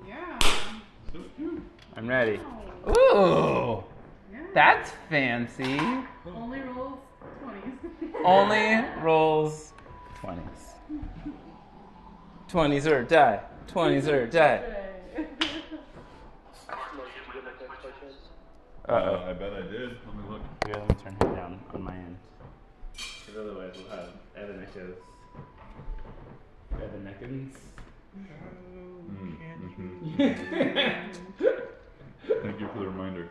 Yeah. So cute. I'm ready. Wow. Ooh, Yeah. that's fancy. Only rolls 20s. Only rolls 20s. 20s or die. 20s or die. Uh-oh. I bet I did. Let me look. Here, let me turn him down on my end. Because otherwise we'll have Evan Echoes. Evan Eckens. Thank you for the reminder.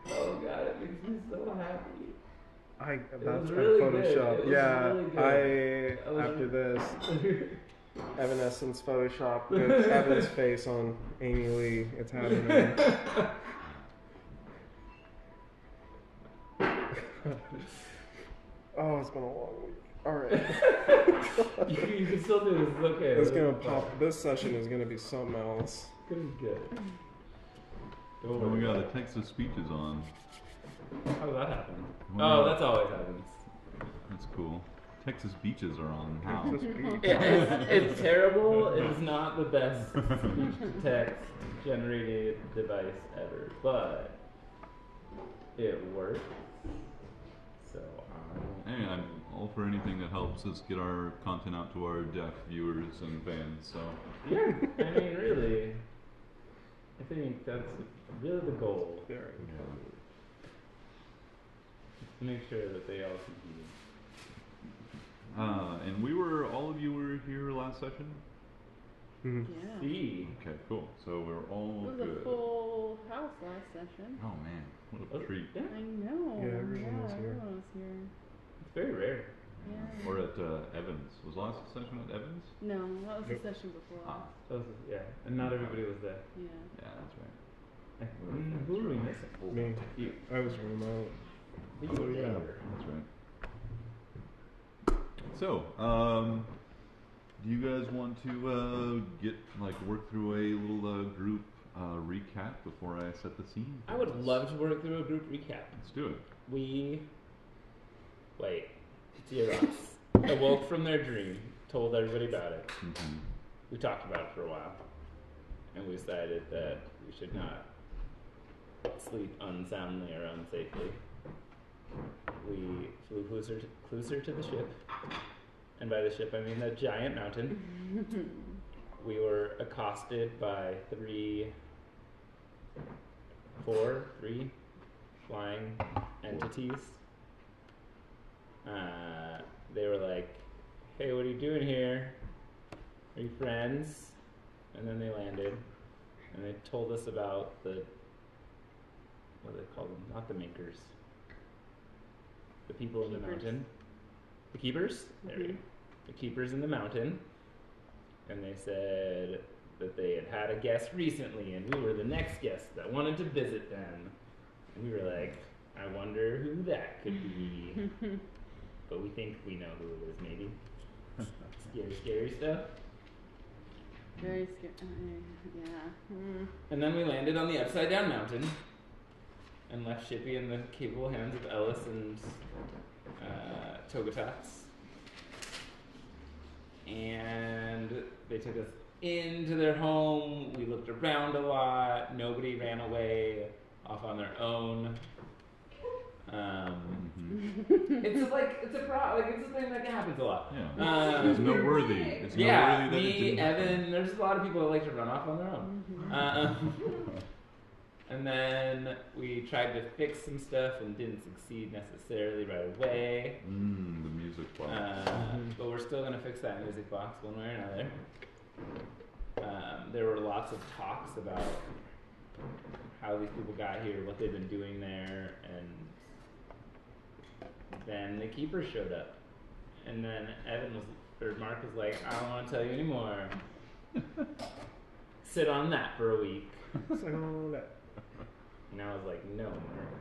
Oh god, it makes me so happy. That's my really Photoshop. good. Yeah, Really good. after this, Evanescence Photoshop with Evan's face on Amy Lee. It's happening. Oh, it's been a long week. All right. You can still do this. It's okay. It's gonna pop. This session is gonna be something else. Good. Oh my god, the text of speech is on. How did that happen? Well, Oh, that's always happens. That's cool. Texas beaches are on. How? It's terrible. It's not the best speech to text generated device ever, but it works. So Hey, I'm all for anything that helps us get our content out to our deaf viewers and fans. So yeah, I mean, really, I think that's really the goal. Very To make sure that they all can hear. and all of you were here last session? Mm-hmm. Yeah. See? Okay, cool. So we're all It was good. a full house last session. Oh man, what a treat. Yeah, I know. Yeah, everyone was here. Everyone was here. it's very rare. Yeah. We're at Evans. Was last session at Evans? No, that was Nope. the session before. Ah, Yeah, and not everybody was there. Yeah. yeah, that's right. Who are we missing? Me. You. I was remote. But you were Yeah, there. that's right. So, do you guys want to work through a little group recap before I set the scene? I would love to work through a group recap. Let's do it. Xerox awoke from their dream, told everybody about it. Mm-hmm. We talked about it for a while, and we decided that we should not sleep unsoundly or unsafely. We flew closer to the ship, and by the ship I mean the giant mountain. We were accosted by three flying entities. They were like, "Hey, what are you doing here? Are you friends?" And then they landed, and they told us about what do they call them? Not the makers. The people in the mountain. The keepers? There we go. The keepers in the mountain. And they said that they had a guest recently, and we were the next guest that wanted to visit them. And we were like, I wonder who that could be. But we think we know who it is, maybe. Scary stuff. Very scary. Yeah. And then we landed on the upside down mountain and left Shippy in the capable hands of Ellis and Togatats. And they took us into their home. We looked around a lot. Nobody ran away off on their own. It's a thing that happens a lot. Yeah. It's noteworthy. It's Yeah, noteworthy that it me, didn't Evan, there's a lot of people that like to run off on their own. And then we tried to fix some stuff and didn't succeed necessarily right away. the music box. But we're still going to fix that music box one way or another. There were lots of talks about how these people got here, what they've been doing there, and then the keeper showed up. And then Mark was like, I don't want to tell you anymore. Sit on that for a week. And I was like, no, Mark.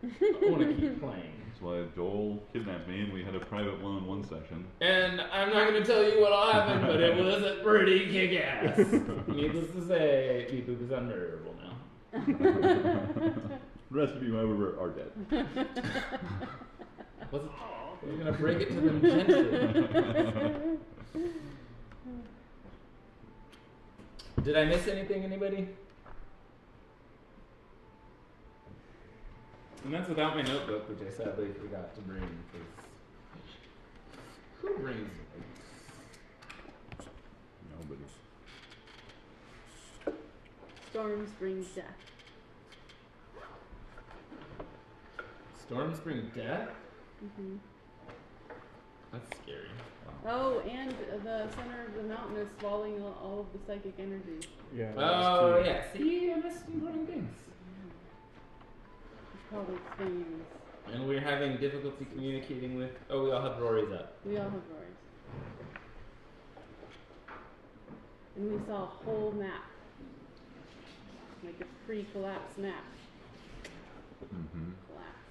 I want to keep playing. That's why Joel kidnapped me and we had a private one-on-one session. And I'm not going to tell you what happened, but it was pretty kick-ass. Needless to say, Beep-Boop is unmurderable now. The rest of you, however, are dead. Was You're gonna break it to them gently. Did I miss anything, anybody? And that's without my notebook, which I sadly forgot to bring. Because who brings notes? Nobody. Storms bring death. Storms bring death? Mm-hmm. That's scary. Oh, and the center of the mountain is swallowing all of the psychic energy. Yeah. Oh, yeah. See, I missed important things. It's probably explains. And we're having difficulty communicating with. Oh, we all have Rory's up. We all have roars. And we saw a whole map. Like a pre-collapse map. Mm-hmm. Collapse.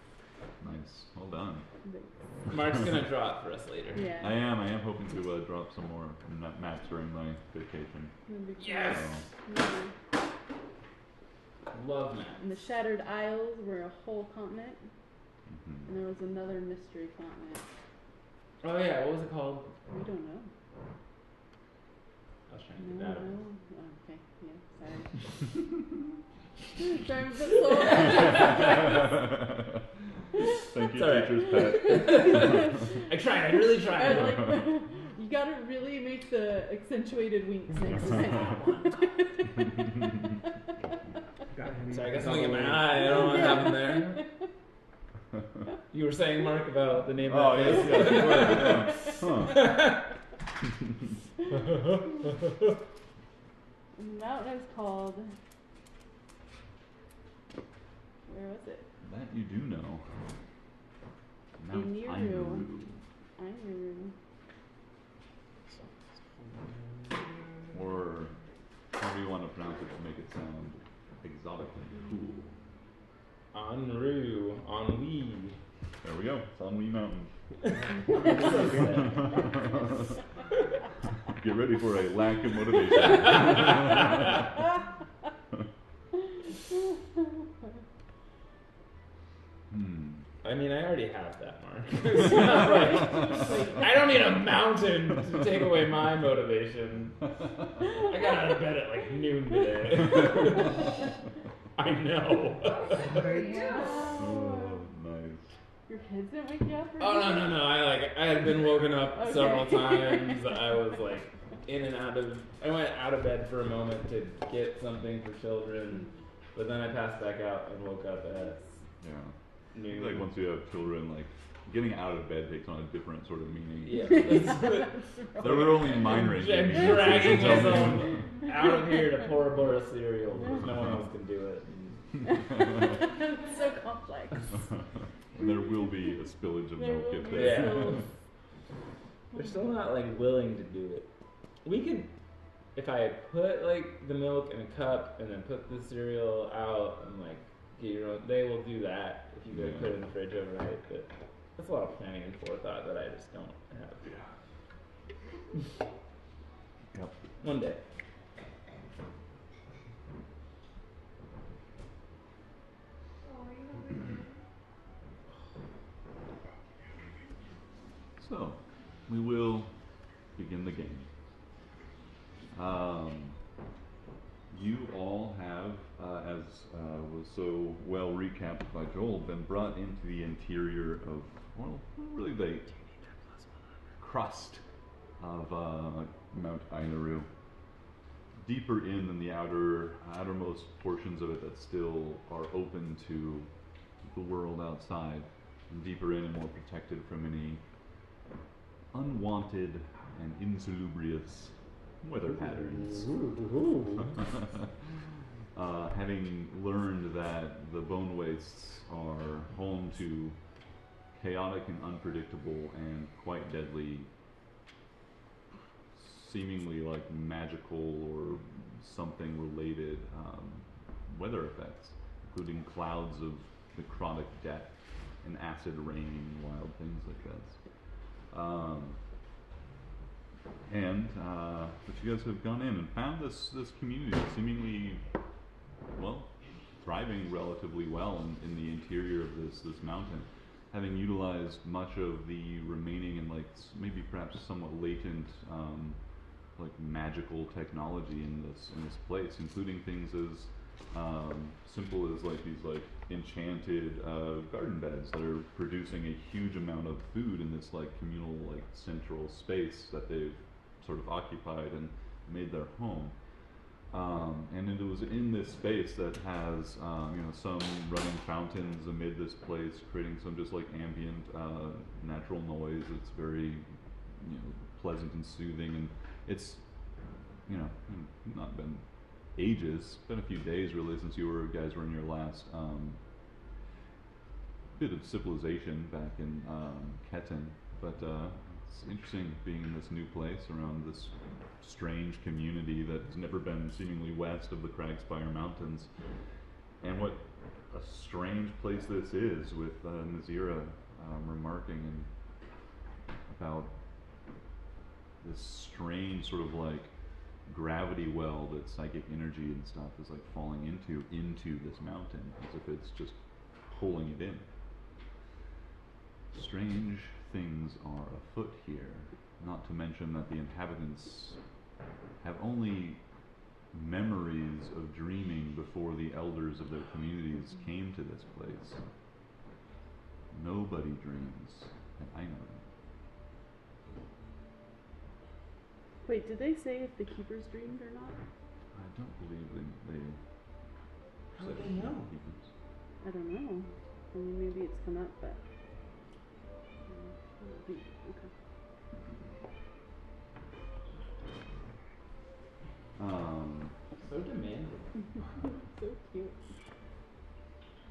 Nice. Well done. Mark's gonna draw it for us later. Yeah. I am hoping to drop some more maps during my vacation. That'd be cool. Yes! Yeah. Love maps. And the Shattered Isles were a whole continent. Mm-hmm. And there was another mystery continent. Oh yeah, what was it called? We don't know. I was trying to No, get that. no. Oh, okay, yeah, sorry. Sorry, I'm a bit slow. Thank you, Sorry. teacher's pet. I tried, I really I tried. like, you gotta really make the accentuated winks next time. Sorry, I got something in my eye. I don't know what happened there. You were saying, Mark, about the name Oh, of yes, that yes, you were. Yeah. Huh. And the mountain is called. Where was it? That you do know. Mount Iniru. Ainu. Iron. Or however you want to pronounce it to make it sound exotically cool. Enru. Ennui. There we go. It's on Wee Mountain. Get ready for a lack of motivation. I mean, I already have that, Mark. It's not like, I don't need a mountain to take away my motivation. I got out of bed at like noon today. I know. Oh, nice. Your kids didn't wake you up? Or Oh no! I had been woken up Okay. several times. I was like in and out of. I went out of bed for a moment to get something for children, but then I passed back out and woke up at Yeah. noon. Like once you have children, like getting out of bed takes on a different sort of meaning. Yeah. There were only mind ranging. I'm dragging myself out of here to pour a bowl of cereal because no one else can do it. It's so complex. And there will be a spillage of There milk will if be they. Yeah. spills. They're still not like willing to do it. We could, if I put like the milk in a cup and then put the cereal out and like get your own, they will do that if you go Yeah. put it in the fridge overnight. But that's a lot of planning and forethought that I just don't have. Yep. One day. So, we will begin the game. You all have, as was so well recapped by Joel, been brought into the interior of, well, really the crust of Mount Ainaru. Deeper in than the outermost portions of it that still are open to the world outside, and deeper in and more protected from any unwanted and insalubrious weather patterns. Having learned that the bone wastes are home to chaotic and unpredictable and quite deadly, seemingly like magical or something related weather effects, including clouds of necrotic death and acid rain and wild things like that. But you guys have gone in and found this community seemingly, well, thriving relatively well in the interior of this mountain. having utilized much of the remaining and like maybe perhaps somewhat latent like magical technology in this place, including things as simple as like these like enchanted garden beds that are producing a huge amount of food in this like communal like central space that they've sort of occupied and made their home. And it was in this space that has you know, some running fountains amid this place, creating some just like ambient natural noise. It's very, you know, pleasant and soothing, and it's, you know, not been ages, it's been a few days really since you guys were in your last bit of civilization back in Ketten, but it's interesting being in this new place around this strange community that's never been seemingly west of the Cragspire Mountains. And what a strange place this is, with Nazira remarking about this strange sort of like gravity well that psychic energy and stuff is like falling into this mountain, as if it's just pulling it in. Strange things are afoot here, not to mention that the inhabitants have only memories of dreaming before the elders of their communities came to this place. Nobody dreams, and I know it. Wait, did they say if the keepers dreamed or not? I don't believe they How said would they know? keepers. I don't know. I mean, maybe it's come up, but I don't think. Okay. So demanding. So cute.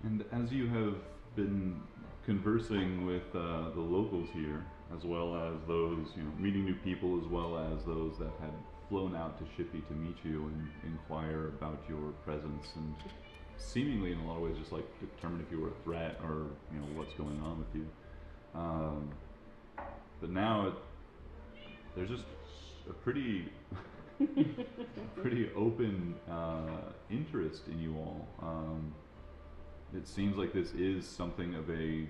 And as you have been conversing with the locals here, as well as those, you know, meeting new people, as well as those that had flown out to Shippey to meet you and inquire about your presence, and seemingly in a lot of ways just like determine if you were a threat or, you know, what's going on with you. But now there's just a pretty pretty open interest in you all. It seems like this is something of a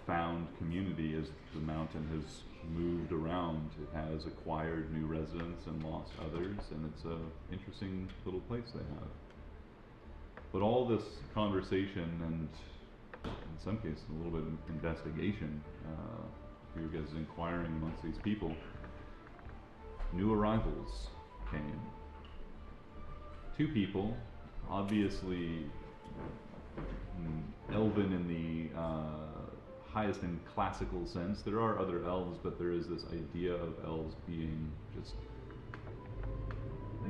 found community as the mountain has moved around. It has acquired new residents and lost others, and it's an interesting little place they have. But all this conversation and, in some cases, a little bit of investigation, for you guys inquiring amongst these people, new arrivals came. Two people, obviously elven in the highest and classical sense. There are other elves, but there is this idea of elves being just. I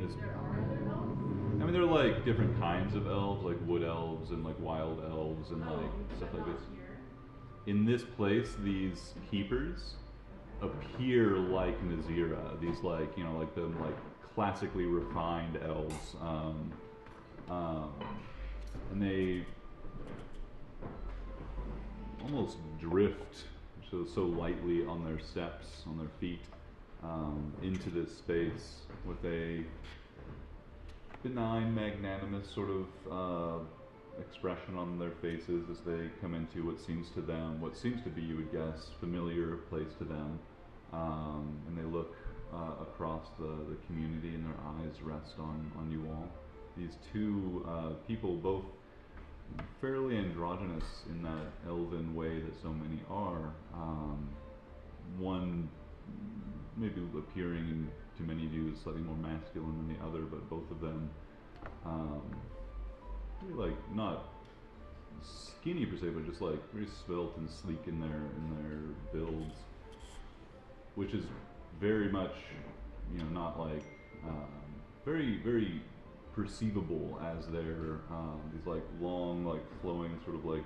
mean, there are like different kinds of elves, like wood elves and like wild elves and like stuff like this. In this place, these keepers appear like Nazira. These like, you know, like the like classically refined elves, and they almost drift so lightly on their steps, on their feet, into this space with a benign, magnanimous sort of expression on their faces as they come into what seems to be, you would guess, familiar place to them, and they look across the community, and their eyes rest on you all. These two people, both fairly androgynous in that elven way that so many are. One maybe appearing to many of you slightly more masculine than the other, but both of them really like not skinny per se, but just like very svelte and sleek in their builds, which is very much, you know, not like very perceivable as their these like long, like flowing sort of like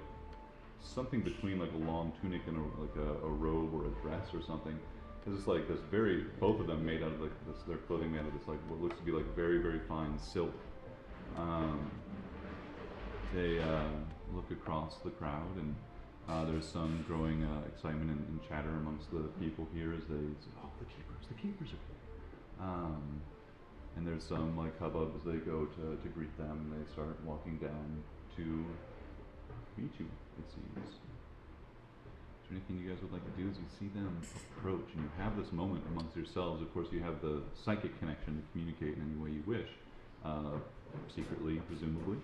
something between like a long tunic and a robe or a dress or something. Because it's like this very, both of them made out of like this, their clothing made out of this like what looks to be like very fine silk. They look across the crowd, and there's some growing excitement and chatter amongst the people here as they say, "Oh, the keepers are here." And there's some like hubbub as they go to greet them, and they start walking down to meet you, it seems. anything you guys would like to do as you see them approach and you have this moment amongst yourselves. Of course, you have the psychic connection to communicate in any way you wish, secretly, presumably.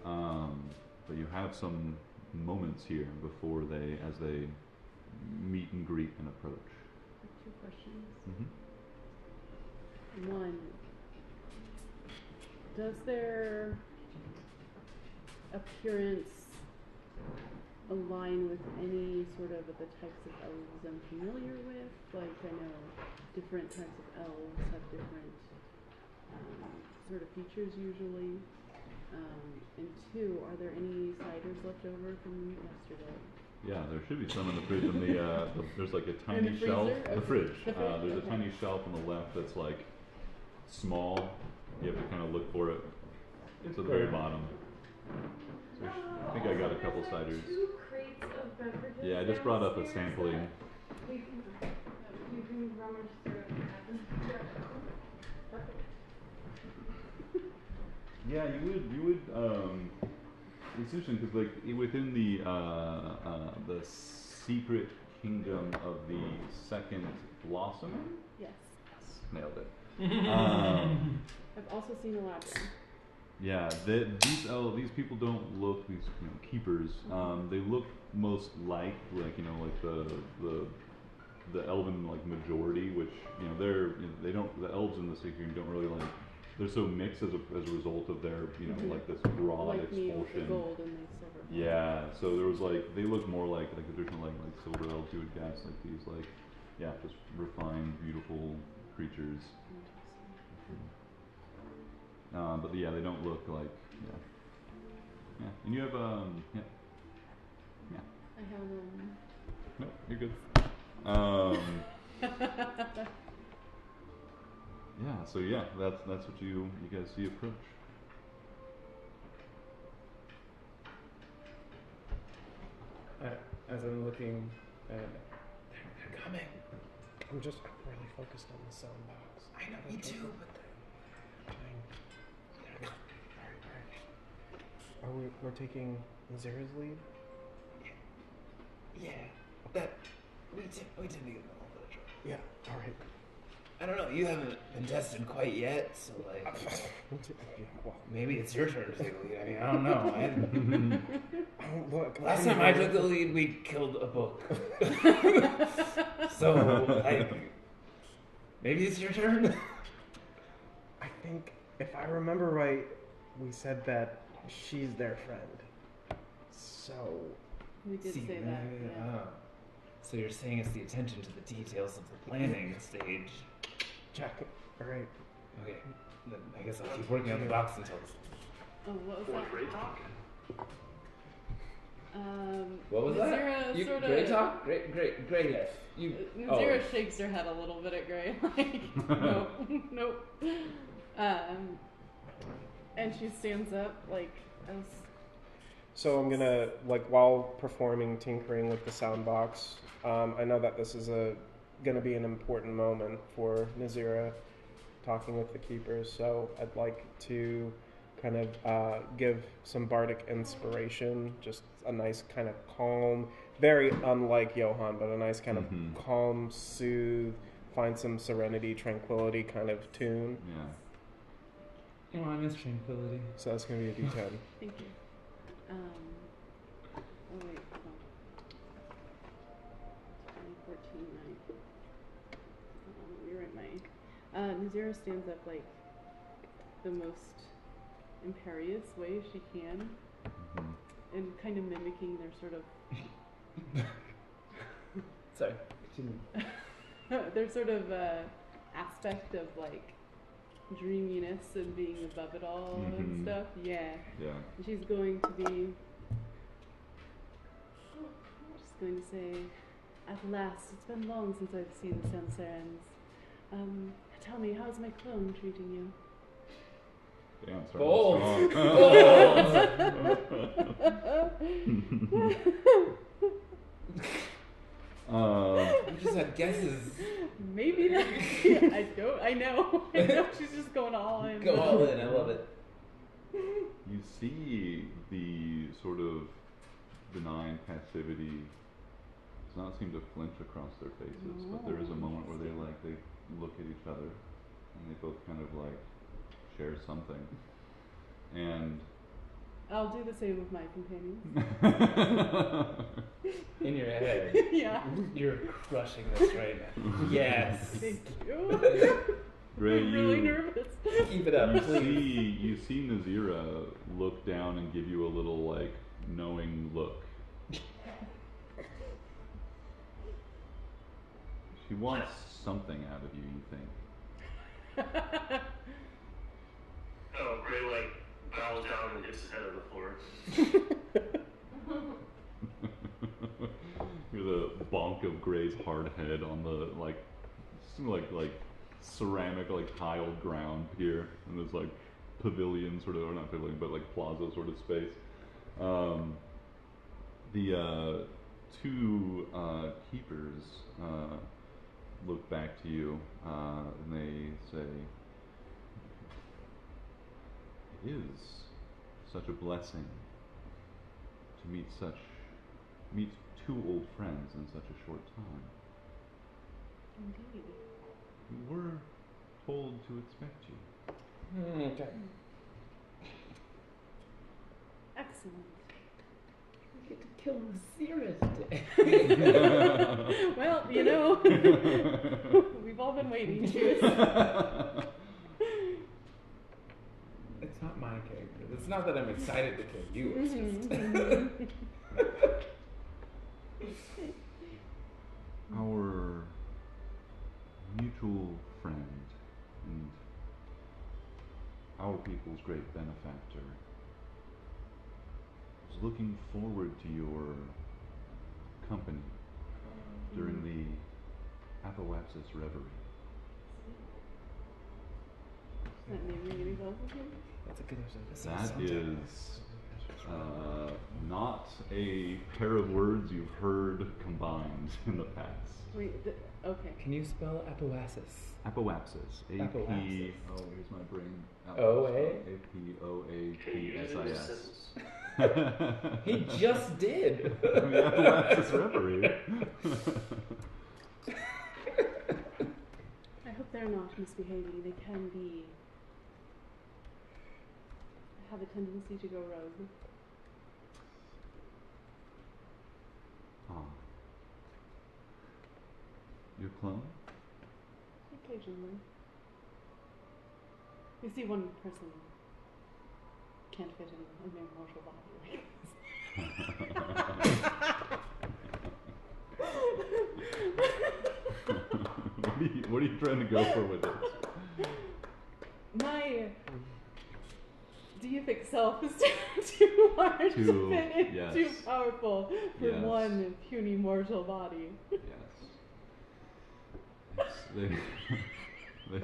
But you have some moments here before as they meet and greet and approach. 2 questions. Mm-hmm. One, does their appearance align with any sort of the types of elves I'm familiar with? Like, I know different types of elves have different sort of features usually. And 2, are there any ciders left over from yesterday? Yeah, there should be some in the fridge. And there's like a tiny the shelf. freezer? The fridge. The fridge? There's Okay. a tiny shelf on the left that's like small. You have to kind of look for it. It's at the very bottom. So I think I got a couple ciders. 2 crates of beverages. Yeah, I just brought up a downstairs sampling. that You can rummage through and grab. Perfect. Yeah, you would. It's interesting because like within the secret kingdom of the second blossoming. Yes. Nailed it. I've also seen a labyrinth. Yeah, these people don't look keepers. They look most like the elven majority, which they don't, the elves in the secret don't really like. They're so mixed as a result of their this broad Like me with the expulsion. gold and the silver. Yeah, so there was they look more like the traditional like silver elves you would guess, like these just refined, beautiful creatures. But yeah, they don't look like and you have I have no, you're good. Yeah, so that's what you guys see approach. As I'm looking, they're coming. I'm just really focused on the sound box. I know, me too, but Alright. We're taking Zira's lead? yeah, that we tend to get in a little bit of trouble. Yeah, alright. I don't know, you haven't been tested quite yet, so Yeah, well, maybe it's your turn to take the lead. I mean, I don't know. look. Last time I took the lead, we killed a book. So, maybe it's your turn. I think, if I remember right, we said that she's their friend. So, We did See, say that. Yeah. So you're saying it's the attention to the details of the planning stage. check. Alright. Okay, then I guess I'll keep working on the box until. Oh, what was that? What was that? Nazira You sorta, Gray talk? Gray. Yes. You. Nazira shakes her head a little bit at Gray, like, nope. And she stands up, like, as So I'm gonna, while performing tinkering with the sound box, I know that this is gonna be an important moment for Nazira talking with the keepers, so I'd like to kind of give some bardic inspiration, just a nice kind of calm, very unlike Johann, but a nice kind of calm, soothe, find some serenity, tranquility kind of tune. Yeah. Oh, I miss tranquility. So that's gonna be a D10. thank you. Oh wait, hold on. 2014, 9. Let me write my. Nazira stands up like the most imperious way she can, and kind of mimicking their sort of Sorry. their sort of aspect of like dreaminess and being above it all and stuff. Yeah. Yeah. And she's going to be just going to say, at last, it's been long since I've seen the Sancerans. Tell me, how's my clone treating you? Damn, it's Bold. You just had guesses. Maybe that. I know. She's just going all in. Go all in. I love it. You see the sort of benign passivity does not seem to flinch across their faces, but there is a moment where they look at each other, and they both kind of like share something, and I'll do the same with my companions. In your head. Yeah. You're crushing this right now. Yes. Thank you. Gray, I'm really you nervous. Keep it up, please. you see Nazira look down and give you a little like knowing look. She wants something out of you, you think. Oh, Gray like bows down and hits his head on the floor. Hear the bonk of Gray's hard head on the like ceramic like tiled ground here in this like pavilion sort of, or not pavilion but like plaza sort of space. The two keepers look back to you and they say, "It is such a blessing to meet two old friends in such a short time. Indeed. We were told to expect you." Okay. Excellent. We get to kill Nazira today. Well, you know, we've all been waiting. Cheers. It's not my character. It's not that I'm excited to kill you. It's just Our mutual friend and our people's great benefactor was looking forward to your company during the Apoapsis reverie. That name ring any bells with you? That's a good That is not a pair of words you've heard combined in the past. Wait, okay. Can you spell Apoapsis? Apoapsis. Apoapsis. Oh, here's my brain. O-A? Apoapsis. He just did. The Apoapsis reverie. I hope they're not misbehaving. They can have a tendency to go rogue. Ah. Your clone? Occasionally. You see, one person can't fit in a mere mortal body like this. What are you trying to go for with this? My deific self is too large to fit in, yes. too powerful for Yes. one puny mortal body. Yes. They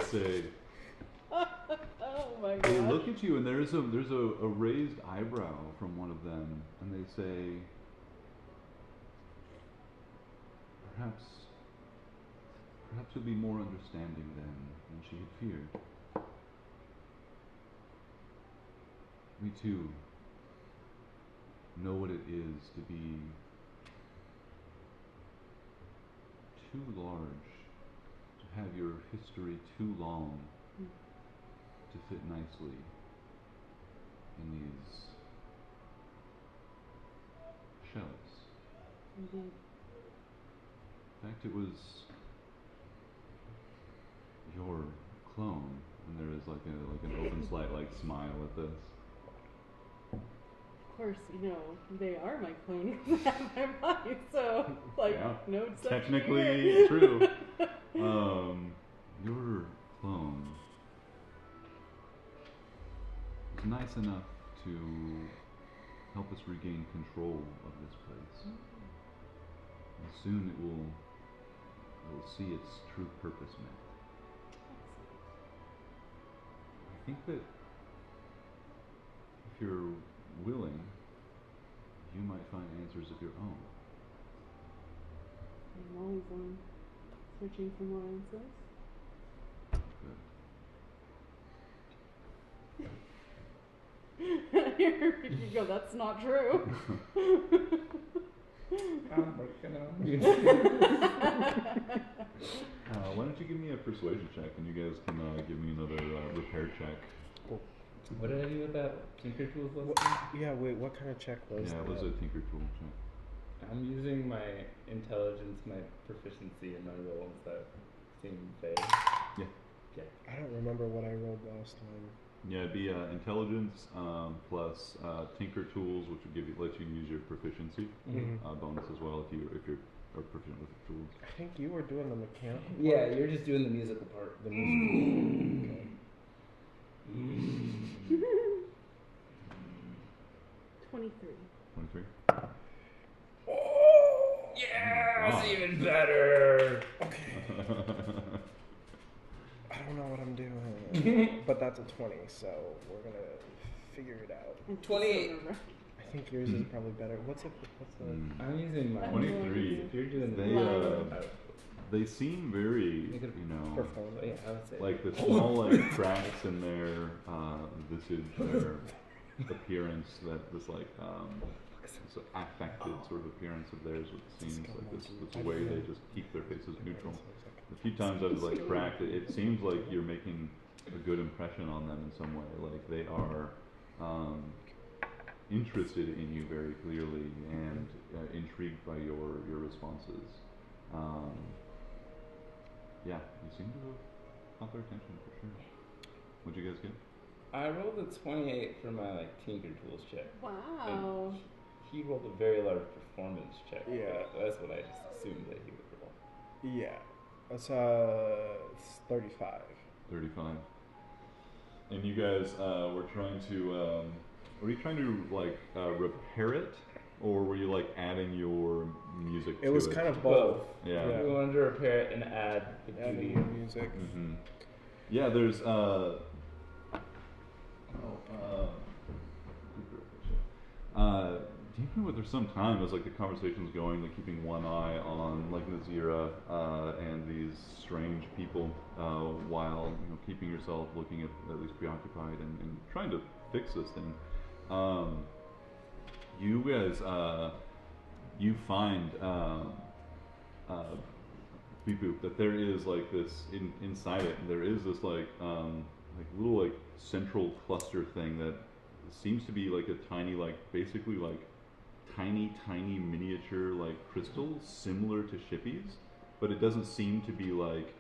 say, Oh my they god. look at you and there's a raised eyebrow from one of them and they say, perhaps you'll be more understanding than she had feared. We too know what it is to be too large, to have your history too long to fit nicely in these shells. Indeed. In fact, it was your clone, and there is like an open slight like smile at this. Of course, you know, they are my clone who have my body, so, like, Yeah. no exception Technically here. true. Your clone is nice enough to help us regain control of this place. And soon it will see its true purpose met. I think that if you're willing, you might find answers of your own. I'm always searching for more answers. Good. Here you go, that's not true. I'm working on you. Why don't you give me a persuasion check, and you guys can give me another repair check. What did I do with that Tinker Tools lesson? Wait, what kind of check was Yeah, that? it was a Tinker Tool check. I'm using my intelligence, my proficiency, and my rolls that seem vague. Yeah. Okay. I don't remember what I rolled last time. Yeah, it'd be intelligence plus Tinker Tools, which would let you use your proficiency bonus as well if you're proficient with the tools. I think you were doing the mechanical. Yeah, you're just doing the musical part. The musical. Okay. 23. 23. Yeah, Wow. that's even better. Okay. I don't know what I'm doing, but that's a 20, so we're gonna figure it out. 28. I think yours is probably better. What's the? I'm using my 23. If you're doing the They seem very, Make it Perform. yeah, I would say. like the small like cracks in their visage, their appearance, that this like this affected sort of appearance of theirs, which seems like this way they just keep their faces neutral. A few times I've like cracked it. It seems like you're making a good impression on them in some way. Like they are interested in you very clearly and intrigued by your responses. Yeah, you seem to have caught their attention for sure. What'd you guys get? I rolled a 28 for my like Tinker Tools check. Wow. He rolled a very large performance check. Yeah. That's what I just assumed that he would roll. Yeah, that's it's 35. 35. And you guys were trying to, were you trying to like repair it, or were you like adding your music to it? It was kind of both. Yeah. Yeah. We wanted to repair it and add the Adding beauty. the music. Mm-hmm. Yeah, there's there's some time as like the conversation's going, like keeping one eye on like Nazira and these strange people while keeping yourself looking at least preoccupied and trying to fix this thing. You guys you find beep boop that there is like this inside it, there is this like little like central cluster thing that seems to be like a tiny basically like tiny miniature like crystals similar to shippies, but it doesn't seem to be like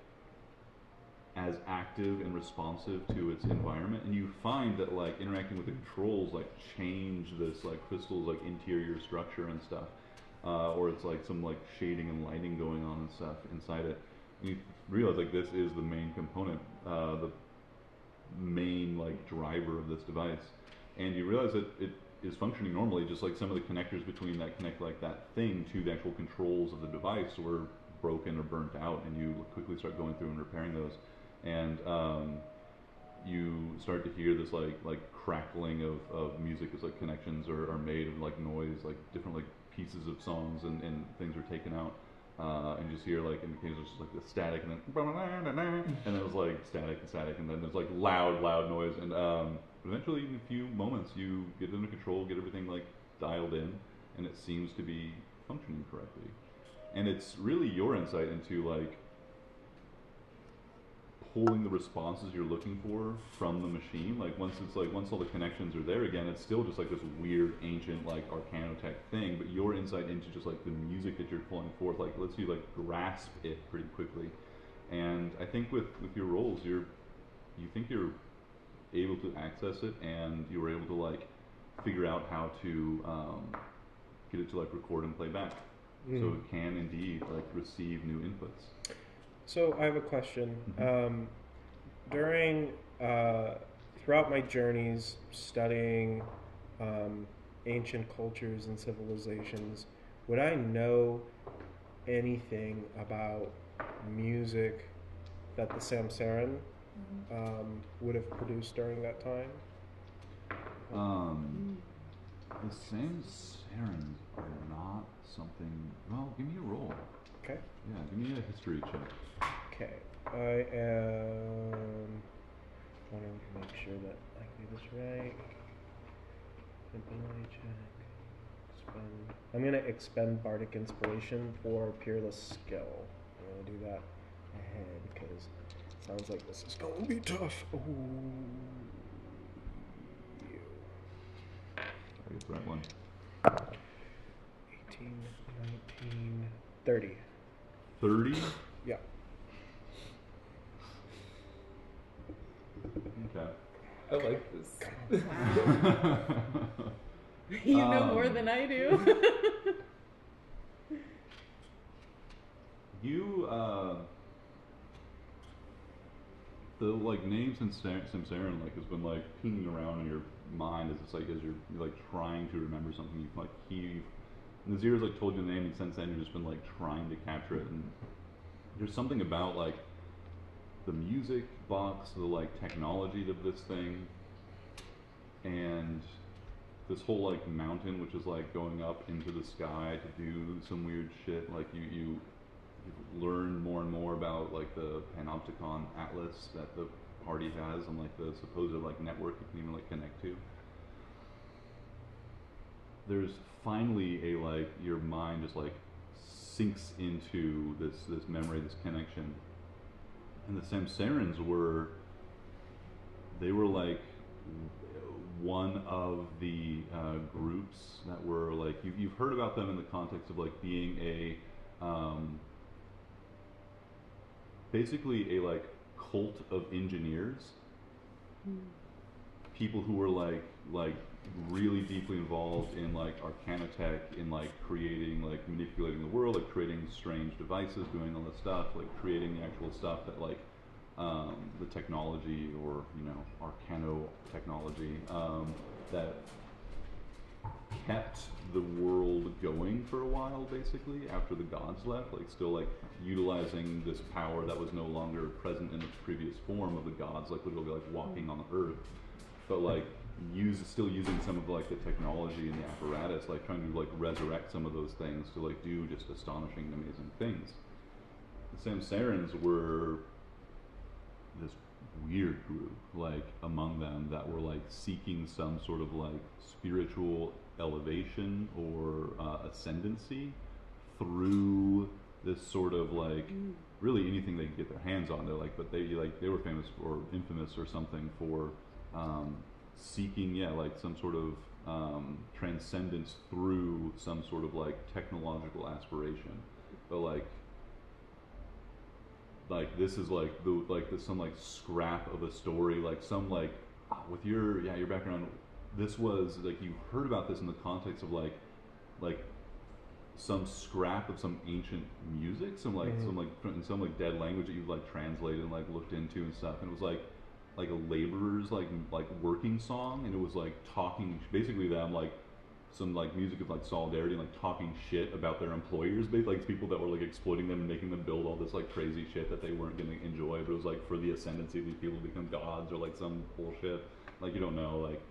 as active and responsive to its environment. And you find that like interacting with the controls like change this like crystal's like interior structure and stuff, or it's like some like shading and lighting going on and stuff inside it. And you realize like this is the main component, the main like driver of this device, and you realize that it is functioning normally, just like some of the connectors between that connect like that thing to the actual controls of the device were broken or burnt out, and you quickly start going through and repairing those, and you start to hear this like crackling of music as like connections are made of like noise, like different like pieces of songs and things are taken out, and you just hear like indications just like the static, and then and it was like static, and then there's like loud noise, and but eventually in a few moments you get it under control, get everything like dialed in, and it seems to be functioning correctly. And it's really your insight into like pulling the responses you're looking for from the machine. Like once all the connections are there again, it's still just like this weird ancient like arcanotech thing, but your insight into just like the music that you're pulling forth like lets you like grasp it pretty quickly. And I think with your rolls, you think you're able to access it, and you were able to like figure out how to get it to like record and play back, so it can indeed like receive new inputs. So I have a question. During throughout my journeys studying ancient cultures and civilizations, would I know anything about music that the Samsaran would have produced during that time? The Samsarans are not something. Well, give me a roll. Okay. Yeah, give me a history check. Okay. I am wanting to make sure that I do this right. Ability check. I'm gonna expend bardic inspiration for peerless skill. I'm gonna do that ahead because it sounds like this is gonna be tough. Ooh. I get the right one. 18, 19, 30. 30? Yeah. Okay. I like this. You know more than I do. You, the like name Samsarin like has been like pinging around in your mind as it's like as you're like trying to remember something. You've like Nazir's like told you the name, and since then you've just been like trying to capture it. And there's something about like the music box, the like technology of this thing, and this whole like mountain which is like going up into the sky to do some weird shit. Like you've learned more and more about like the Panopticon Atlas that the party has and like the supposed like network you can even like connect to. There's finally a like your mind just like sinks into this memory, this connection. And the Samsarans were like one of the groups that were like you've heard about them in the context of like being a basically a like cult of engineers, people who were like really deeply involved in like arcana tech, in like creating, like manipulating the world, like creating strange devices, doing all this stuff, like creating the actual stuff that like the technology or arcano technology that kept the world going for a while, basically after the gods left, like still like utilizing this power that was no longer present in the previous form of the gods, like literally like walking on the earth, but like still using some of like the technology and the apparatus, like trying to like resurrect some of those things to like do just astonishing and amazing things. The Samsarans were this weird group, like among them, that were like seeking some sort of like spiritual elevation or ascendancy through this sort of like really anything they could get their hands on. They're like, but they were famous or infamous or something for seeking like some sort of transcendence through some sort of like technological aspiration. But like this is like some like scrap of a story, like some like with your background, this was like you heard about this in the context of like some scrap of some ancient music, some dead language that you like translated and like looked into and stuff, and it was like a laborer's like working song, and it was like talking basically them like some like music of like solidarity and like talking shit about their employers, like people that were like exploiting them and making them build all this like crazy shit that they weren't going to enjoy, but it was like for the ascendancy of these people to become gods or like some bullshit, like you don't know, like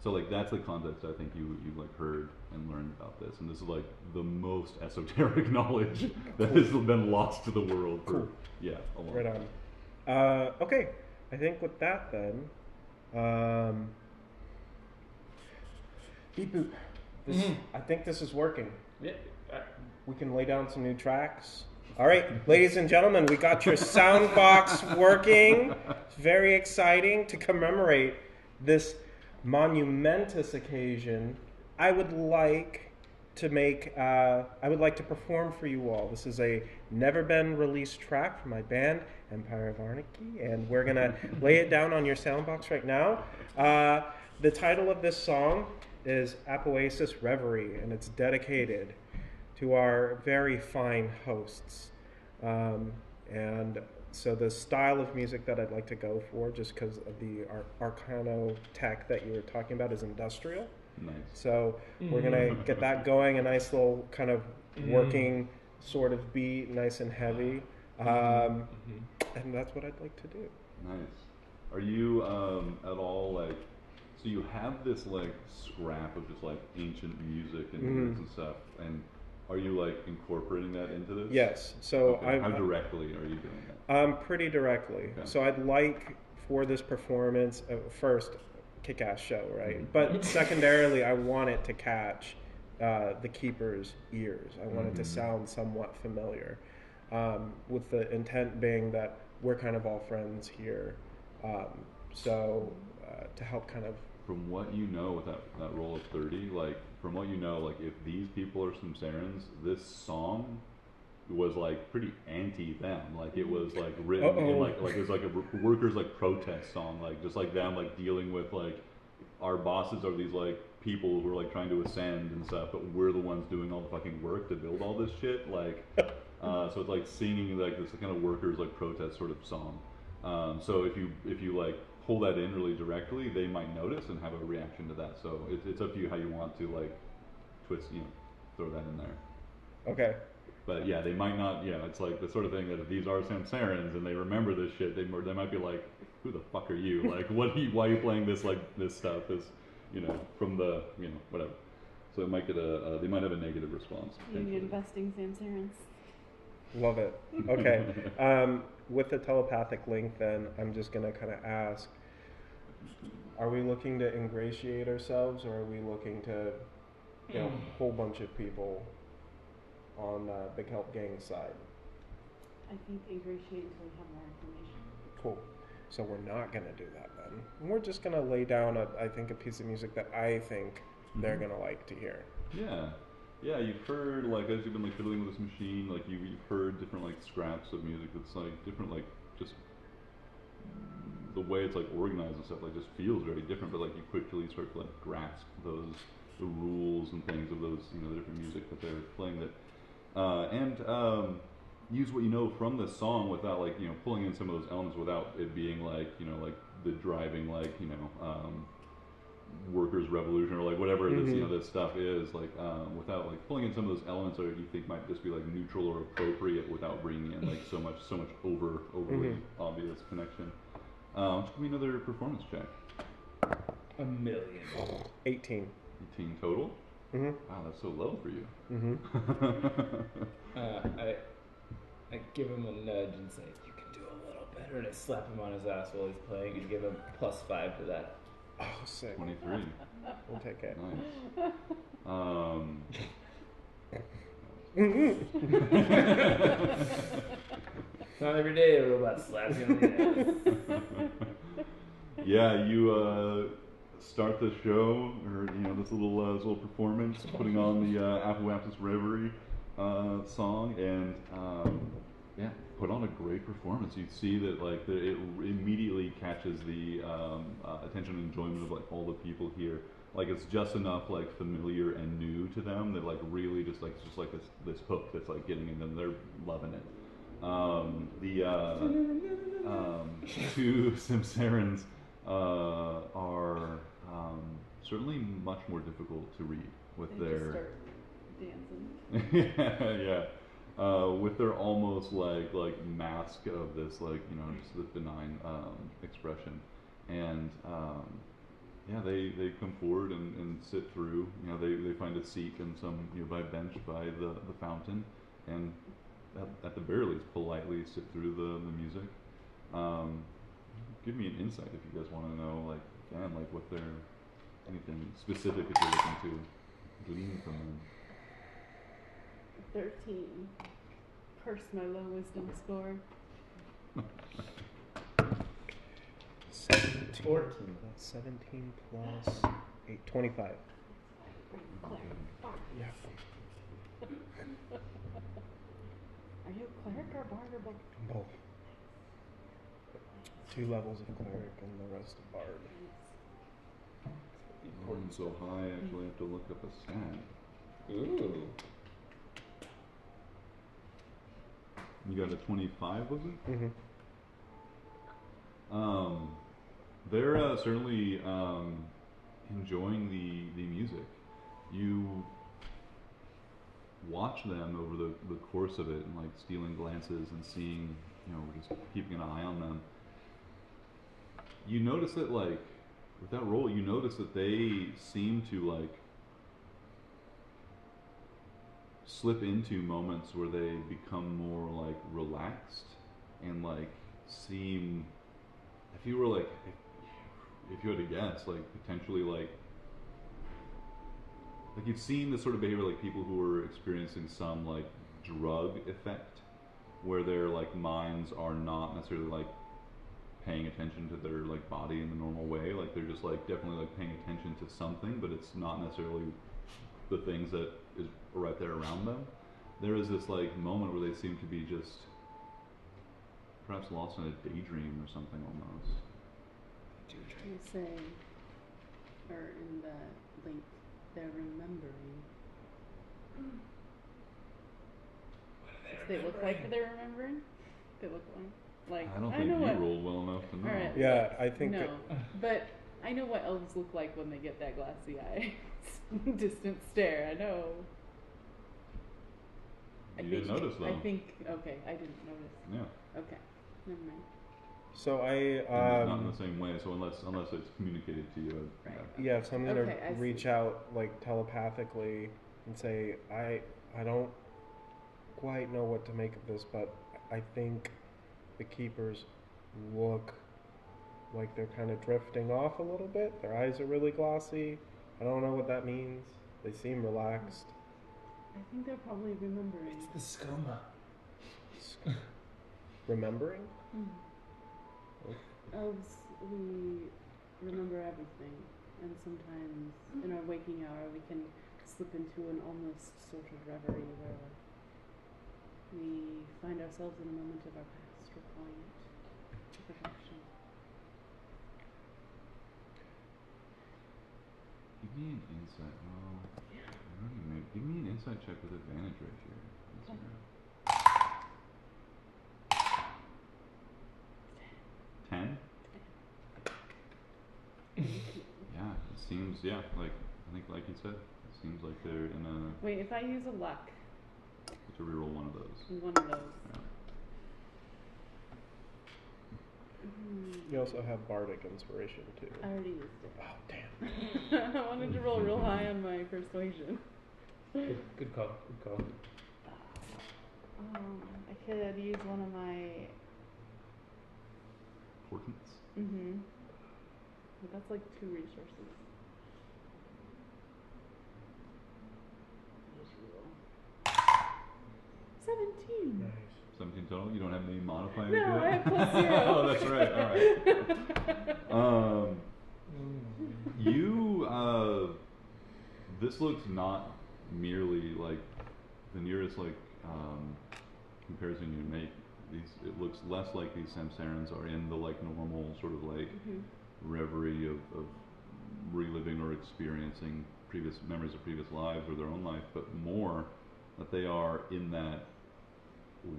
so like that's the context I think you like heard and learned about this, and this is like the most esoteric knowledge that has been lost to the world for a long time. Right on. Okay, I think with that then, beep boop. I think this is working. Yeah. We can lay down some new tracks. All right, ladies and gentlemen, we got your sound box working. It's very exciting to commemorate this monumentous occasion. I would like to perform for you all. This is a never been released track from my band, Empire of Anarchy, and we're gonna lay it down on your sound box right now. The title of this song is Apoesis Reverie, and it's dedicated to our very fine hosts. And so the style of music that I'd like to go for, just because of the arcano tech that you were talking about, is industrial. Nice. So we're going to get that going, a nice little kind of working sort of beat, nice and heavy. And that's what I'd like to do. Nice. Are you at all like, so you have this like scrap of just like ancient music and lyrics and stuff, and are you like incorporating that into this? Yes. So how directly are you doing that? Pretty directly. Okay. So I'd like for this performance, first, kick-ass show, right? But secondarily, I want it to catch the keeper's ears. I want it to sound somewhat familiar, with the intent being that we're kind of all friends here. So to help kind of. From what you know with that roll of 30, like, from what you know, like, if these people are Samsarans, this song was, like, pretty anti-them. Like, it was, like, written in, like, it was, like, a workers', like, protest song. Like, just, like, them, like, dealing with, like, our bosses are these, like, people who are, like, trying to ascend and stuff, but we're the ones doing all the fucking work to build all this shit. Like, so it's, like, singing, like, this kind of workers', like, protest sort of song. So if you, like, pull that in really directly, they might notice and have a reaction to that. So it's up to you how you want to, like, twist, throw that in there. Okay. But yeah, they might not. Yeah, it's like the sort of thing that if these are Samsarans and they remember this shit, they might be like, "Who the fuck are you? Like, why are you playing this, like, this stuff is, from the, whatever." So it might get they might have a negative response. Union busting Samsarans. Love it. Okay. With the telepathic link, then I'm just gonna kind of ask: are we looking to ingratiate ourselves, or are we looking to, a whole bunch of people on Big Help Gang's side? I think ingratiate until we have more information. Cool. So we're not gonna do that then. We're just gonna lay down a piece of music that I think they're gonna like to hear. Yeah, you've heard, like, as you've been, like, fiddling with this machine, like, you've heard different, like, scraps of music that's, like, different, like, just the way it's, like, organized and stuff, like, just feels very different, but, like, you quickly start to, like, grasp the rules and things of those, the different music that they're playing that, and use what you know from this song without, like, pulling in some of those elements without it being, like, like, the driving, like, workers' revolution or, like, whatever this stuff is, like, without, like, pulling in some of those elements that you think might just be, like, neutral or appropriate without bringing in, like, so much overly obvious connection. Just give me another performance check. 1,000,000. 18. 18 total? Mm-hmm. Wow, that's so low for you. I give him a nudge and say, "You can do a little better," and I slap him on his ass while he's playing and give him +5 to that. Oh, sick. 23. We'll take it. Nice. Not every day a robot slaps you on the ass. Yeah, you start the show, or this little performance, putting on the Appalachia Reverie song, and put on a great performance. You see that, like, it immediately catches the attention and enjoyment of, like, all the people here. Like, it's just enough, like, familiar and new to them that, like, really just like this hook that's, like, getting in them. They're loving it. Two Samsarans are certainly much more difficult to read with They their. just start dancing. Yeah. With their almost like mask of this, like, just this benign expression, and they come forward and sit through. They find a seat in some nearby bench by the fountain, and at the very least politely sit through the music. Give me an insight if you guys want to know, like, again, like, what they're anything specific that you're looking to glean from them. 13. Curse my low wisdom score. 17. 14. 17 plus 8. 25. Yeah. Are you a cleric or a bard or both? Both. 2 levels of cleric and the rest of bard. Important so high, I actually have to look up a stat. Ooh. You got a 25, was it? Mm-hmm. They're certainly enjoying the music. You watch them over the course of it, and, like, stealing glances and seeing, just keeping an eye on them. You notice that, like, with that role, you notice that they seem to, like, slip into moments where they become more, like, relaxed and, like, seem, if you were, like, if you had to guess, like, potentially, like, like you've seen this sort of behavior, like people who are experiencing some like drug effect, where their like minds are not necessarily like paying attention to their like body in the normal way. Like they're just like definitely like paying attention to something, but it's not necessarily the things that is right there around them. There is this like moment where they seem to be just perhaps lost in a daydream or something almost. You say, or in the link, they're remembering. They look like they're remembering? They look like I don't think know you what, rolled well enough to know. Alright. Yeah, I think no, but I know what elves look like when they get that glassy eye, distant stare. I know. You didn't notice though. I think. Okay, I didn't notice. Yeah. Okay, never mind. so. Not in the same way. So unless it's communicated to you. Right. Yeah, so I'm gonna Okay, I reach see. out like telepathically and say, I don't quite know what to make of this, but I think the keepers look like they're kind of drifting off a little bit. Their eyes are really glossy. I don't know what that means. They seem relaxed. I think they're probably remembering. It's the skooma. Remembering? Elves, we remember everything, and sometimes in our waking hour we can slip into an almost sort of reverie where we find ourselves in a moment of our past, recalling it to perfection. Give me an insight. Well, I don't even give me an insight check with advantage right here. Okay. 10? Yeah, it seems, yeah, like, I think like you said, it seems like they're in a, Wait, if I use a luck, to reroll one of those. one of those. Yeah. You also have bardic inspiration too. I already used it. Oh, damn. I wanted to roll real high on my persuasion. Good call. Good call. I could use one of my. Portents? But that's like 2 resources. Just reroll. 17. Nice. 17 total? You don't have any modifier No, to it? I have plus 0. Oh, that's right, alright. This looks not merely like the nearest like comparison you make. It looks less like these Samsarans are in the like normal sort of like reverie of reliving or experiencing previous memories of previous lives or their own life, but more that they are in that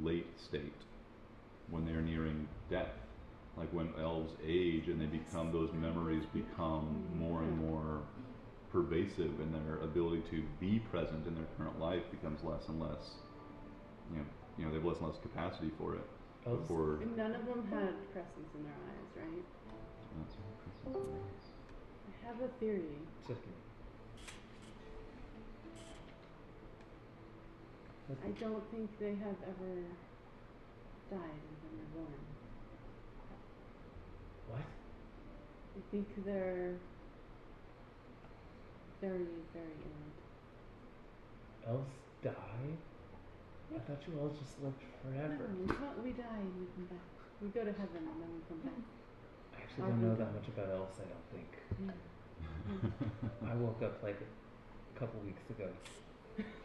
late state when they're nearing death, like when elves age and they become, those memories become more and more pervasive, and their ability to be present in their current life becomes less and less, you know they have less and less capacity for it. Elves? For And none of them had crescents in their eyes, right? I have a theory. Just kidding. I don't think they have ever died when they're born. What? I think they're very, very old. Elves die? I thought you all just lived forever. No, we die and we come back. We go to heaven and then we come back. I actually don't know that much about elves, I don't think. I woke up like a couple weeks ago.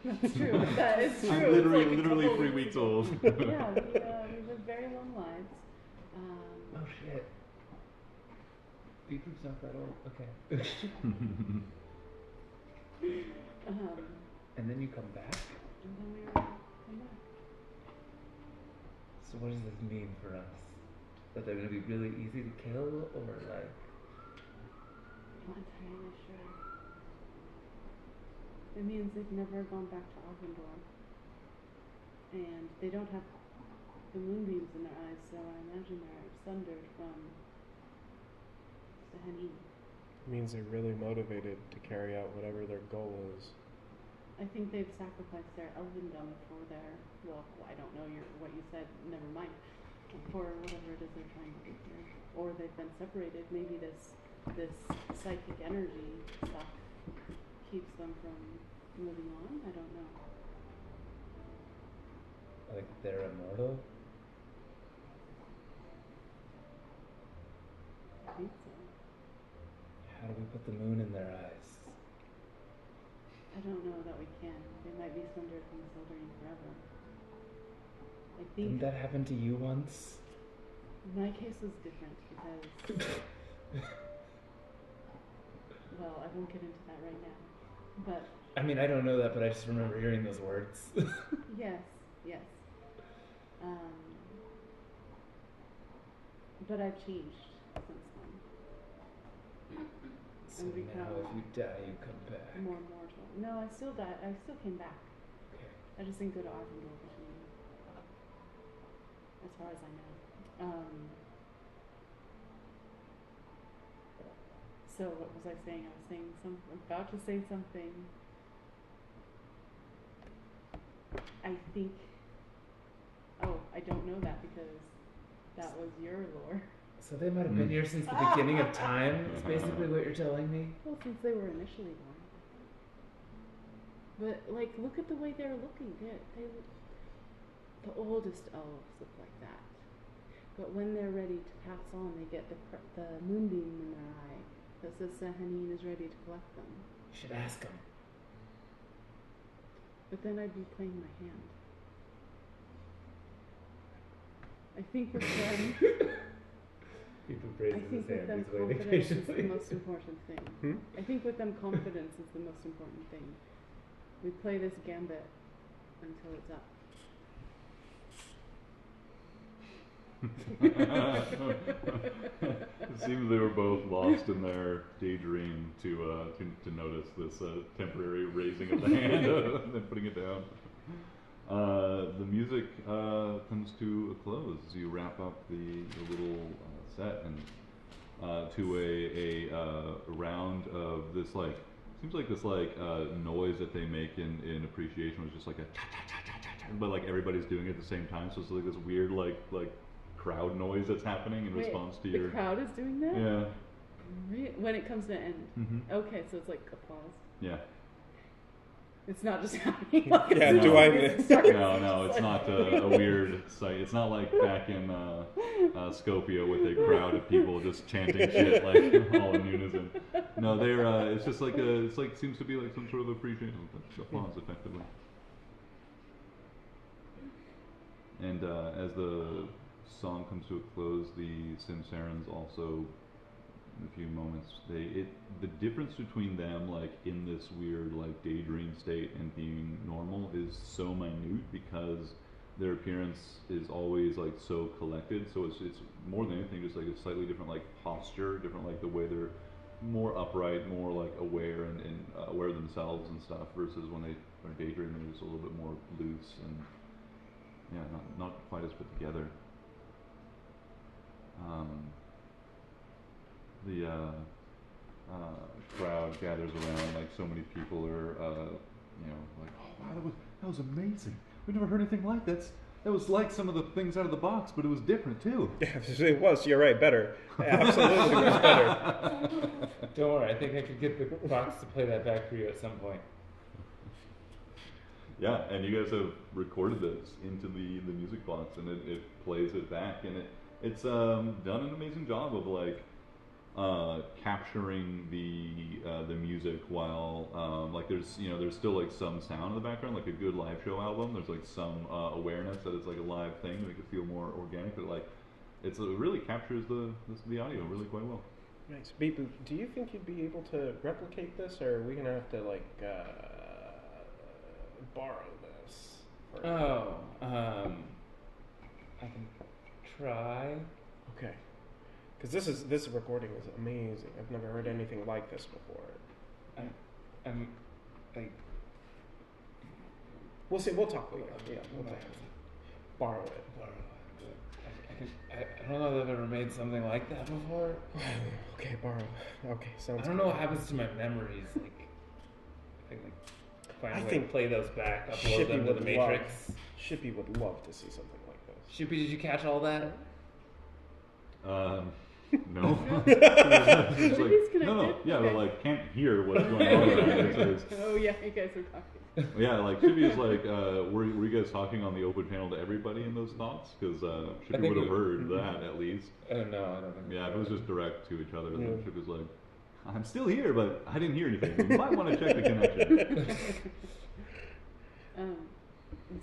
That's true. That is true. I'm It's literally like a literally couple 3 weeks old. Yeah, we live very long lives. Oh shit. Beetroot's not that old. Okay. And then you come back? And then we come back. So what does this mean for us? That they're gonna be really easy to kill, or like? I'm not entirely sure. It means they've never gone back to Arvindor. And they don't have the moonbeams in their eyes, so I imagine they're sundered from the Henny. Means they're really motivated to carry out whatever their goal is. I think they've sacrificed their elvendom for their, well, I don't know what you said, never mind, for whatever it is they're trying to do here. Or they've been separated, maybe this psychic energy stuff keeps them from moving on. I don't know. Like they're immortal? I think so. How do we put the moon in their eyes? I don't know that we can. They might be sundered from the Sildering forever. I think Didn't that happen to you once? my case was different because, well, I won't get into that right now. But I mean, I don't know that, but I just remember hearing those words. yes. But I've changed since then. So And now become if you die, you come back. more mortal. No, I still died. I still came back. Okay. I just didn't go to Arvindor between, as far as I know. So what was I saying? I was saying about to say something. I think. Oh, I don't know that because that was your lore. So they might have been here since the beginning of time, is basically what you're telling me? Well, since they were initially born. But like, look at the way they're looking. The oldest elves look like that. But when they're ready to pass on, they get the moonbeam in their eye that says Sahanin is ready to collect them. You should ask them. But then I'd be playing my hand. I think with them, People I praising think his with hand. them He's waiting confidence is the patiently. most important thing. I think with them confidence is the most important thing. We play this gambit until it's up. It seems they were both lost in their daydream to notice this temporary raising of the hand and then putting it down. The music comes to a close as you wrap up the little set and to a round of this seems like this noise that they make in appreciation was just like a ta-ta-ta-ta-ta, but like everybody's doing it at the same time, so it's like this weird like crowd noise that's happening in response to the your crowd is doing that? yeah. When it comes to an end. Mm-hmm. Okay, so it's like applause. Yeah. It's not just happening. Yeah, No. do I? No, it's not a weird sight. It's not like back in Skopje with a crowd of people just chanting shit like all in unison. No, they're it's just like seems to be like some sort of appreciation, applause effectively. And as the song comes to a close, the Simsarans also, in a few moments, the difference between them like in this weird like daydream state and being normal is so minute because their appearance is always like so collected. So it's more than anything just like a slightly different like posture, different like the way they're more upright, more like aware and aware of themselves and stuff. Versus when they are daydreaming, they're just a little bit more loose and yeah, not quite as put together. The crowd gathers around, like so many people are, like, oh wow, that was amazing. We never heard anything like that. That was like some of the things out of the box, but it was different too. Yeah, it was. You're right. Better. Absolutely, it was better. Don't worry, I think I could get the box to play that back for you at some point. Yeah, and you guys have recorded this into the music box, and it plays it back, and it's done an amazing job of like capturing the music while like there's still like some sound in the background, like a good live show album. There's like some awareness that it's like a live thing to make it feel more organic, but like it really captures the audio really quite well. Nice. Beep Boop, do you think you'd be able to replicate this, or are we gonna have to like borrow this? I can try. Okay. Because this recording is amazing. I've never heard anything like this before. I'm like. We'll see. We'll talk later. Yeah, we'll talk. Borrow it. I don't know that I've ever made something like that before. Okay, borrow. Okay, sounds. I don't know what happens to my memories. Like, I can find a way to play those back, upload Shippy them to the would Matrix. Shippy would love to see something like this. Shippy, did you catch all that? No. It's Maybe it's no, connected? yeah, Okay. but like can't hear what's going on around here. So it's, Oh yeah, you guys are talking. yeah, like Shippy is like, were you guys talking on the open channel to everybody in those thoughts? Because Shippy think would have we- heard that at least. Oh no, I don't think. Yeah, if it was just direct to each other, Yeah. then Shippy's like, I'm still here, but I didn't hear anything. You might want to check the connection.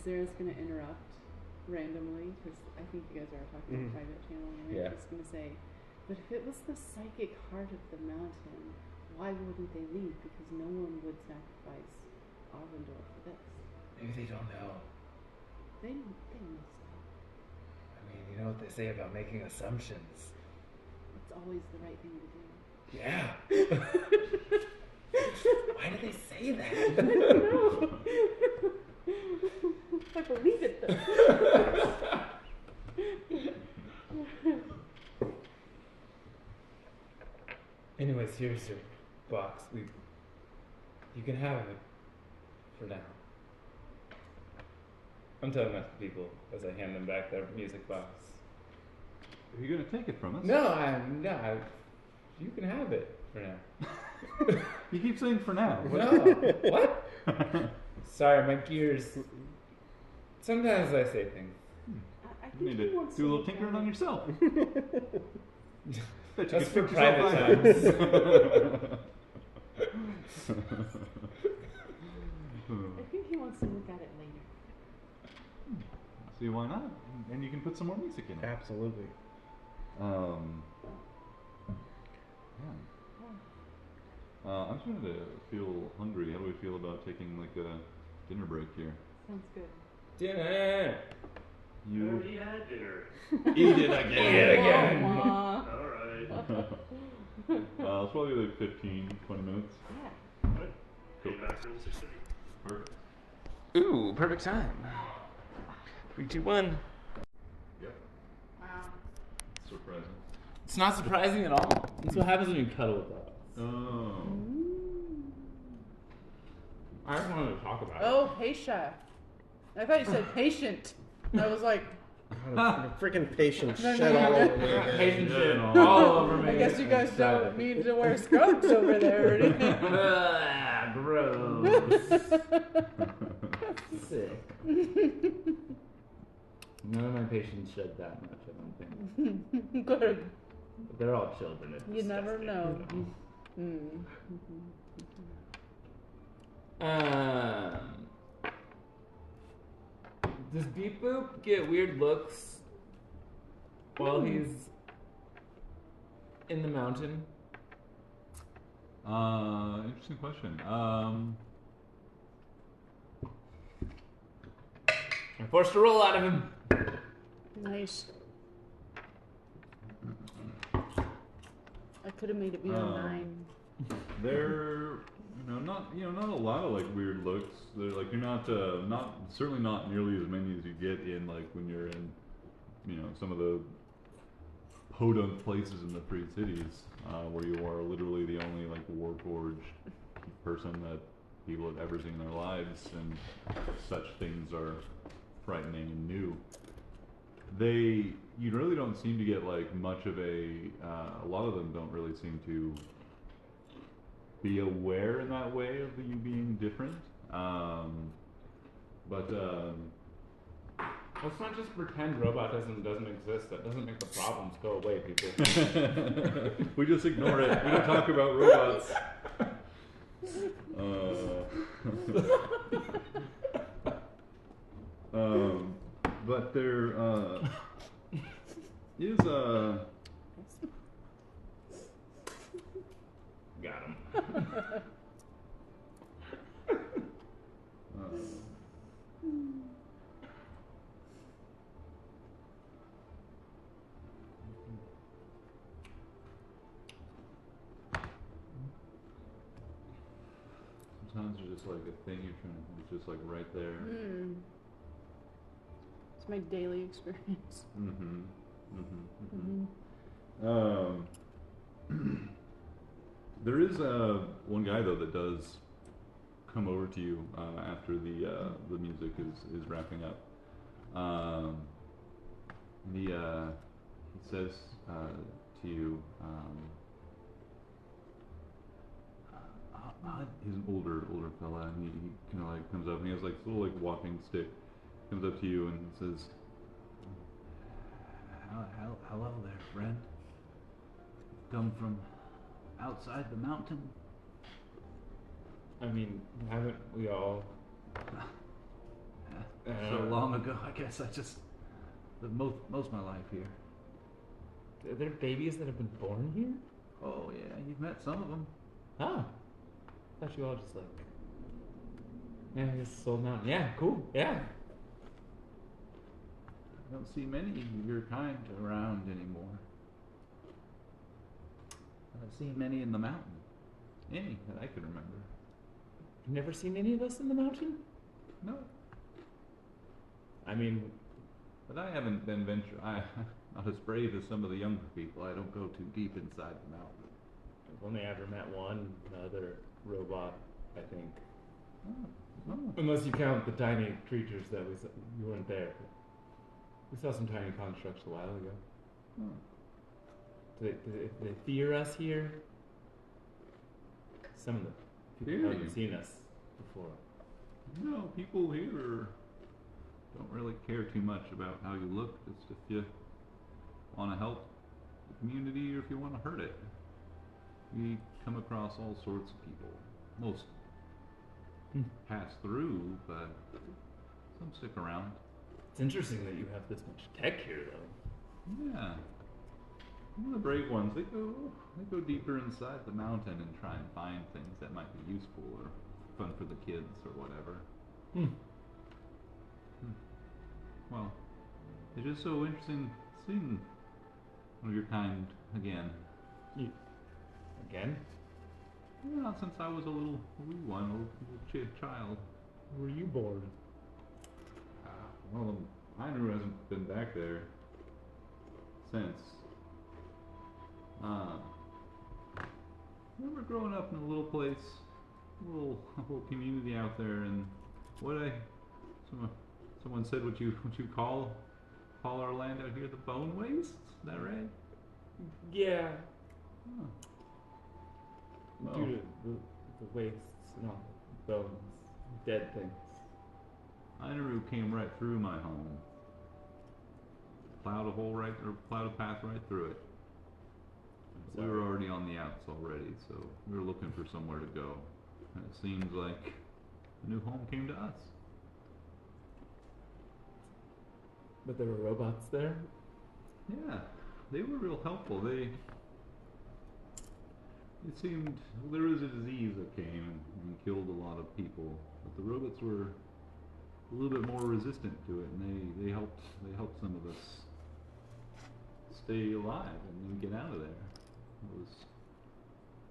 Zara's gonna interrupt randomly because I think you guys are talking on a private channel. And Yeah. I'm just gonna say, but if it was the psychic heart of the mountain, why wouldn't they leave? Because no one would sacrifice Arvindor for this. Maybe they don't know. They must. I mean, you know what they say about making assumptions. It's always the right thing to do. Yeah. Why do they say that? No. I believe it though. Anyways, here's your box. You can have it for now. I'm telling that to people as I hand them back their music box. Are you gonna take it from us? No, you can have it for now. You keep saying for now. No, what? Sorry, my gears. Sometimes I say things. I You think need he to wants do a little to tinkering on yourself. Bet you That's could for fix yourself private out. I think he wants to look at it later. See, why not? And you can put some more music in it. Absolutely. Yeah. I'm starting to feel hungry. How do we feel about taking like a dinner break here? Sounds good. Dinner. I You already had dinner. eat it again. Eat it again. Aw. Alright. It's probably like 15, 20 minutes. Yeah. What? Hey, back room 6:30. Perfect. Ooh, perfect time. 3, 2, 1. Yep. Wow. Surprising. It's not surprising at all. That's what happens when you cuddle with dogs. Oh. I just wanted to talk about it. Oh, patient. I thought you said patient. I was like, Freaking patient No, shit no, all no. over me. Patient shit Yeah. all over me. I guess you guys Inside don't of me. need to wear scrubs over there or anything. Ah, gross. Sick. None of my patients shed that much, I don't think. Good. But they're all children. It's You never disgusting, know. so. Does Beep Boop get weird looks while he's in the mountain? Interesting question. I forced a roll out of him. Nice. I could have made it beyond 9. They're not a lot of like weird looks. They're like you're not certainly not nearly as many as you get in like when you're in some of the podunk places in the free cities where you are literally the only like war-forged person that people have ever seen in their lives, and such things are frightening and new. You really don't seem to get like much of a lot of them don't really seem to be aware in that way of you being different. Let's not just pretend robot doesn't exist. That doesn't make the problems go away, people. We just ignore it. We don't talk about robots. But there is Got him. sometimes there's just like a thing you're trying to, it's just like right there. It's my daily experience. There is one guy though that does come over to you after the music is wrapping up. He says to you. He's an older fella, and he kind of like comes up and he has like this little like walking stick. Comes up to you and says, "Hello there, friend. Come from outside the mountain?" I mean, haven't we all? So long ago, I guess I just lived most of my life here. Are there babies that have been born here? Oh yeah, you've met some of them. Oh. I thought you all just like. Yeah, I guess Soul Mountain. Yeah, cool. Yeah. I don't see many of your kind around anymore. I've seen many in the mountain. Any that I can remember. You've never seen any of us in the mountain? No. I mean, But I haven't been I'm not as brave as some of the younger people. I don't go too deep inside the mountain. I've only ever met one other robot, I think. Oh. Unless you count the tiny creatures that we saw. You weren't there. We saw some tiny constructs a while ago. Oh. Do they fear us here? Some of the people Fear haven't you? seen us before. No, people here don't really care too much about how you look. Just if you want to help the community or if you want to hurt it. We come across all sorts of people. Most pass through, but some stick around. It's interesting that you have this much tech here, though. Yeah. Some of the brave ones, they go deeper inside the mountain and try and find things that might be useful or fun for the kids or whatever. Well, it's just so interesting seeing one of your kind again. Again? Not since I was a little wee one, a little child. Were you born? Well, Heinrich hasn't been back there since. I remember growing up in a little place, a little community out there, and someone said what you call our land out here the Bone Wastes. Is that right? Yeah. Huh. Well, Due to the wastes and all the bones, dead things. Inaru came right through my home. Plowed a path right through it. We were already on the outs already, so we were looking for somewhere to go. And it seems like a new home came to us. But there were robots there? Yeah, they were real helpful. It seemed there was a disease that came and killed a lot of people, but the robots were a little bit more resistant to it, and they helped some of us stay alive and then get out of there.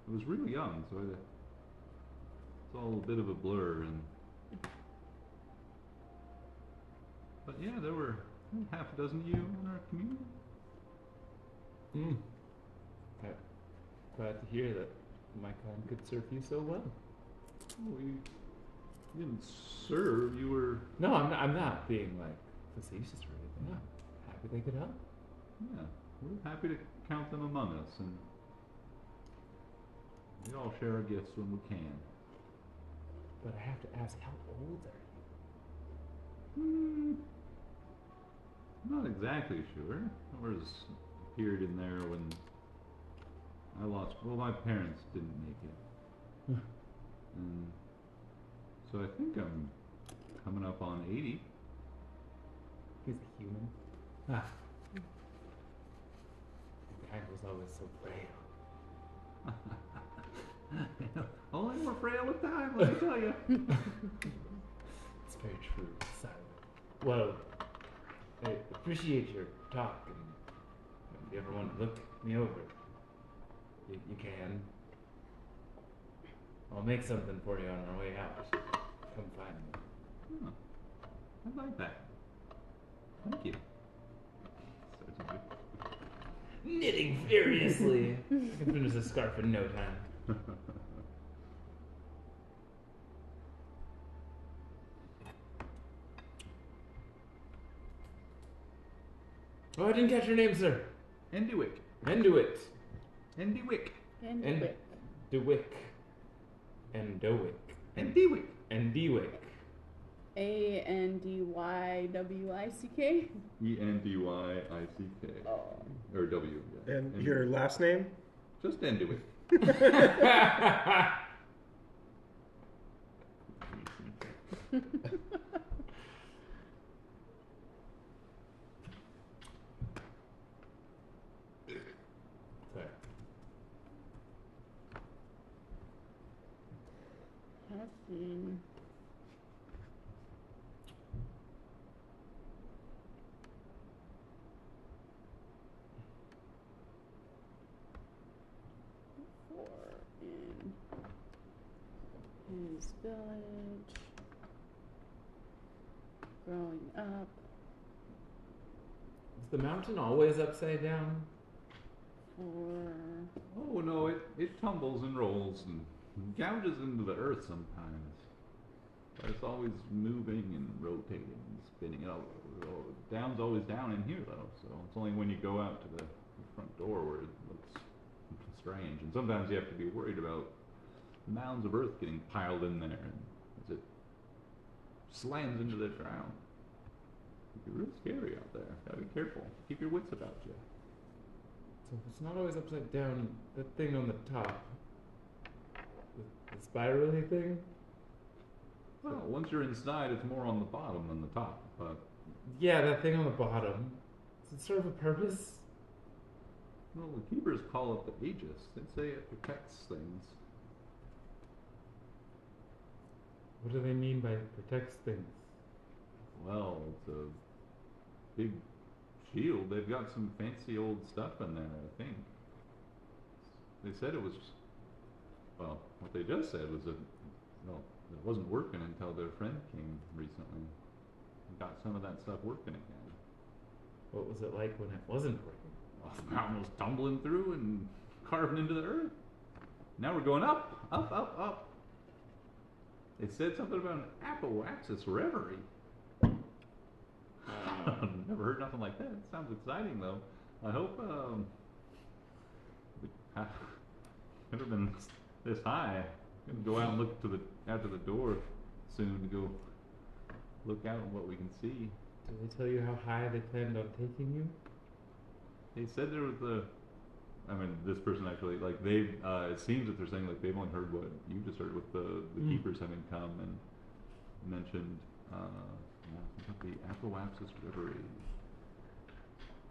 It was real young, so it's all a bit of a blur. But yeah, there were half a dozen of you in our community. Glad to hear that my kind could serve you so well. We didn't serve. You were. No, I'm not being like facetious or anything. I'm happy they could help. Yeah, we're happy to count them among us, and we all share our gifts when we can. But I have to ask, how old are you? I'm not exactly sure. There was a period in there when my parents didn't make it. And so I think I'm coming up on 80. He's a human. Ah. Kind was always so frail. Only more frail with time, let me tell you. It's very true. Sorry. Well, I appreciate your talk, and if you ever want to look me over, you can. I'll make something for you on our way out. Come find me. Huh. I like that. Thank you. Knitting furiously. I can finish this scarf in no time. Oh, I didn't catch your name, sir. Enduick. Enduit. Endywick. And And Wick. Dewick. Endowick. Endywick. Endywick. ANDYWICK. ENDYICK. Oh. Or W. Yeah. And your last name? Just Endywick. Sorry. Caffeine. Four in his village. Growing up. Is the mountain always upside down? For Oh no, it tumbles and rolls and gouges into the earth sometimes. But it's always moving and rotating and spinning. Down's always down in here though, so it's only when you go out to the front door where it looks strange. And sometimes you have to be worried about mounds of earth getting piled in there and as it slams into the ground. It can be real scary out there. Gotta be careful. Keep your wits about you. So if it's not always upside down, that thing on the top, the spirally thing? Well, once you're inside, it's more on the bottom than the top. But Yeah, that thing on the bottom. Does it serve a purpose? well, the keepers call it the Aegis. They say it protects things. What do they mean by protects things? Well, it's a big shield. They've got some fancy old stuff in there, I think. They said it was, well, what they just said was that, well, it wasn't working until their friend came recently and got some of that stuff working again. What was it like when it wasn't working? Well, the mountain was tumbling through and carving into the earth. Now we're going up, up, up, up. They said something about an Apoaxis reverie. Never heard nothing like that. It sounds exciting though. I hope we've never been this high. I'm gonna go out and look to out to the door soon to go look out on what we can see. Did they tell you how high they planned on taking you? They said there was I mean, this person actually, like, they've, it seems that they're saying, like, they've only heard what you just heard with the keepers having come and mentioned, the Apoapsis reverie.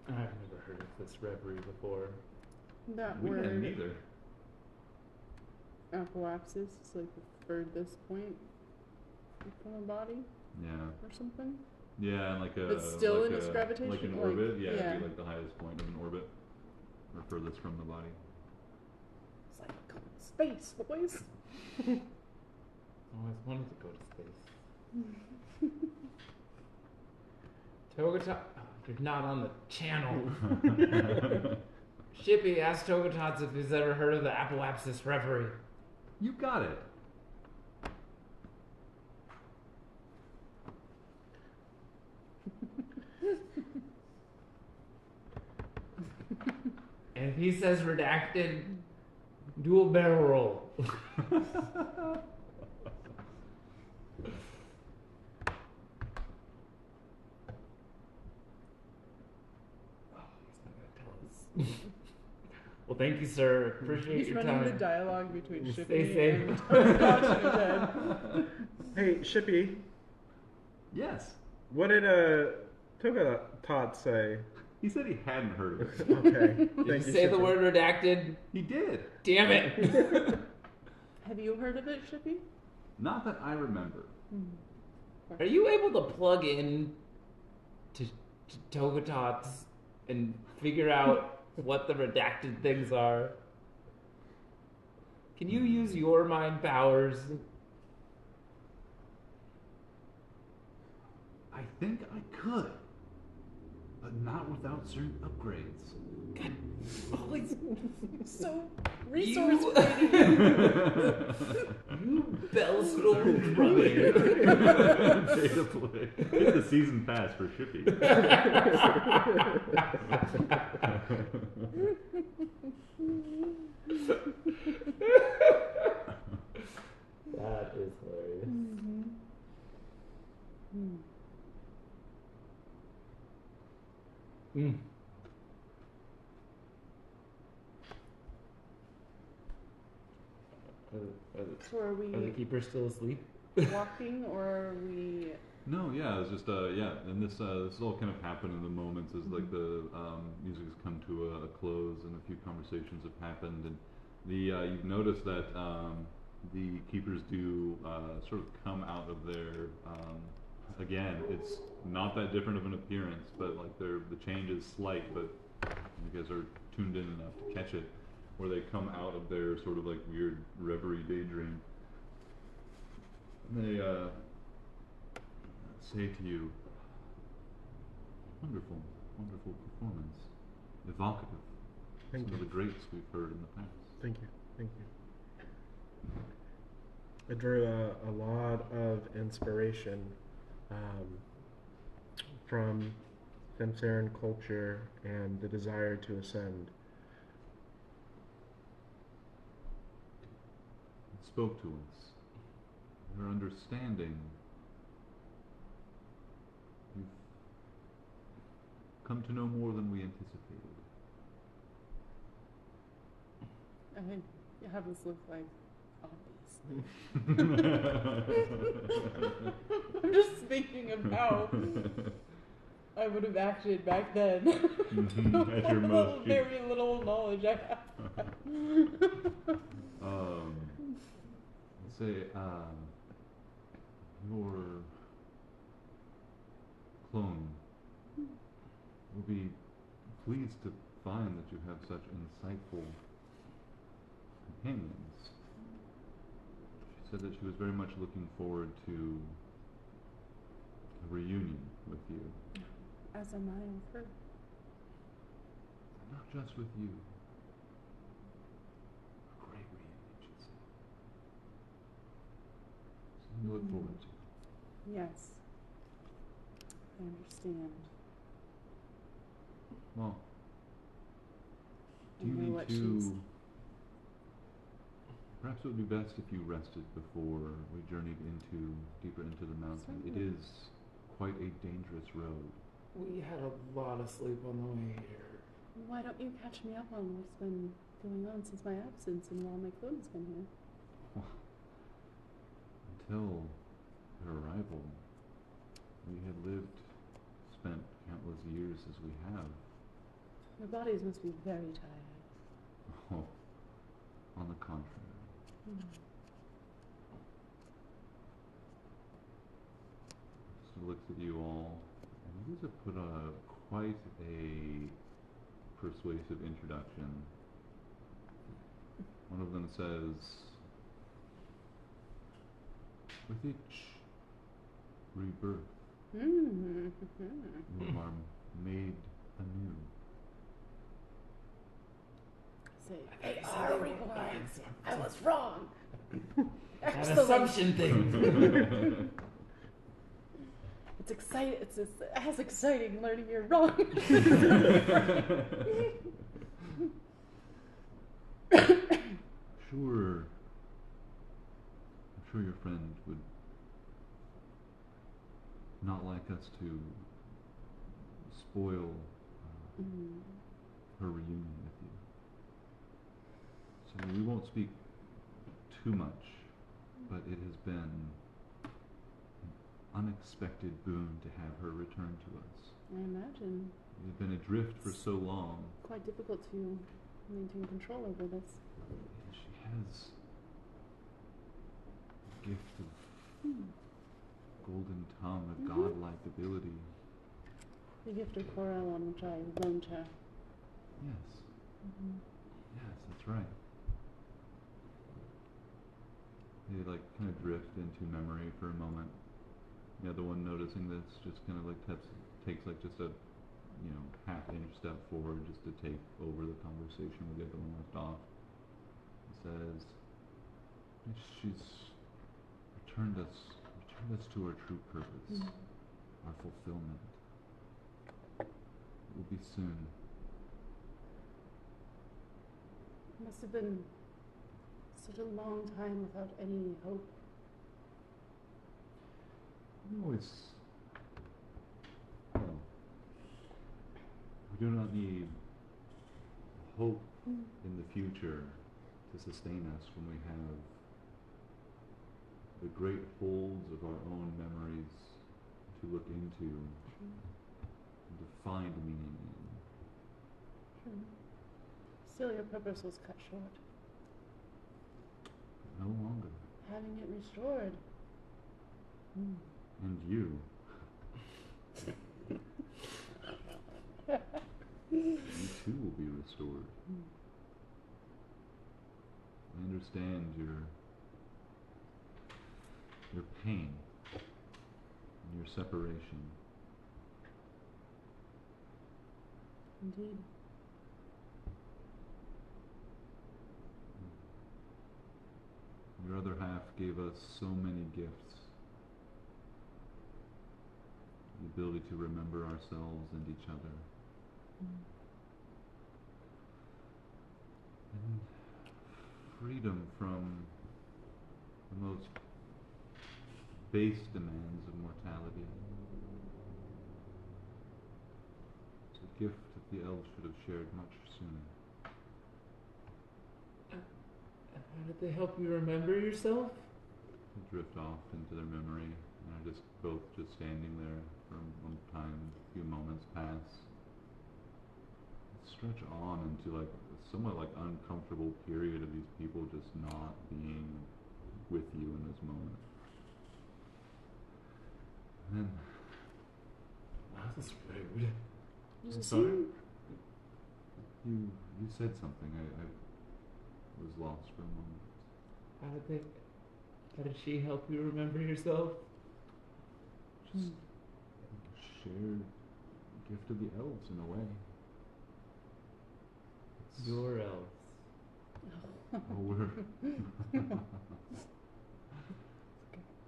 I've never heard of this reverie before. that We hadn't word, either. apoapsis, is like the furthest point from the body Yeah. or something. Yeah, and like a, But still like in its a, gravitation, like an like, orbit, yeah, yeah. it'd be like the highest point of an orbit, or furthest from the body. It's like space, boys. Always wanted to go to space. Togota, you're not on the channel. Shippy asked Togotots if he's ever heard of the Apoapsis reverie. You got it. And if he says redacted, do a barrel roll. Well, thank you, sir. Appreciate He's your running time. the dialogue between Stay Shippy safe. and Togotot. Hey, Shippy, Yes. what did Togotot say? He said he hadn't heard of it. Okay. Did you Thank say the Shippy. word redacted? He did. Damn it. Have you heard of it, Shippy? Not that I remember. Are you able to plug in to Togotots and figure out what the redacted things are? Can you use your mind powers? I think I could, but not without certain upgrades. God, always So you, resource you Bellstorm drumming. Pay to play. It's a season pass for Shippy. So are we Are the keepers still asleep? walking, or are we? No, yeah, it's just yeah, and this all kind of happened in the moments as like the music has come to a close and a few conversations have happened, and the you've noticed that the keepers do sort of come out of their again, it's not that different of an appearance, but like the change is slight, but you guys are tuned in enough to catch it, where they come out of their sort of like weird reverie daydream. And they say to you, wonderful, wonderful performance, evocative. Thank Some you. of the greats we've heard in the past. Thank you. Thank you. I drew a lot of inspiration from Themsaran culture and the desire to ascend. It spoke to us. Your understanding. You've come to know more than we anticipated. I have this look like obvious. I'm just thinking of how I would have acted back then. At your most very little knowledge I have. let's say, your clone will be pleased to find that you have such insightful companions. She said that she was very much looking forward to a reunion with you. As am I with her. Not just with you. A great reunion, she said. Something to look forward to. Yes. I understand. Well, I do you know need what to... she's- Perhaps it would be best if you rested before we journeyed deeper into the mountain. It Certainly. is quite a dangerous road. We had a lot of sleep on the way here. Why don't you catch me up on what's been going on since my absence and while my clone's been here? Until her arrival, we had spent countless years as we have. My bodies must be very tired. Oh, on the contrary. She looks at you all, and you guys have put quite a persuasive introduction. One of them says, with each rebirth, you are made anew. Say, they are reborn. I was wrong. That Excellent. assumption thing. It's exciting. It's as exciting learning you're wrong. I'm sure your friend would not like us to spoil her reunion with you. So we won't speak too much, but it has been an unexpected boon to have her return to us. I imagine. We have been adrift for so long. Quite difficult to maintain control over this. And she has a gift of golden tongue, a godlike ability. The gift of Corel on which I loaned her. Yes. Yes, that's right. They like kind of drift into memory for a moment. The other one noticing this just kind of like takes like just a half-inch step forward just to take over the conversation where the other one left off. He says, she's returned us to our true purpose, our fulfillment. It will be soon. It must have been such a long time without any hope. We do not need hope in the future to sustain us when we have the great holds of our own memories to look into and to find meaning in. True. Still, your purpose was cut short. No longer. Having it restored. And you. You too will be restored. I understand your pain and your separation. Indeed. Your other half gave us so many gifts. The ability to remember ourselves and each other. And freedom from the most base demands of mortality. It's a gift that the elves should have shared much sooner. How did they help you remember yourself? They drift off into their memory and are just both just standing there for one time, a few moments pass. Stretch on into like a somewhat like uncomfortable period of these people just not being with you in this moment. And then That was rude. I'm sorry. You said something. I was lost for a moment. How did she help you remember yourself? Just shared gift of the elves in a way. It's- Your elves. Oh, we're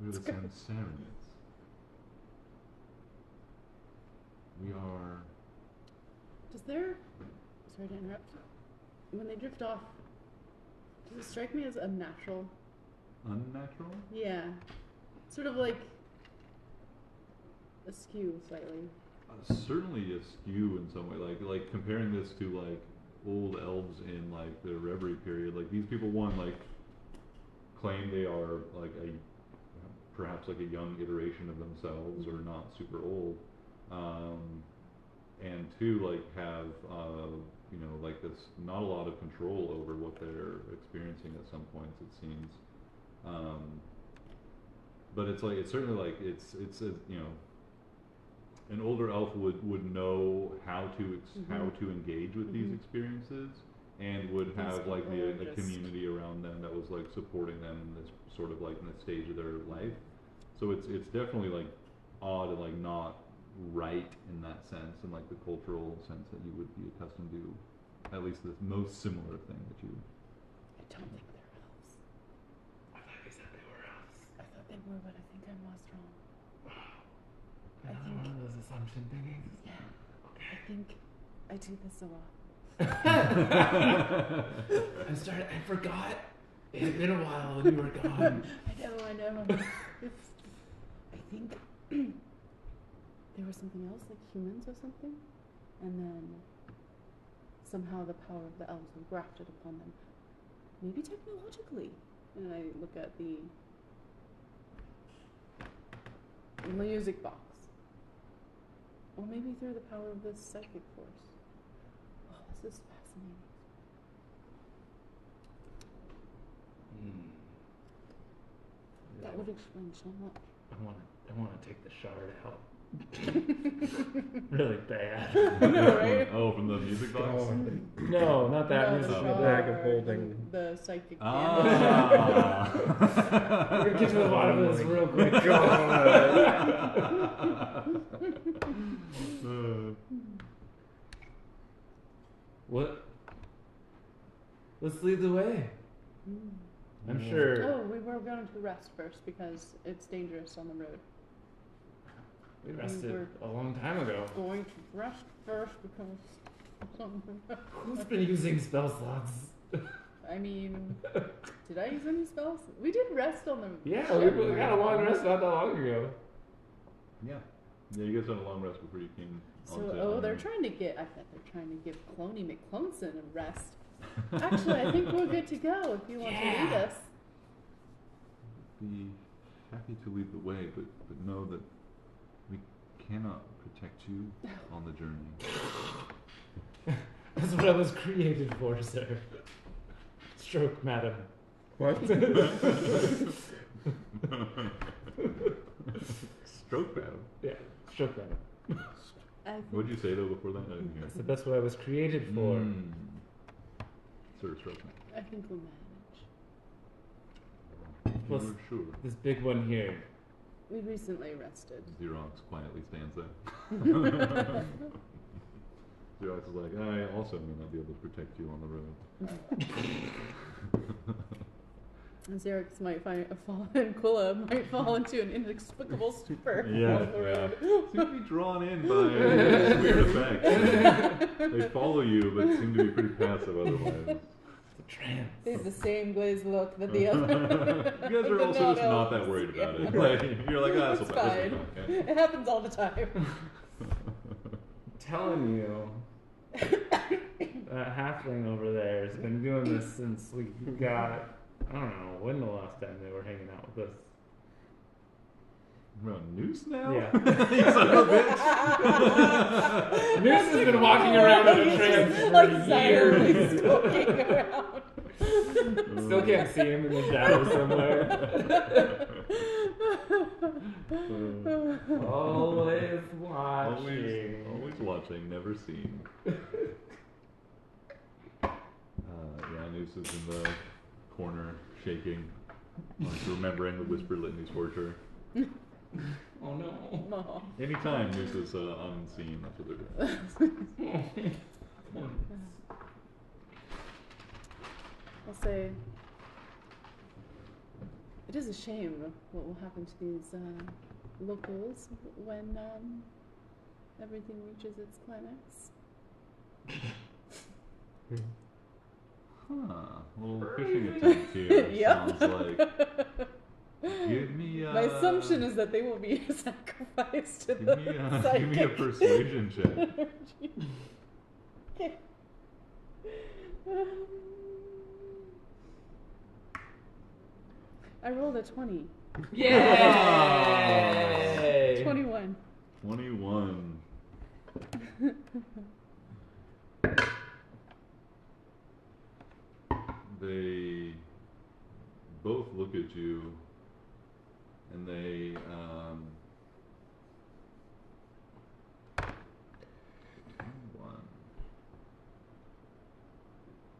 the Sansarians. We are. Does there, sorry to interrupt, when they drift off, does it strike me as unnatural? Unnatural? Yeah. Sort of like askew slightly. Certainly askew in some way. Like comparing this to like old elves in like the Reverie period. Like these people, one, like claim they are like perhaps like a young iteration of themselves or not super old. And two, like have like this not a lot of control over what they're experiencing at some points, it seems. But it's like it's certainly like it's a, an older elf would know how to how to engage with these experiences, and would These have like people a just- community around them that was like supporting them in this sort of like in this stage of their life. So it's definitely like odd and like not right in that sense, in like the cultural sense that you would be accustomed to, at least the most similar thing that you. I don't think they're elves. I thought you said they were elves. I thought they were, but I think I was wrong. I Another think- one of those assumption things. Yeah. I think I do this a lot. I forgot. It had been a while when you were gone. I know. I think there was something else, like humans or something, and then somehow the power of the elves was grafted upon them. Maybe technologically. And I look at the music box. Or maybe through the power of this psychic force. Oh, this is fascinating. That would explain so much. I want to take the shard out. Really bad. Right? Oh, from the music box. No, not that No, music. the the bag of shard, holding. the psychic Ah. We're gonna get to the bottom of this real quick. What? Let's lead the way. I'm sure. Oh, we were going to rest first because it's dangerous on the road. We rested were- a long time ago. Going to rest first because of something. Who's been using spell slots? I mean, did I use any spells? We did rest on the Yeah, ship, we got a long rest not that long ago. Yeah, you guys had a long rest before you came. So, they're trying to get. I bet they're trying to give Cloney McClonson a rest. Actually, I think we're good to go if you want to lead Yeah. us. Be happy to lead the way, but know that we cannot protect you on the journey. That's what I was created for, sir. Stroke, madam. What? Stroke battle. Yeah, stroke, madam. I think What'd you say though before that? I didn't hear. So that's what I was created for. Sir, stroke man. I think we'll manage. Plus- You're sure? This big one here. We recently rested. Xerox quietly stands there. Xerox is like, I also may not be able to protect you on the road. Xerox might fall, and Quilla might fall into an inexplicable stupor. Yeah, on the road. Seem to be drawn in by weird effects. They follow you, but seem to be pretty passive otherwise. The trance. They have the same glazed look that the other. You guys are the also just not that worried about it. Like, you're like, ah, It's this will fine. okay. It happens all the time. I'm telling you, that halfling over there has been doing this since we got. I don't know when the last time they were hanging out with us. We're on Noose now? Yeah. You son of a bitch. Noose has been walking around in a trance for like silently years. skulking around. Still can't see him in the shadow somewhere. Always watching. Always watching, never seen. Yeah, Noose is in the corner, shaking, like remembering the whisper litanies torture. Oh no. Aw. Anytime Noose is unseen, that's what they're doing. I'll say it is a shame what will happen to these locals when everything reaches its climax. Huh, a little fishing attempt here. Yep. Sounds like. Give me My assumption is that they will be sacrificed to give the me a psychic persuasion check. energy. Okay. I rolled a 20. Yay! 21. 21. They both look at you and they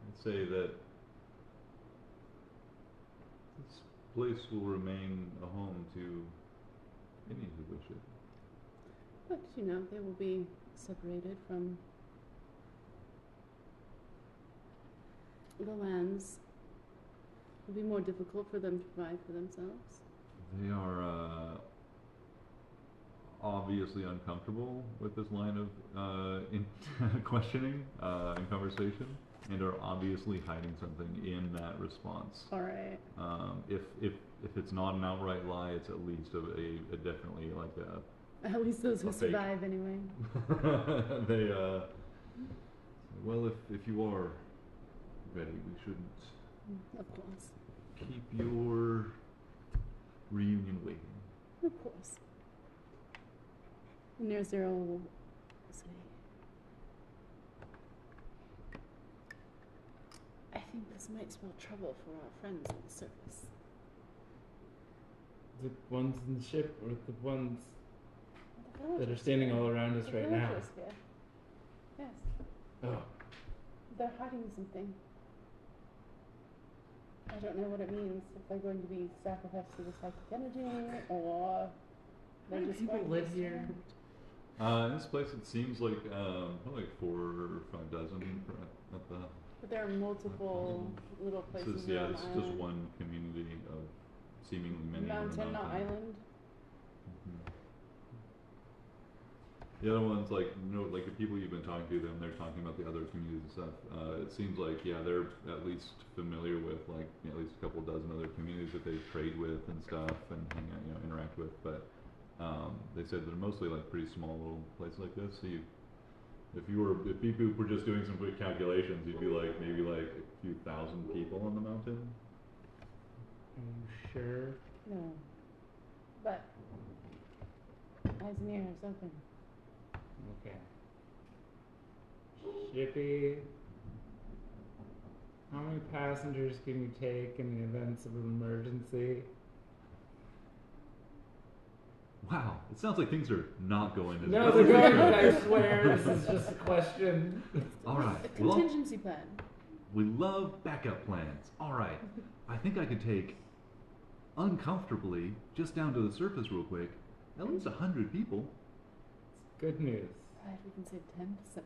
I'd say that this place will remain a home to any who wish it. But, they will be separated from the lands. It will be more difficult for them to provide for themselves. They are obviously uncomfortable with this line of questioning and conversation, and are obviously hiding something in that response. All right. If it's not an outright lie, it's at least a definitely like a. At least those who A fake. survive, anyway. They well, if you are ready, we shouldn't Of course. keep your reunion waiting. Of course. And Near Zero will say, I think this might spell trouble for our friends on the surface. The ones in the ship or the ones The that are villagers standing here. all around us The right now? villagers here. Yes. Oh, They're hiding something. I don't know what it means. If they're going to be sacrificed to the psychic energy, or they're many just people going to live be here? stabbed. In this place, it seems like probably like 4 or 5 dozen at the. But there are multiple little This places is around this the is just island. one community of seemingly many on the Mountain, not mountain. island. Mhm. The other ones, like like the people you've been talking to, them they're talking about the other communities and stuff. It seems like they're at least familiar with like at least a couple dozen other communities that they trade with and stuff and hang out, interact with. But they said they're mostly like pretty small little places like this. So if people were just doing some quick calculations, you'd be like maybe like a few thousand people on the mountain. are you sure? No. but eyes and ears open. Okay. Shippy, how many passengers can you take in the events of an emergency? Wow, it sounds like things are not going as No, well they're as they going, could. I swear, this is just a question. All right. A Well, contingency plan. we love backup plans. All right. I think I could take, uncomfortably, just down to the surface real quick, at least 100 people. Good news. Right, we can save 10%.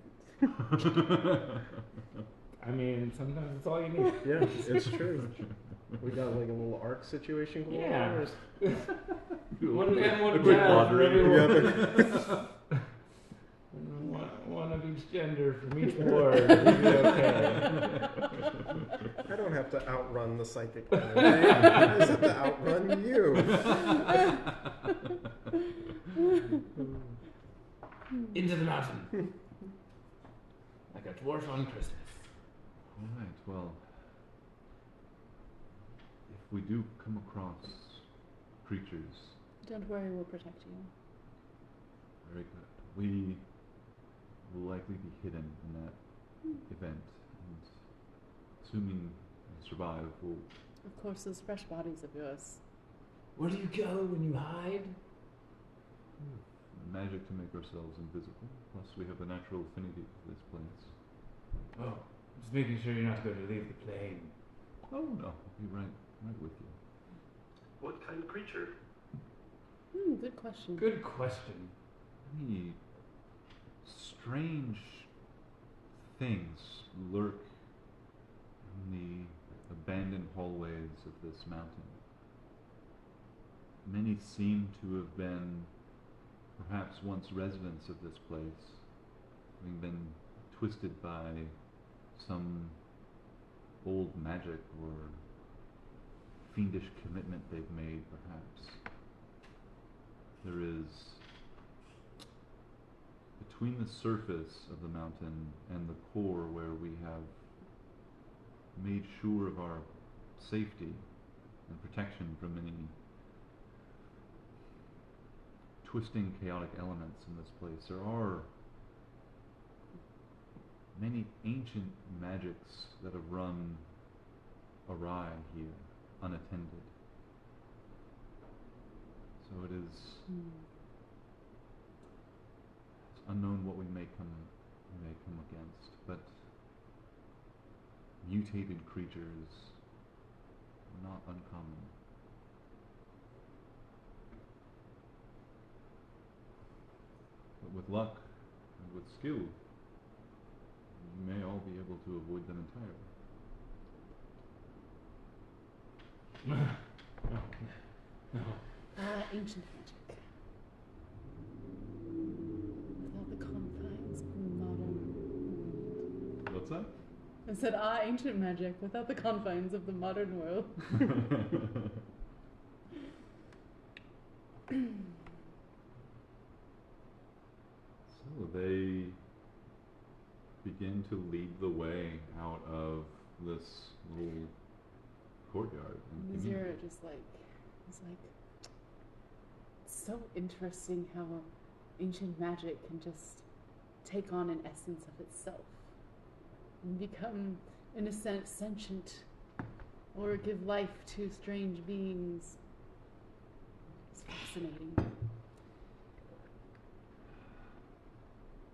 I mean, sometimes it's all you need. Yeah, it's true. We got like a little arc situation going Yeah. on. Or One man, one A quick cat for lottery. everyone. One of each gender from each ward. It'll be okay. I don't have to outrun the psychic energy. I just have to outrun you. Into the mountain. Like a dwarf on Christmas. All right, well, if we do come across creatures, Don't worry, we'll protect you. very good. We will likely be hidden in that event, and assuming we survive, we'll... Of course, those fresh bodies of yours. Where do you go when you hide? magic to make ourselves invisible, plus we have a natural affinity for this place. Oh, just making sure you're not going to leave the plane. Oh no, I'll be right with you. What kind of creature? Good question. Good question. Many strange things lurk in the abandoned hallways of this mountain. Many seem to have been perhaps once residents of this place, having been twisted by some old magic or fiendish commitment they've made, perhaps. There is, between the surface of the mountain and the core where we have made sure of our safety and protection from any twisting, chaotic elements in this place, there are many ancient magics that have run awry here, unattended. So it is it's unknown what we may come against, but mutated creatures are not uncommon. But with luck and with skill, you may all be able to avoid them entirely. Ancient magic. Without the confines of the modern world. What's that? I said, ancient magic without the confines of the modern world. So they begin to lead the way out of this little courtyard. and Zero community. just it's so interesting how ancient magic can just take on an essence of itself and become, in a sense, sentient or give life to strange beings. It's fascinating.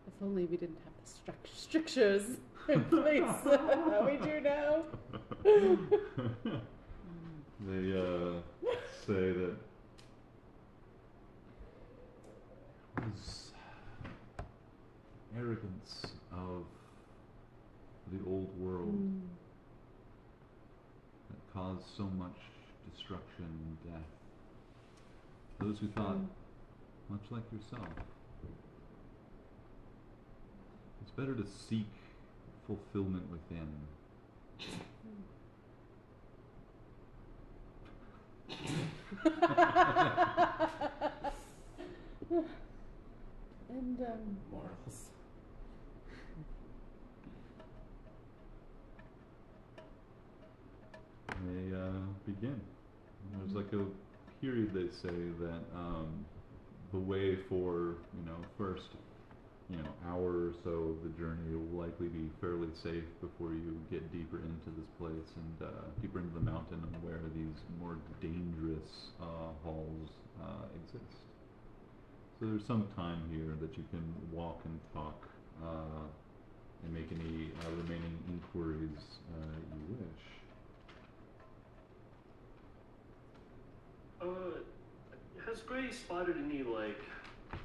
If only we didn't have the strictures in place that we do now. They say that it was arrogance of the old world that caused so much destruction and death. Those who thought, much like yourself, it's better to seek fulfillment within. And Morals. They begin. And there's like a period, they say that the way for, first, hour or so of the journey will likely be fairly safe before you get deeper into this place and deeper into the mountain and where these more dangerous halls exist. So there's some time here that you can walk and talk and make any remaining inquiries you wish. Has Gray spotted any, like,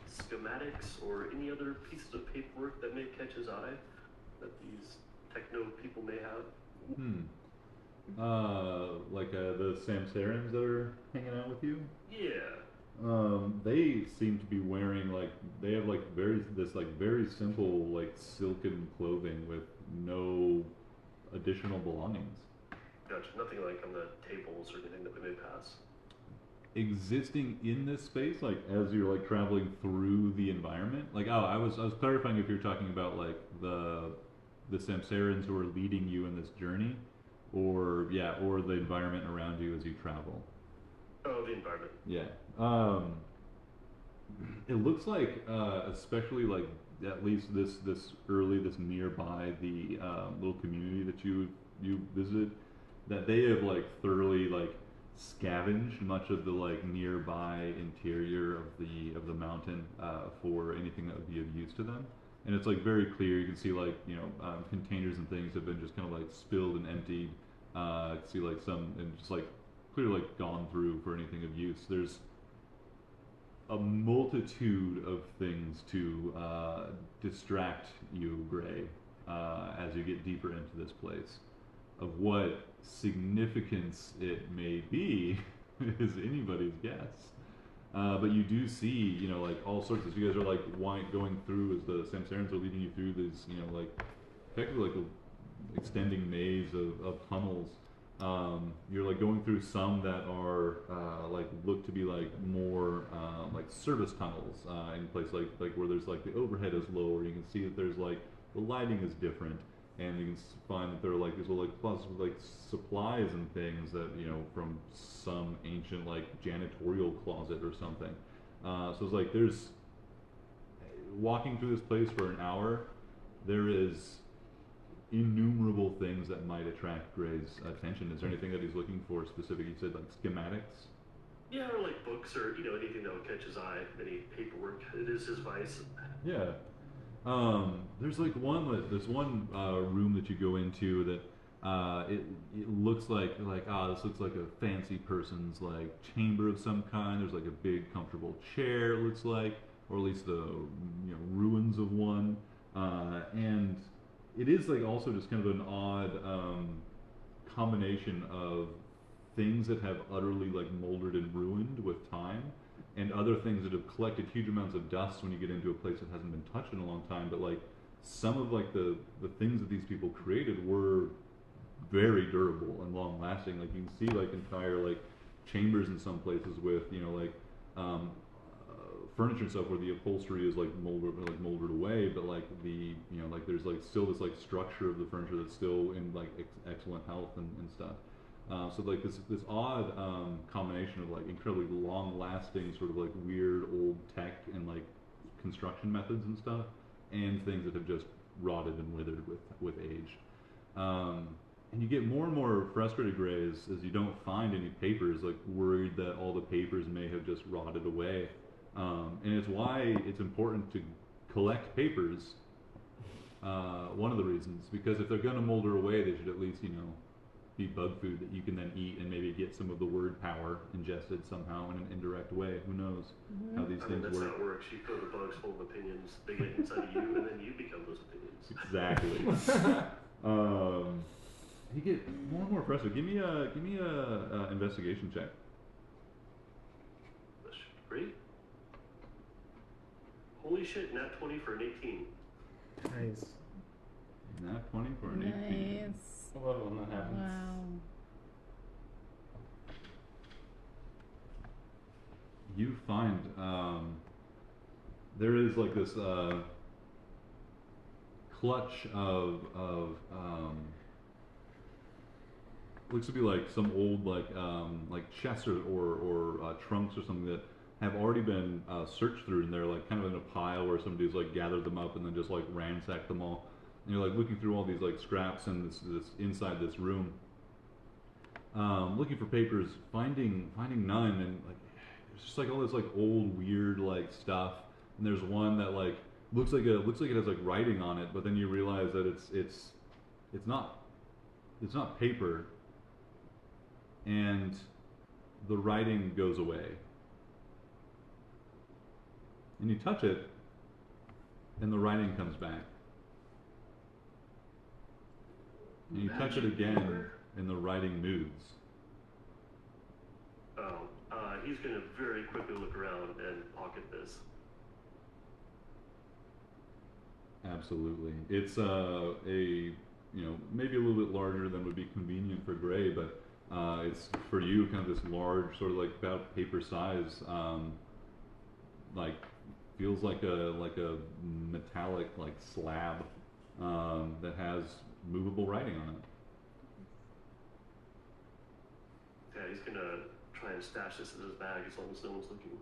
schematics or any other pieces of paperwork that may catch his eye that these techno people may have? Like the Samsarans that are hanging out with you? Yeah. They seem to be wearing they have very simple silken clothing with no additional belongings. Gotcha. Nothing like on the tables or anything that we may pass. Existing in this space, as you're traveling through the environment, I was clarifying if you're talking about the Samsarans who are leading you in this journey, or the environment around you as you travel. Oh, the environment. Yeah. It looks like, especially at least this nearby the little community that you visited, that they have thoroughly scavenged much of the nearby interior of the mountain for anything that would be of use to them. And it's very clear. You can see containers and things have been just kind of spilled and emptied. See some and just clearly gone through for anything of use. There's a multitude of things to distract you, Gray, as you get deeper into this place. Of what significance it may be is anybody's guess. But you do see, all sorts of, you guys are going through as the Samsarans are leading you through these, effectively a extending maze of tunnels. You're going through some that are look to be more service tunnels in place where there's the overhead is lower. You can see that there's the lighting is different. And you can find that there are these little closets with supplies and things that from some ancient janitorial closet or something. So it's there's walking through this place for an hour. There is innumerable things that might attract Gray's attention. Is there anything that he's looking for specific? You said schematics. Yeah, or books or anything that would catch his eye. Any paperwork. It is his vice. Yeah. There's one room that you go into that it looks like this looks like a fancy person's chamber of some kind. There's a big comfortable chair, it looks like, or at least the ruins of one, and it is also just kind of an odd combination of things that have utterly molded and ruined with time, and other things that have collected huge amounts of dust when you get into a place that hasn't been touched in a long time. But some of the things that these people created were very durable and long lasting. You can see entire chambers in some places with furniture and stuff where the upholstery is molded away, but there's still this structure of the furniture that's still in excellent health and stuff. So this odd combination of incredibly long-lasting sort of weird old tech and construction methods and stuff, and things that have just rotted and withered with age. And you get more and more frustrated, Gray, as you don't find any papers, worried that all the papers may have just rotted away. And it's why it's important to collect papers. One of the reasons, because if they're going to molder away, they should at least be bug food that you can then eat and maybe get some of the word power ingested somehow in an indirect way. Who knows how these things that's work. how it works. You fill the bugs full of opinions, they get inside of you, and then you become those opinions. Exactly. You get more and more frustrated. Give me a investigation check. That should be great. Holy shit, nat 20 for an 18. Nice. Nat 20 for an 18. Nice. I love it when that happens. Wow. You find there is this clutch of looks to be like some old like chests or trunks or something that have already been searched through, and they're like kind of in a pile where somebody's like gathered them up and then just like ransacked them all. And you're like looking through all these like scraps and this inside this room, looking for papers, finding none, and like it's just like all this like old weird like stuff. And there's one that like looks like it has like writing on it, but then you realize that it's not paper, and the writing goes away. And you touch it, and the writing comes back. And you touch it again, and the writing moves. Oh, he's gonna very quickly look around and pocket this. Absolutely. It's maybe a little bit larger than would be convenient for Gray, but it's for you kind of this large, sort of like about paper size, like feels like a metallic like slab that has movable writing on it. Yeah, he's gonna try and stash this in his bag as long as no one's looking.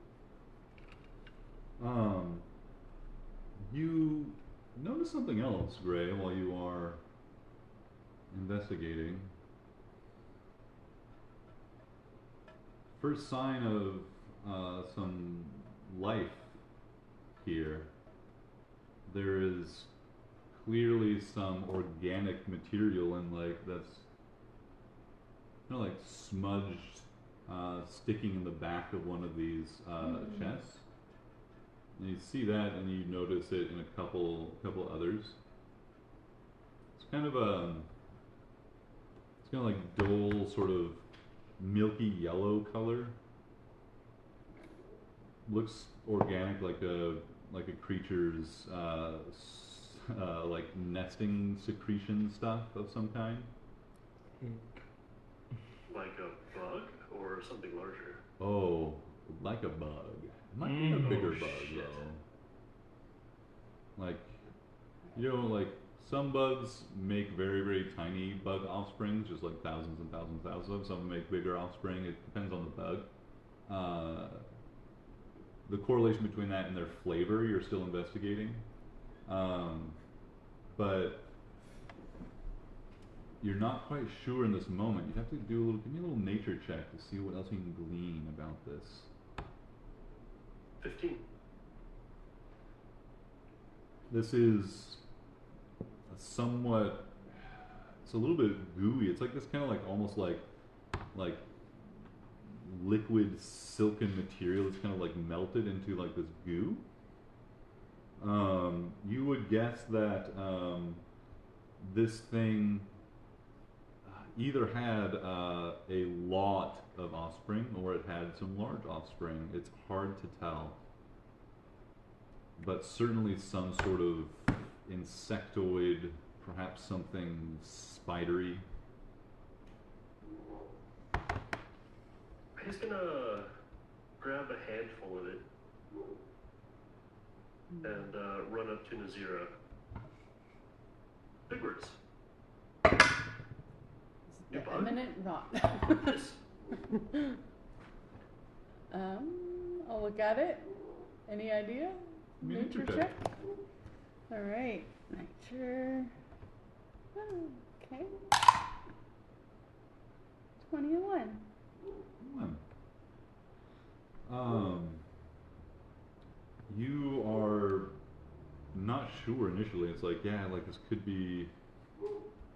You notice something else, Gray, while you are investigating. First sign of some life here. There is clearly some organic material and like that's kind of like smudged, sticking in the back of one of these chests. And you see that, and you notice it in a couple others. It's kind of like dull, sort of milky yellow color. Looks organic, like a creature's like nesting secretion stuff of some kind. Like a bug or something larger? Oh, like a bug. Might be a bigger bug shit. though. Like, like some bugs make very, very tiny bug offsprings, just like thousands and thousands and thousands of them. Some make bigger offspring. It depends on the bug. The correlation between that and their flavor, you're still investigating. But you're not quite sure in this moment. You'd have to give me a little nature check to see what else you can glean about this. 15. This is it's a little bit gooey. It's like this kind of like almost like liquid silken material that's kind of like melted into like this goo. You would guess that this thing either had a lot of offspring or it had some large offspring. It's hard to tell. But certainly some sort of insectoid, perhaps something spidery. He's gonna grab a handful of it and run up to Nazira. Big words. New bug? Eminent rot. Yes. I'll look at it. Any idea? Nature check. check? Alright. Nature. Okay. 21. You are not sure initially. It's like, yeah, like this could be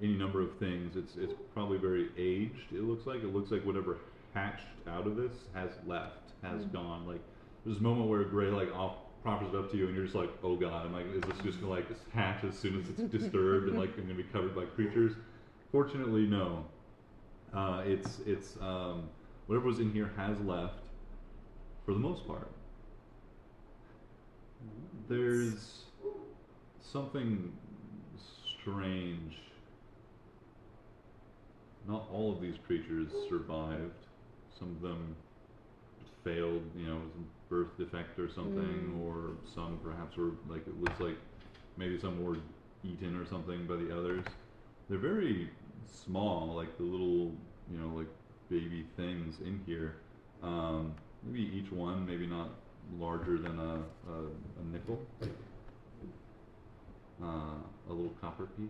any number of things. It's probably very aged. It looks like whatever hatched out of this has left, has gone. Like there's a moment where Gray like proffers it up to you, and you're just like, oh god, is this just gonna like hatch as soon as it's disturbed and like gonna be covered by creatures? Fortunately, no. It's whatever was in here has left for the most part. There's something strange. Not all of these creatures survived. Some of them failed, some birth defect or something, or some perhaps were like, it looks like maybe some were eaten or something by the others. They're very small, like the little, like baby things in here. Maybe each one, maybe not larger than a nickel. A little copper piece,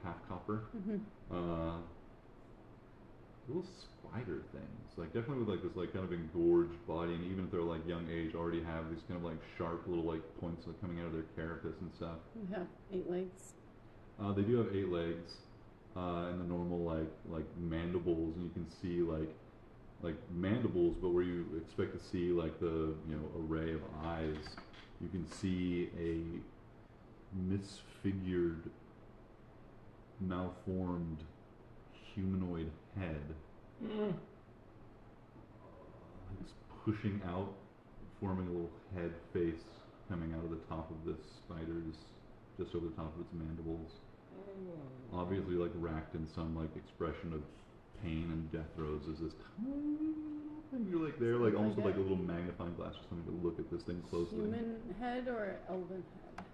half copper. Little spider things, like definitely with like this like kind of engorged body, and even if they're like young age, already have these kind of like sharp little like points like coming out of their carapace and stuff. We have 8 legs. They do have 8 legs, and the normal like mandibles, and you can see like mandibles, but where you expect to see like the array of eyes, you can see a misfigured, malformed humanoid head. It's pushing out, forming a little head face coming out of the top of this spider's, just over the top of its mandibles. Obviously like racked in some like expression of pain and death throes as this tiny thing, you're like there, like almost with like a little magnifying glass or something to look at this thing closely. Human head or elven head?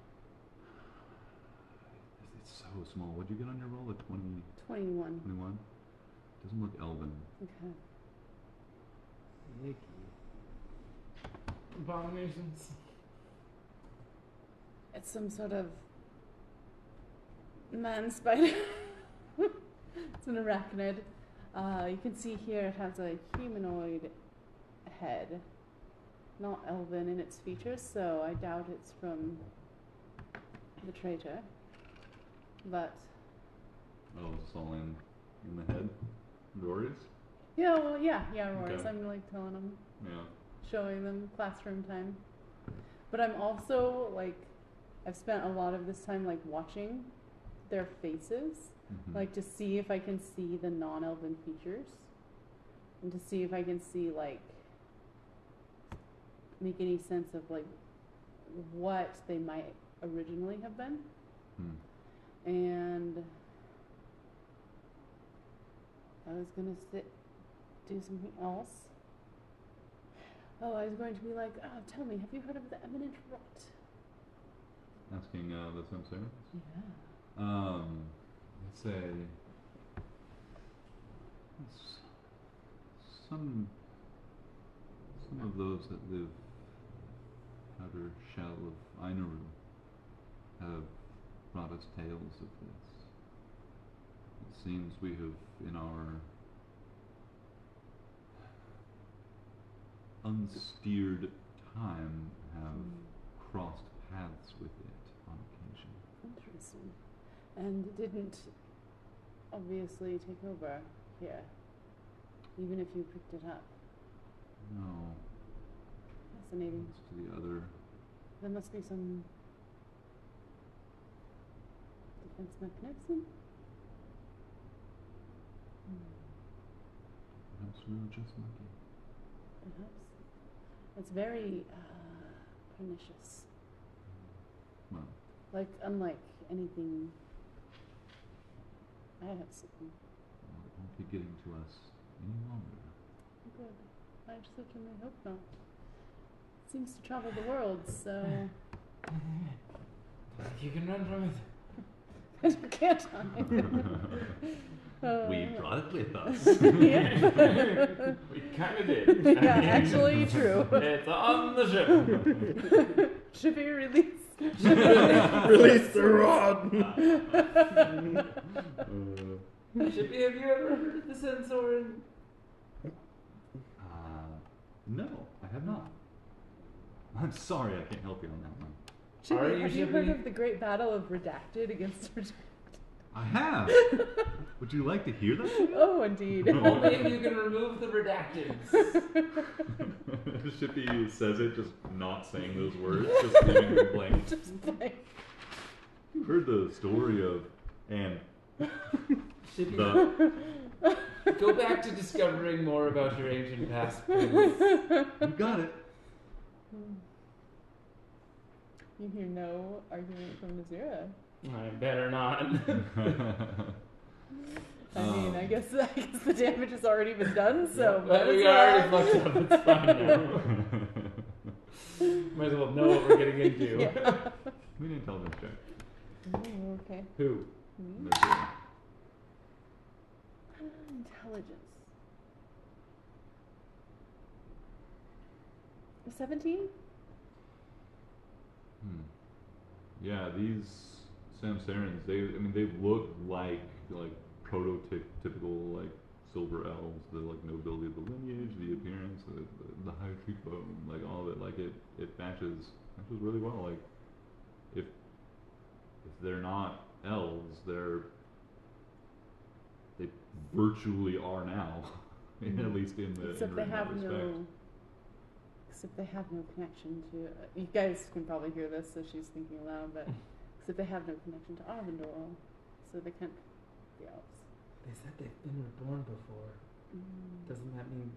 It's so small. What'd you get on your roll? Like 21. 21? Doesn't look elven. Okay. Abominations. It's some sort of man spider. It's an arachnid. You can see here it has a humanoid head, not elven in its features, so I doubt it's from the traitor. But Oh, it's all in the head? Dories? yeah, well, yeah, Rory's. Okay. I'm like telling them, Yeah. showing them classroom time. But I'm also like, I've spent a lot of this time like watching their faces, like to see if I can see the non-elven features, and to see if I can see like make any sense of like what they might originally have been. And I was gonna do something else. Oh, I was going to be like, oh, tell me, have you heard of the eminent rot? Asking the Samsara? Yeah. Let's say some of those that live outer shell of Ainaru have brought us tales of this. It seems we have, in our unsteered time, have crossed paths with it on occasion. Interesting. And it didn't obviously take over here, even if you picked it up. No. Fascinating. It's to the other. There must be some defense mechanism. Perhaps we were just lucky. Perhaps. It's very pernicious. Well, Like, unlike anything I have seen. it won't be getting to us any longer. Good. I certainly hope not. It seems to travel the world, so You can run from it. you can't We brought it with us. Yeah. We kind of did. Yeah, actually true. It's on the ship. Should be released. Release the rod. Shippy, have you ever heard of the Sensorin? No, I have not. I'm sorry, I can't help you on that one. Are Chippy, you have you heard Chippy? of the great battle of Redacted against Redacted? I have. Would you like to hear that? Oh, indeed. Only if you can remove the redacteds. Shippy says it, just not saying those words, just leaving them blank. Just blank. You heard the story of and Shippy, the. go back to discovering more about your ancient past, please. You got it. You hear no argument from Nazira. I better not. I mean, I guess the damage has already been done, so But might as we already well. fucked up. It's fine now. Might as well know what we're getting into. Yeah. We didn't tell them check. Oh, okay. Who? Me? Nazir. intelligence. 17? Yeah, these Samsarans, they look like prototypical like silver elves, the like nobility of the lineage, the appearance, the high cheekbone, like all of it, like it matches really well. Like if they're not elves, they virtually are now, at least in the Except in they that have respect. except they have no connection to. You guys can probably hear this, so she's thinking aloud. But except they have no connection to Arvindor, so they can't be elves. They said they've been reborn before. Doesn't that mean?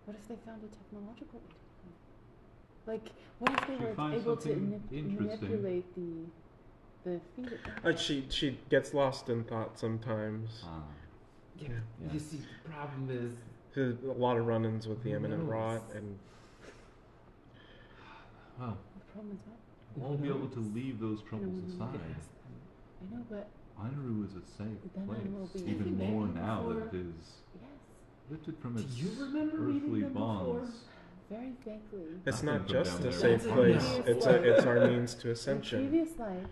What if they found a technological way to do it? Like, what if they She were finds able to something interesting. manipulate the feet? She gets lost in thought sometimes. Yeah. Yeah. You see, the problem is There's a lot of run-ins with the Who Eminent knows? Rot, and Well, The problem is what? we'll be able to leave those troubles Mm. aside. I know, but Inaru is a safe But then I will place, be- even Have you more met me now before? that it is yes, lifted from Do its you remember meeting earthly them before? bonds. very vaguely. it's Nothing not from just down a there. safe That's place. enough. It's our means to In ascension. previous life,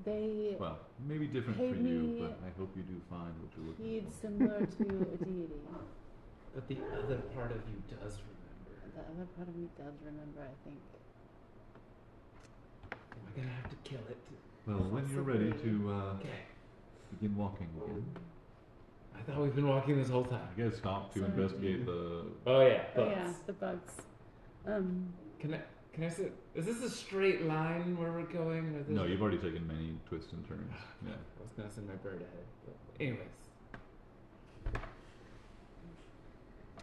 they Well, maybe different for Paid you, me but I hope you do find what you're looking heed for. similar to a deity. But the other part of you does remember. The other part of me does remember, I think. Am I gonna have to kill it? Well, when you're ready to Okay. begin walking again, I thought we've been walking this whole time. I guess stop to Sorry. investigate the. Oh yeah. Oh yeah, bugs. the bugs. Can I say? Is this a straight line where we're going? Or No, you've already taken many twists and turns. Yeah. I was gonna send my bird ahead, but anyways.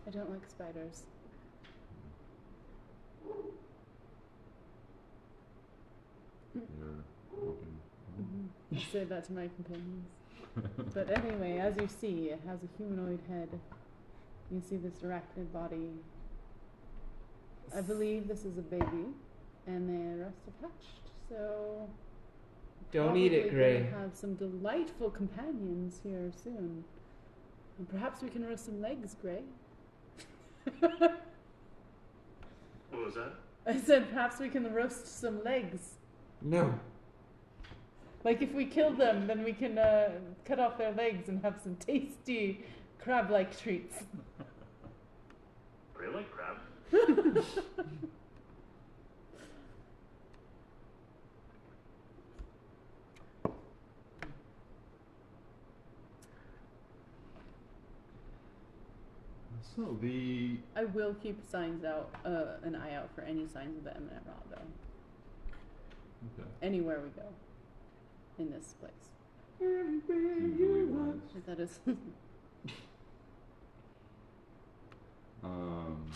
I don't like spiders. You're walking. I say that to my companions. But anyway, as you see, it has a humanoid head. You see this arachnid body. I believe this is a baby, and the rest have hatched. So Don't eat it, probably Gray. gonna have some delightful companions here soon. And perhaps we can roast some legs, Gray. What was that? I said perhaps we can roast some legs. No. Like if we kill them, then we can cut off their legs and have some tasty crab-like treats. I like crab. So the I will keep signs out, an eye out for any signs of the Eminent Rot, though. okay. Anywhere we go in this place. Usually wise. That is. Um,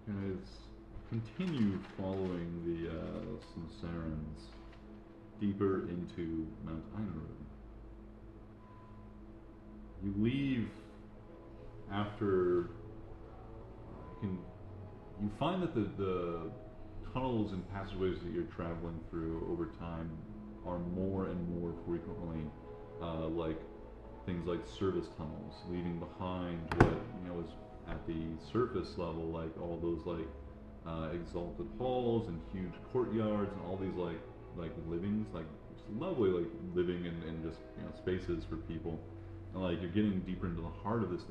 guys, continue following the Samsarans deeper into Mount Inaru. You leave after you find that the tunnels and passageways that you're traveling through over time are more and more frequently like things like service tunnels, leaving behind what is at the surface level, like all those exalted halls and huge courtyards and all these like livings, like just lovely like living and just spaces for people. And like you're getting deeper into the heart of this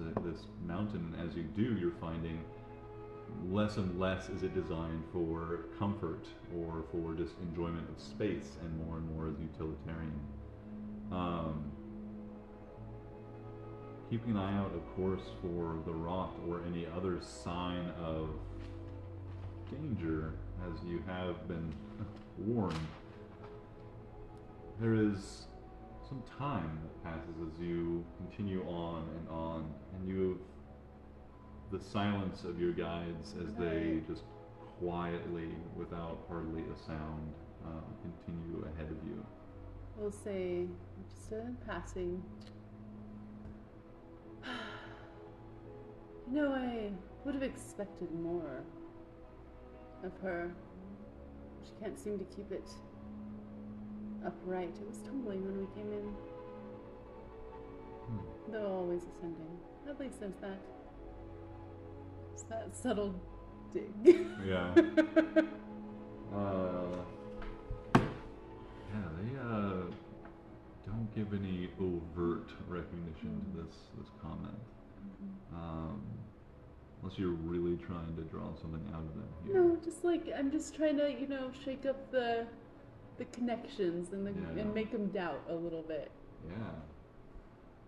mountain, and as you do, you're finding less and less is it designed for comfort or for just enjoyment of space, and more as utilitarian. Keeping an eye out, of course, for the rot or any other sign of danger, as you have been warned. There is some time that passes as you continue on, and you have the silence of your guides as they just quietly, without hardly a sound, continue ahead of you. We'll say, just in passing. I would have expected more of her. She can't seem to keep it upright. It was tumbling when we came in. Though always ascending. At least there's that. It's that subtle dig. Yeah. Yeah, they don't give any overt recognition to this comment. Unless you're really trying to draw something out of them here. No, just like I'm just trying to, shake up the connections and and make them doubt a little bit. Yeah.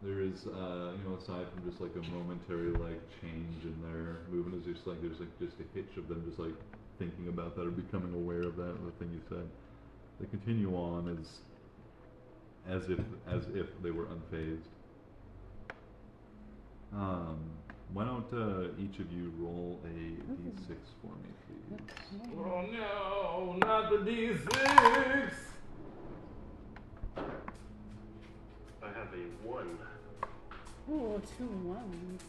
There is, aside from just like a momentary like change in their movement, is just like there's like just a hitch of them just like thinking about that or becoming aware of that, the thing you said. They continue on as if they were unfazed. Why don't each of you roll a d6 for me, please? Oh no, not the D6! I have a 1. Ooh, 2 1s.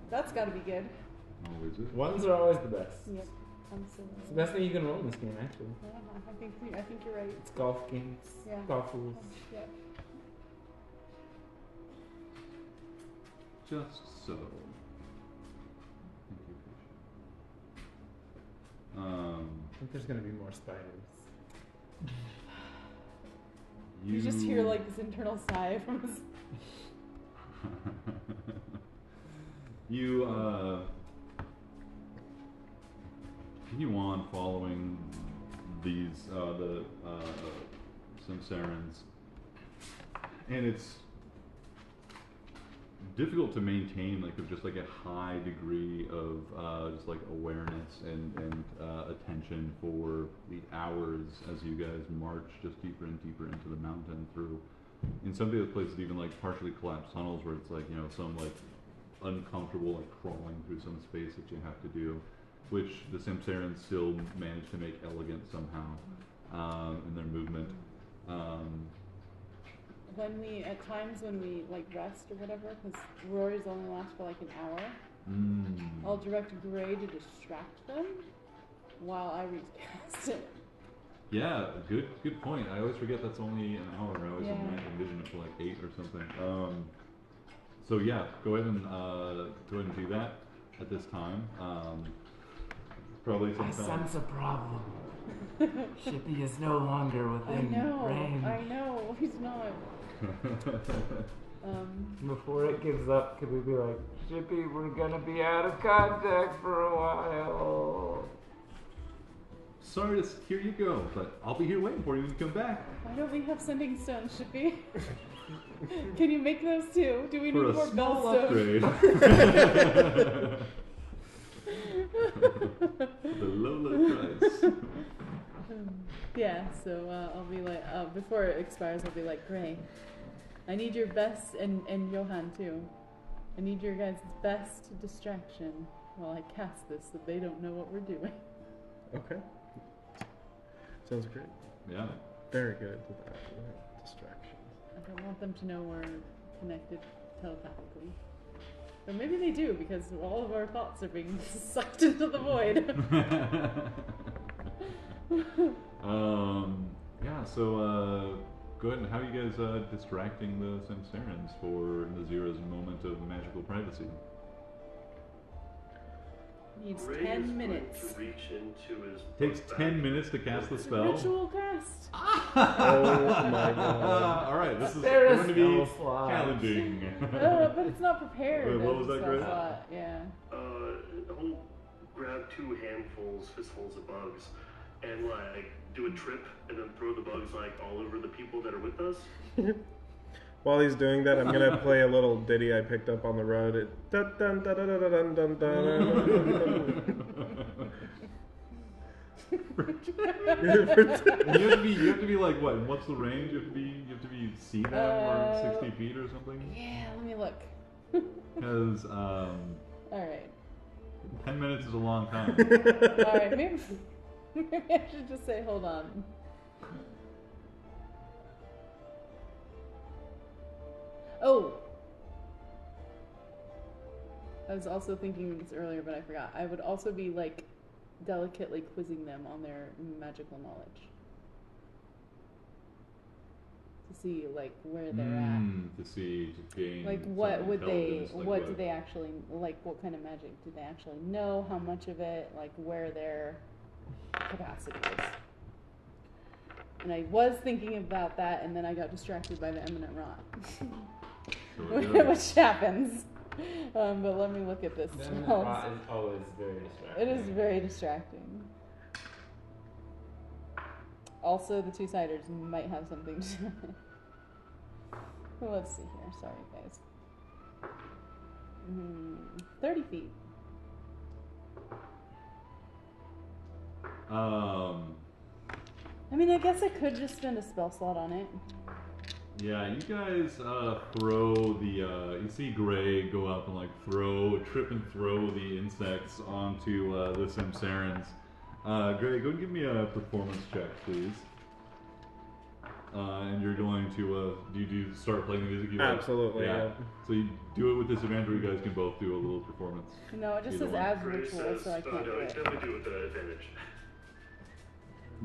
That's got to be good. Oh, is it? Ones are always the best. Yep, absolutely. It's the best thing you can roll in this game, actually. Yeah, I think you're right. It's golf games. Yeah. Golf rules. Yep. Just so. Thank you, Fisher. I think there's gonna be more spiders. You just hear like this internal sigh from his. You continue on following these the Samsarans, and it's difficult to maintain like just like a high degree of just like awareness and attention for the hours as you guys march just deeper and deeper into the mountain through. In some of the places, even like partially collapsed tunnels where it's like some like uncomfortable like crawling through some space that you have to do, which the Samsarans still manage to make elegant somehow in their movement. At times when we like rest or whatever, because Rory's only last for like an hour, I'll direct Gray to distract them while I recast it. Yeah, good point. I always forget that's only an hour. I always envision it for like 8 or something. So yeah, go ahead and do that at this time. Probably I sometime. sense a problem. Shippy is no longer within range. I know, he's not. Before it gives up, could we be like, Shippy, we're gonna be out of contact for a while? Sorry to hear you go, but I'll be here waiting for you when you come back. Why don't we have sending stones, Shippy? Can you make those too? Do we For need a more small bell stones? upgrade. The low price. Yeah, so I'll be like, before it expires, I'll be like, Gray, I need your best, and Johan too. I need your guys' best distraction while I cast this so they don't know what we're doing. Okay. Sounds great. Yeah. Very good with that. Distractions. I don't want them to know we're connected telepathically. Or maybe they do, because all of our thoughts are being sucked into the void. Yeah, so go ahead and how are you guys distracting the Samsarans for Nazira's moment of magical privacy? Needs Ray is 10 going minutes. to reach into his Takes book 10 bag. minutes to cast the It's a spell. ritual cast. Oh my god. Alright, this is There is going to be no slot. challenging. But it's not prepared. Wait, what as was a that, spell Gray? slot, yeah. He'll grab 2 handfuls, fistfuls of bugs, and like do a trip, and then throw the bugs like all over the people that are with us. While he's doing that, I'm gonna play a little ditty I picked up on the road. It dun dun dun dun dun dun dun dun. You have to be like what? What's the range? You have to be see them or 60 feet or something. Yeah, let me look. Because Alright. 10 minutes is a long time. Alright, maybe I should just say hold on. Oh! I was also thinking this earlier, but I forgot. I would also be like delicately quizzing them on their magical knowledge. To see, like, where they're To see, to gain. at. Like, some what would they, intelligence, like what do they actually, like, what kind of magic do they actually know? How much of it? Like, where their capacity is. And I was thinking about that, and then I got distracted by the eminent rot. So we go. Which happens. But let me look at this. Then the spells. rot is always very distracting. It is very distracting. Also, the two-siders might have something to do with it. Well, let's see here. Sorry, guys. 30 feet. I mean, I guess I could just spend a spell slot on it. Yeah, you guys throw the. You see Gray go up and like trip and throw the insects onto the Samsarans. Gray, go and give me a performance check, please. And you're going to. Do you start playing the music? You like? Absolutely, yeah. So you do it with disadvantage, or you guys can both do a little performance. No, it just Either says one. as Gray ritual, says, so I can't do no, it. definitely do it with advantage.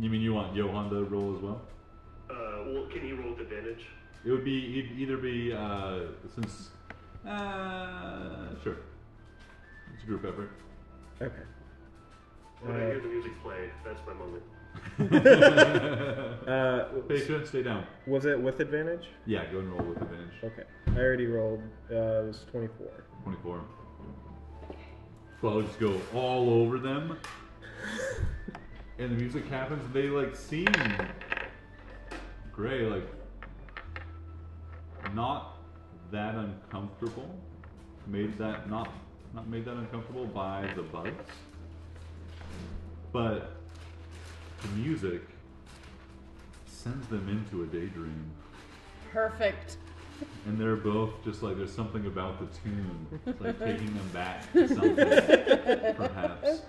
You mean you want Johan to roll as well? Well, can he roll with advantage? It would be it'd either be since sure. It's a group effort. Okay. When I hear the music play, that's my moment. Patient, stay down. Was it with advantage? Yeah, go and roll with advantage. Okay. I already rolled. It was 24. 24. Bugs go all over them. And the music happens, and they like seem Gray, like not that uncomfortable. Not made that uncomfortable by the bugs. But the music sends them into a daydream. Perfect. And they're both just like, there's something about the tune. It's like taking them back to something, perhaps.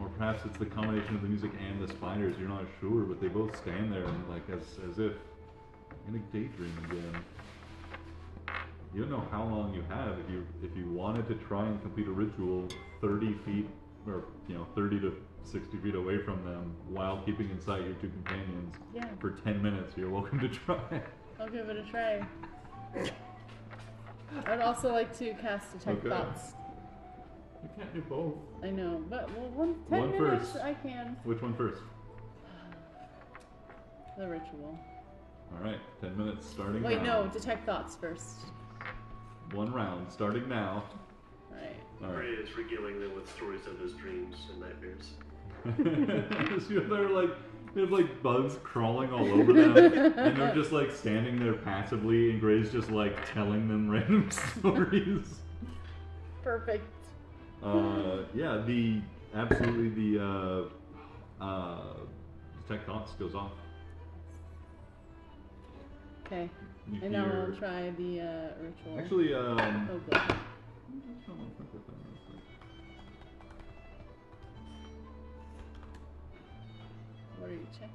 Or perhaps it's the combination of the music and the spiders, you're not sure, but they both stand there and like as if in a daydream again. You don't know how long you have. If you wanted to try and complete a ritual 30 feet or 30 to 60 feet away from them while keeping in sight your two companions for 10 minutes, you're welcome to try. I'll give it a try. I'd also like to cast Detect Okay. Thoughts. You can't do both. I know, but 10 One minutes first. I can. Which one first? The ritual. Alright, 10 minutes starting Wait, now. no, Detect Thoughts first. One round, starting now. Right. Gray is regaling them with stories of his dreams and nightmares. They have like bugs crawling all over them, and they're just like standing there passively, and Gray's just like telling them random stories. Perfect. Yeah, the Detect Thoughts goes off. Okay. You And now hear- we'll try the ritual. Actually, Oh, good. What are you checking?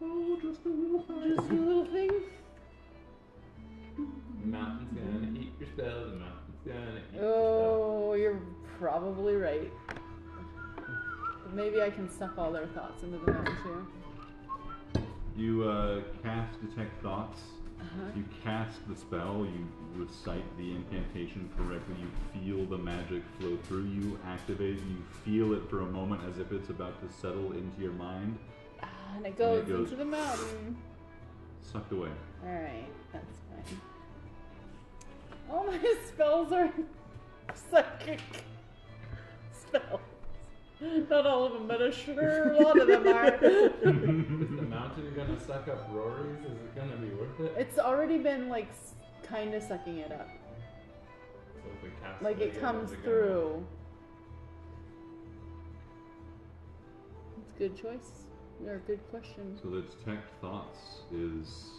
Oh, just a little thing. Just a little thing. The mountain's gonna eat your spell. The mountain's gonna eat Oh, you're probably right. But maybe I can suck all their thoughts into the mountain too. You cast Detect Thoughts. Uh-huh. You cast the spell, you recite the incantation correctly, you feel the magic flow through you, activate, and you feel it for a moment as if it's about to settle into your mind, And it goes, goes- into the mountain. sucked away. Alright, that's fine. All my spells are psychic spells. Not all of them, but a sure lot of them are. Is the mountain gonna suck up Rory's? Is it gonna be worth it? It's already been like kind of sucking it up. So if we cast Like it again, comes is it through. It's a good choice. Or a good question. So the Detect Thoughts is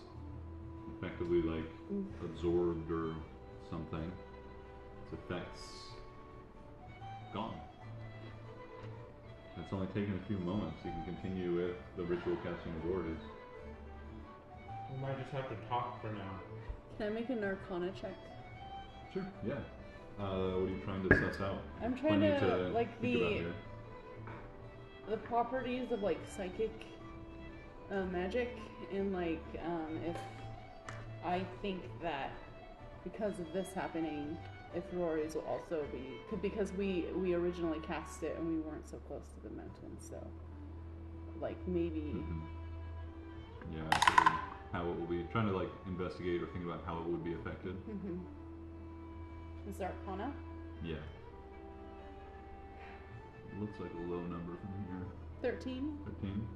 effectively like absorbed or something. Its effects gone. It's only taken a few moments. You can continue with the ritual casting abilities. We might just have to talk for now. Can I make an Arcana check? Sure. Yeah. What are you trying to suss out? I'm trying Plenty to, like, think about the- here. the properties of like psychic magic, and like if I think that because of this happening, if Rory's will also be because we originally cast it and we weren't so close to the mountain, so like maybe. Mhm. Yeah, absolutely. How it will be. Trying to like investigate or think about how it would be affected. Mm-hmm. Is there Arcana? Yeah. Looks like a low number from here. 13. 13.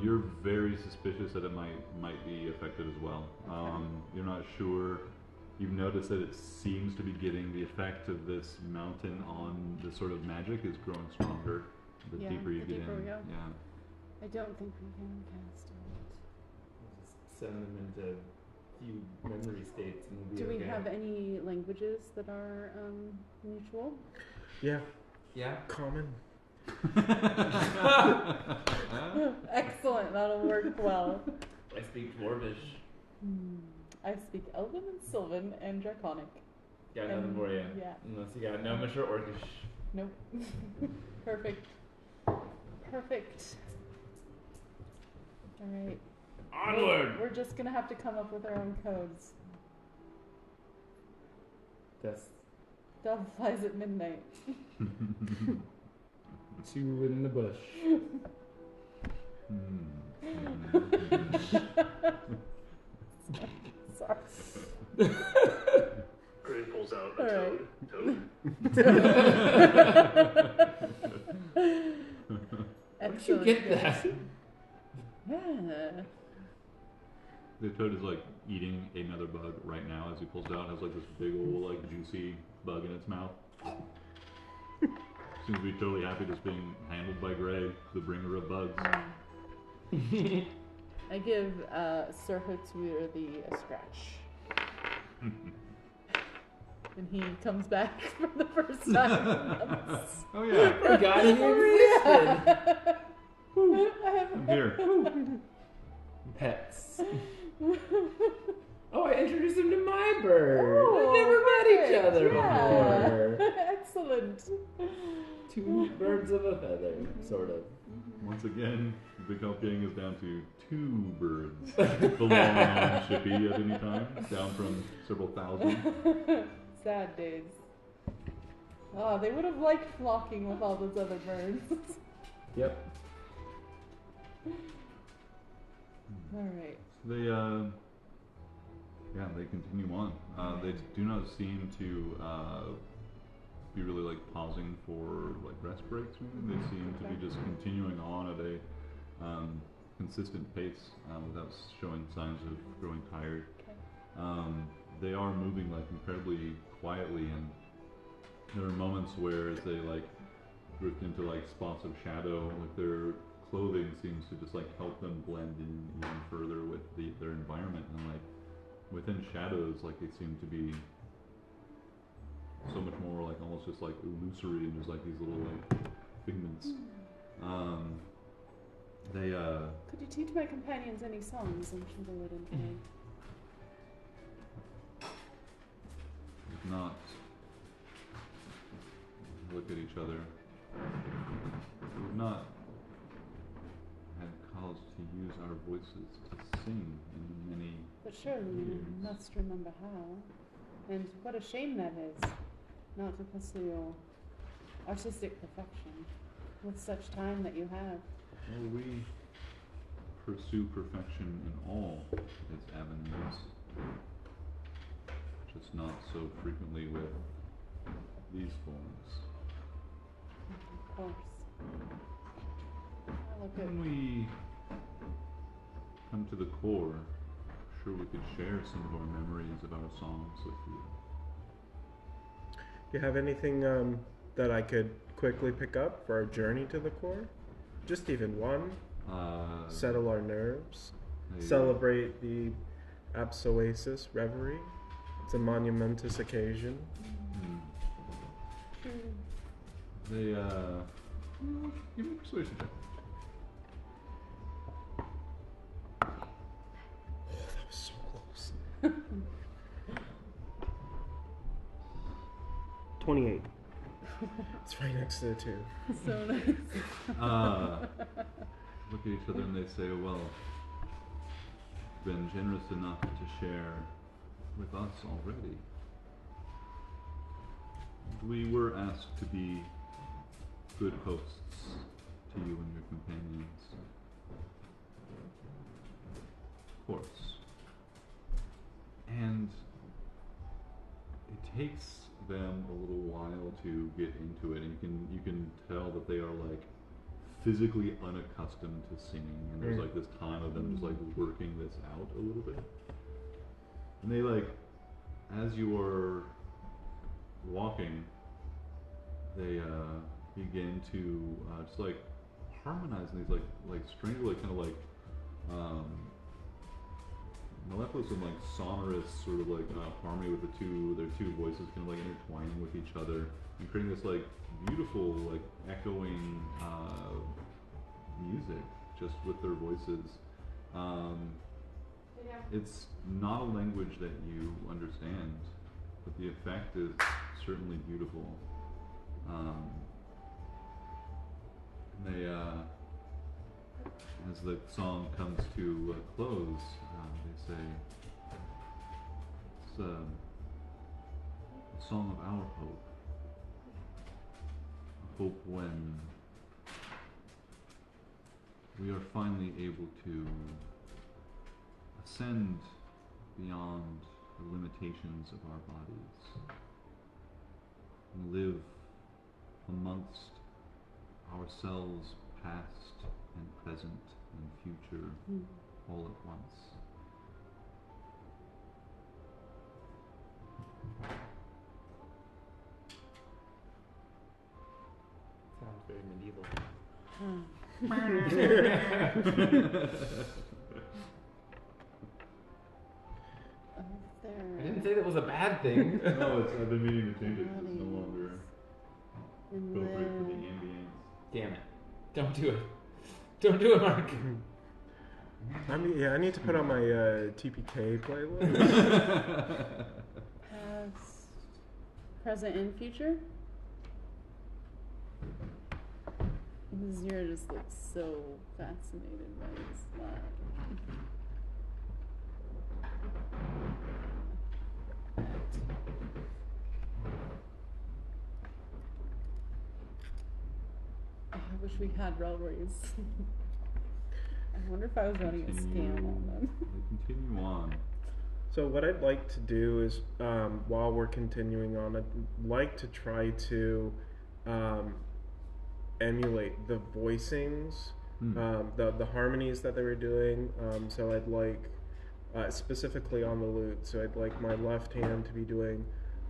You're very suspicious that it might be affected as well. Okay. You're not sure. You've noticed that it seems to be getting the effect of this mountain on the sort of magic is growing stronger the Yeah, deeper you the get deeper in. we go. Yeah. I don't think we can cast it. Just send them into few memory states and we'll be Do we okay. have any languages that are mutual? Yeah, Yeah. common. Excellent, that'll work well. I speak Dwarvish. I speak Elven and Sylvan and Draconic. Got nothing for you. Yeah. Unless you got Gnomish or Orcish. Nope. Perfect. Perfect. Alright. Onward! We're just gonna have to come up with our own codes. That's Dove flies at midnight. two in the bush. Sorry. Gray pulls out a Alright. toad. Where did you get that? Yeah. The toad is like eating another bug right now as he pulls it out. Has like this big old like juicy bug in its mouth. Seems to be totally happy just being handled by Gray, the bringer of bugs. I give Sir Hootsuir a scratch. And he comes back for the first time. Oh yeah, Forgot he existed. I'm here. Pets. Oh, I introduced him to my bird. Oh, We've never met each perfect, other yeah. before. Excellent. Two birds of a feather, sort of. Once again, the Kelp gang is down to 2 birds belonging on Shippy at any time, down from several thousand. Sad days. Oh, they would have liked flocking with all those other birds. Yep. Alright. They they continue on. They do not seem to be really like pausing for like rest breaks. Maybe they seem to be just continuing on at a consistent pace without showing signs of growing tired. Okay. They are moving like incredibly quietly, and there are moments where as they like drift into like spots of shadow, like their clothing seems to just like help them blend in even further with their environment, and like within shadows, like they seem to be so much more like almost just like illusory and just like these little like figments. Could you teach my companions any songs? I'm sure they would enjoy. If not, look at each other. We've not had cause to use our voices to sing in many. But surely you must remember how. And what a shame that is, not to pursue your artistic perfection with such time that you have. Well, we pursue perfection in all its avenues, just not so frequently with these forms. Of course. I look at When we come to the core, sure we could share some of our memories of our songs with you. You have anything that I could quickly pick up for our journey to the core? Just even one. Settle our nerves. Celebrate the Absoasis reverie. It's a monumentous occasion. They, give me a persuasion check. That was so close. 28. It's right next to the two. So nice. Look at each other and they say, well, you've been generous enough to share with us already. We were asked to be good hosts to you and your companions. Of course. And it takes them a little while to get into it, and you can tell that they are like physically unaccustomed to singing, and there's like this time of them just like working this out a little bit. And they like, as you are walking, they begin to just like harmonize in these like strange, like kind of like mellifluous and like sonorous sort of like harmony with their two voices kind of like intertwining with each other and creating this like beautiful like echoing music just with their voices. It's not a language that you understand, but the effect is certainly beautiful. And they, as the song comes to a close, they say, it's a song of our hope. A hope when we are finally able to ascend beyond the limitations of our bodies and live amongst ourselves, past and present and future, all at once. Sounds very medieval. I didn't say that was a bad thing. No, I've been meaning to change it because it's no longer appropriate for the ambience. Damn it. Don't do it. Don't do it, Mark. I need to put on my TPK playlist. Past, present, and future. Zero just looks so fascinated by this slide. I wish we had railways. I wonder if I was running a scam on them. Continue on. So what I'd like to do is, while we're continuing on, I'd like to try to emulate the voicings, the harmonies that they were doing. So I'd like, specifically on the lute, so I'd like my left hand to be doing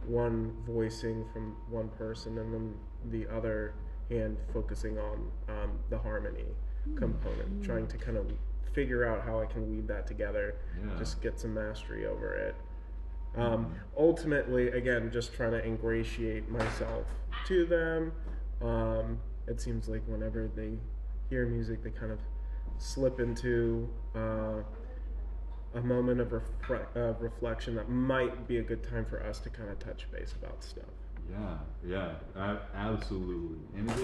one voicing from one person, and then the other hand focusing on the harmony component, trying to kind of figure out how I can weave that together, just get some mastery over it. Ultimately, again, just trying to ingratiate myself to them. It seems like whenever they hear music, they kind of slip into a moment of reflection that might be a good time for us to kind of touch base about stuff. Yeah, absolutely. And it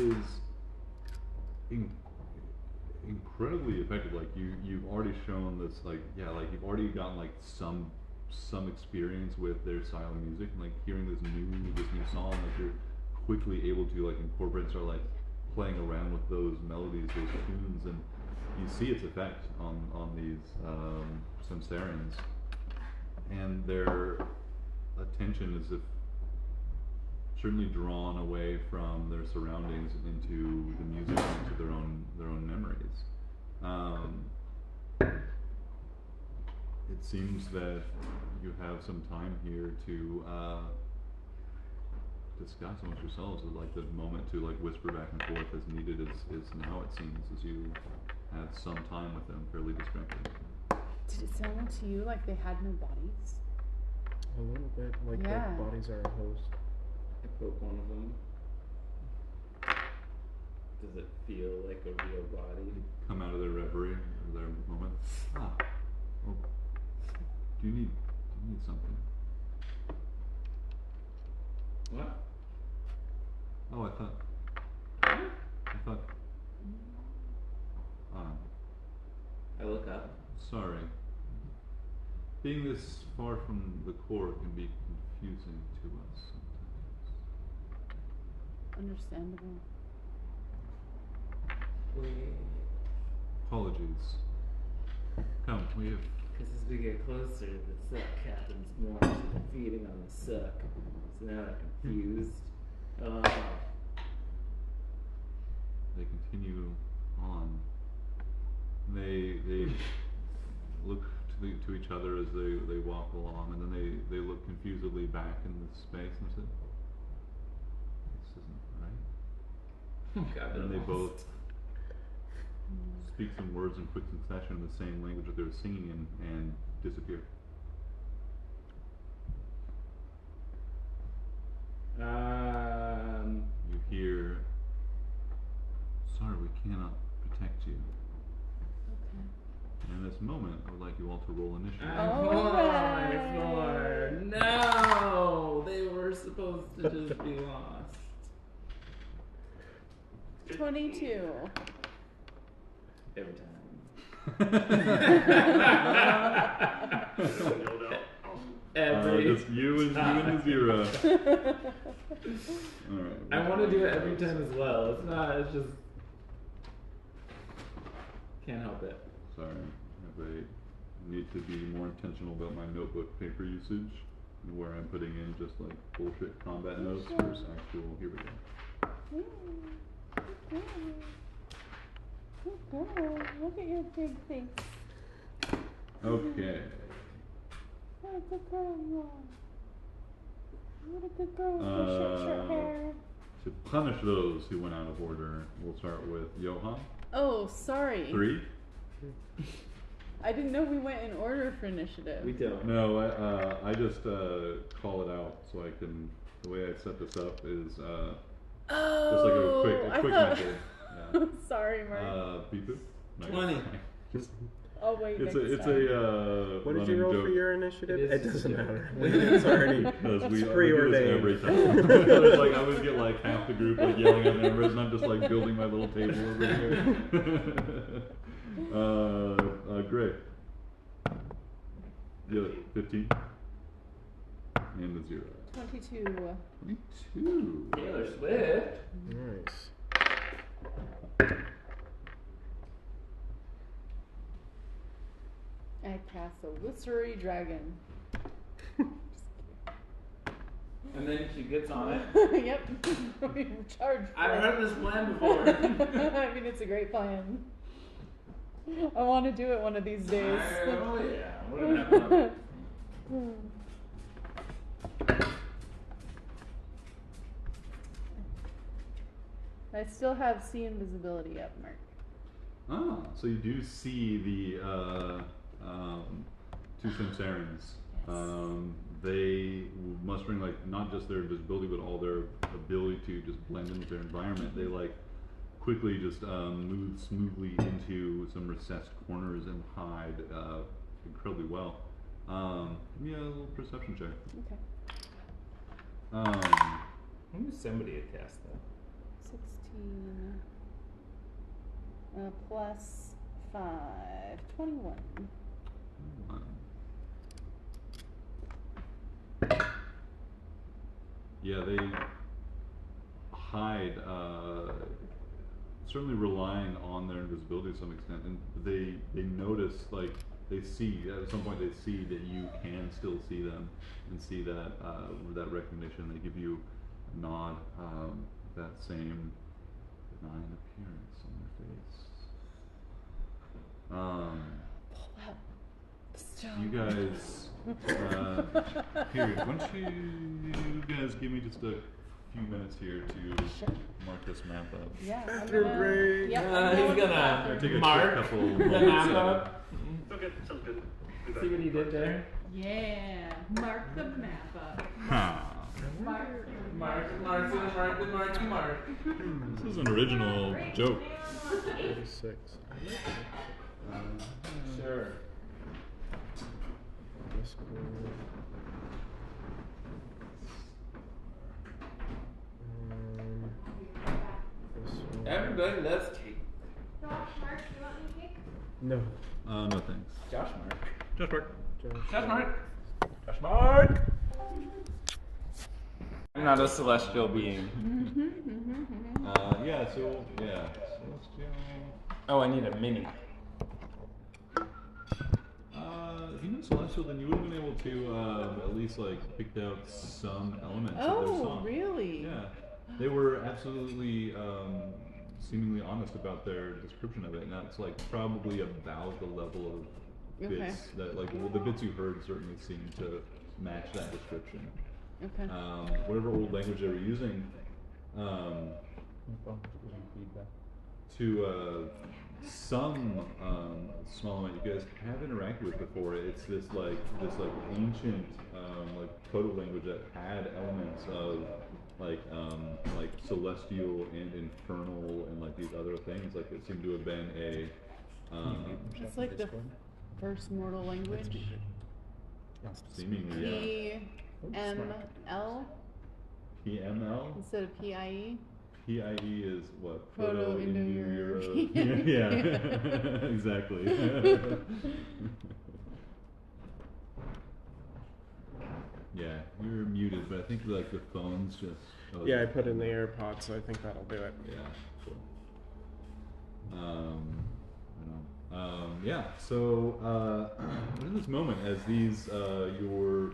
is incredibly effective. Like you've already shown this, like you've already gotten like some experience with their style of music, and like hearing this new song, like you're quickly able to like incorporate, start like playing around with those melodies, those tunes, and you see its effect on these Samsarians, and their attention is certainly drawn away from their surroundings into the music, into their own memories. It seems that you have some time here to discuss amongst yourselves. Like the moment to like whisper back and forth as needed is now, it seems, as you had some time with them fairly distracted. Did it sound to you like they had no bodies? A little bit, like their bodies are a host. I poke one of them. Does it feel like a real body? Come out of their reverie or their moment. Well, do you need something? What? Oh, I thought I look up. Sorry. Being this far from the core can be confusing to us sometimes. Understandable. Apologies. Come, we have. Because as we get closer, the suck happens more, so they're feeding on the suck. So now they're confused. They continue on. They look to each other as they walk along, and then they look confusedly back in the space and say, "This isn't right." Oh God, And they they're both lost. speak some words in quick succession in the same language that they were singing in and disappear. You hear, "Sorry, we cannot protect you." Okay. And in this moment, I would like you all to roll initiative. It's more. No! They were supposed to just be lost. 22. Every time. Every Just you and Nazira. Alright. I want to do it every time as well. It's not, it's just. Can't help it. Sorry. I need to be more intentional about my notebook paper usage and where I'm putting in just like bullshit combat notes versus actual. Here we go. Good girl. Look at your big face. Okay. What a good girl you are. What a good girl with your short hair. To punish those who went out of order, we'll start with Johan. Oh, sorry. 3. I didn't know we went in order for initiative. We don't. No, I just call it out so I can. The way I set this up is just like a quick I thought... mental. Yeah. Sorry, Mark. Beep-boop? No, 20. I'll wait It's next a time. What did you running roll joke. for your initiative? It It is doesn't a joke. matter. It's already Because we do this preordained. every time. It's like I always get like half the group like yelling at numbers, and I'm just like building my little table over here. Gray. The other 15. And the 0. 22. 22. Taylor Swift. nice. I cast a Illusory Dragon. And then she gets on it. Yep. We charge for I've it. heard this plan before. I mean, it's a great plan. I want to do it one of these days. Oh yeah. We're gonna have fun. I still have see invisibility up, Mark. Ah, so you do see the two Samsarans. They mustering like not just their invisibility, but all their ability to just blend in with their environment. They like quickly just move smoothly into some recessed corners and hide incredibly well. Give me a little perception check. Okay. I knew somebody had cast that. 16 plus 5, 21. Yeah, they hide, certainly relying on their invisibility to some extent, and they notice, like, they see, at some point they see that you can still see them, and see that, that recognition. They give you a nod, that same benign appearance on their face. You guys, here, why don't you guys give me just a few minutes here to mark this map up. Yeah. Bathroom break. Yep, He's gonna Take a mark quick couple the moments, map up. Okay, sounds good. Be back. See what he did there? Yeah. Mark the map up. Ha. Mark. This is an original joke. 36. Sure. Discord. This one. Everybody loves cake. Mark, you want any cake? No. No thanks. Josh Mark. Josh Mark. Josh Mark. Josh Mark. I'm not a celestial being. Yeah, so, yeah. Celestial. Oh, I need a mini. If you knew Celestial, then you would have been able to at least like pick out some elements of their Oh, song. really? Yeah, they were absolutely seemingly honest about their description of it, and that's like probably about the level of Okay. bits that like the bits you heard certainly seem to match that description. Okay. Whatever old language they were using to some small amount you guys have interacted with before. It's this ancient like proto language that had elements of like celestial and infernal and like these other things. Like it seemed to have been a It's like the first mortal language. seemingly PML PML. instead of PIE. PIE is what? Proto-Indo-Euro- Yeah, exactly. Yeah, you're muted, but I think like the phone's just. Yeah, I put in the AirPods, so I think that'll do it. Yeah, cool. Yeah, so in this moment, as these your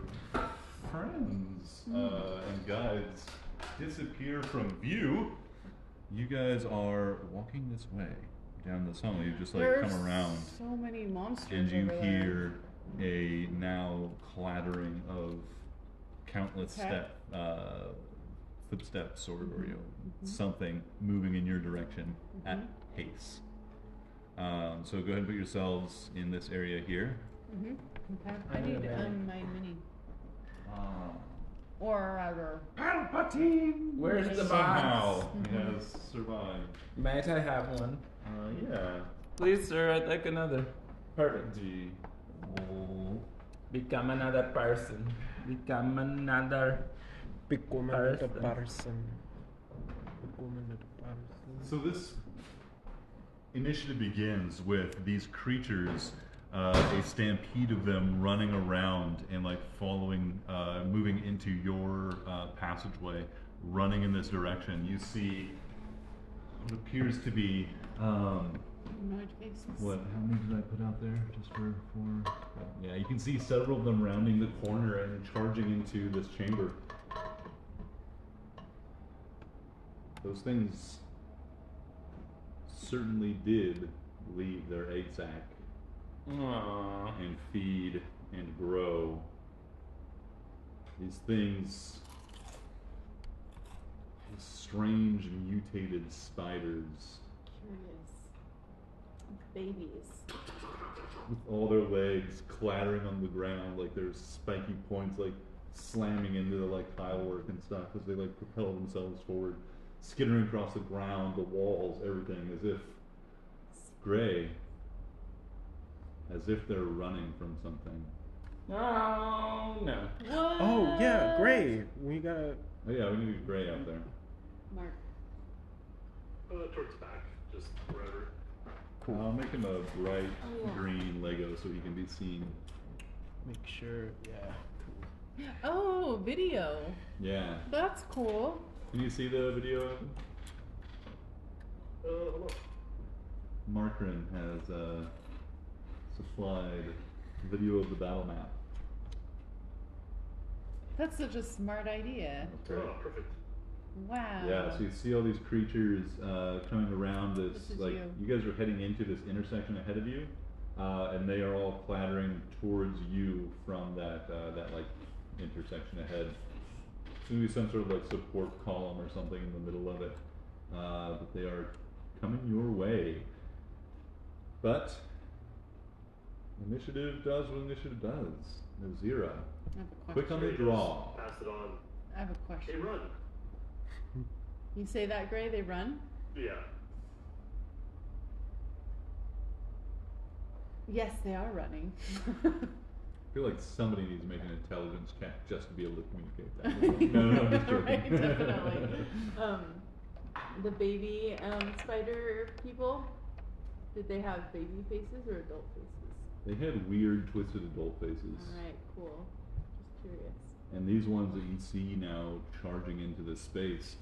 friends and guides disappear from view, you guys are walking this way down this tunnel. You just like There's come around, so many monsters and you over hear a now clattering of countless Okay. footsteps or you know something moving in your direction at pace. So go ahead and put yourselves in this area here. there. Okay. I need my mini. Or rather. Palpatine! Where's the Somehow box? he has survived. Might I have one? Yeah. Please, sir, I'd like another. Perfect. The Become another person. Become another. Big woman with a Person. person. Big woman with a person. So this initiative begins with these creatures, a stampede of them running around and like following, moving into your passageway, running in this direction. You see what appears to be Annoyed faces. what? How many did I put out there? Just for four? Yeah, you can see several of them rounding the corner and charging into this chamber. Those things certainly did leave their egg sac Aww. and feed and grow. These things, these strange mutated spiders Curious. Babies. with all their legs clattering on the ground like there's spiky points like slamming into the like tile work and stuff as they like propel themselves forward, skittering across the ground, the walls, everything as if gray, as if they're running from something. Oh, no. What? Oh, yeah, Gray. We gotta. Oh yeah, we need gray out there. Mark. Towards back, just wherever. Cool. I'll make him a bright Oh, yeah. green Lego so he can be seen. Make sure. Yeah. Oh, video. Yeah. That's cool. Can you see the video? Hold on. Markrin has supplied video of the battle map. That's such a smart idea. Okay. Oh, perfect. Wow. Yeah, so you see all these creatures coming around this, This is like, you. you guys are heading into this intersection ahead of you, and they are all clattering towards you from that, like, intersection ahead. It's going to be some sort of, like, support column or something in the middle of it, but they are coming your way. But initiative does what initiative does. Nazira, I have a quick on the question. draw. Pass it on. I have a Hey, question. run. You say that, Gray? They run? Yeah. Yes, they are running. I feel like somebody needs to make an intelligence check just to be able to communicate that. No, I'm just joking. Right, definitely. The baby spider people. Did they have baby faces or adult faces? They had weird, twisted adult faces. Alright, cool. Just curious. And these ones that you see now charging into this space,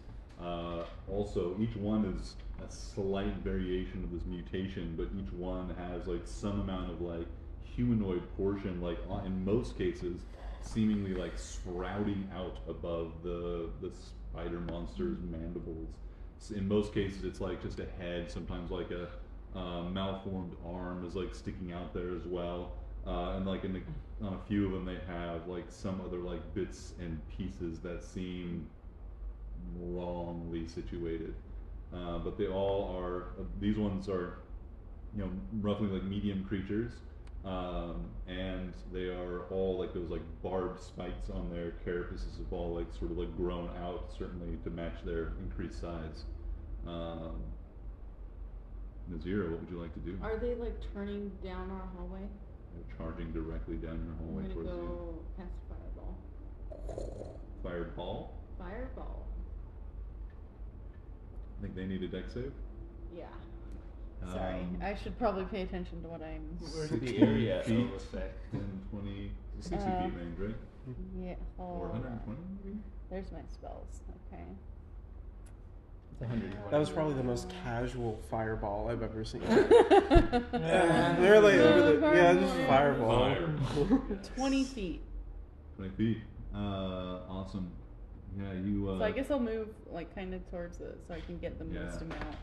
also each one is a slight variation of this mutation, but each one has like some amount of like humanoid portion, like in most cases, seemingly like sprouting out above the spider monster's mandibles. So in most cases, it's like just a head. Sometimes like a malformed arm is like sticking out there as well. And like on a few of them, they have like some other like bits and pieces that seem wrongly situated. But they all are. These ones are, you know, roughly like medium creatures, and they are all like those like barbed spikes on their carapaces have all like sort of like grown out, certainly to match their increased size. Nazira, what would you like to do? Are they like turning down our hallway? They're charging directly down your I'm hallway gonna towards go you. cast fireball. Fireball? Fireball. I think they need a deck save. Yeah. Sorry, I should probably pay attention to what I'm. Where's 60 the area feet of effect? and 20, 60 feet range, right? Yeah. Or Hold 120? on. There's my spells. Okay. It's 120. That was probably the most casual fireball I've ever seen. Yeah. They're like over the, yeah, just fireball. 20 feet. 20 feet. Awesome. Yeah, you. So I guess I'll move like kind of towards it so I can get the most Yeah. amount.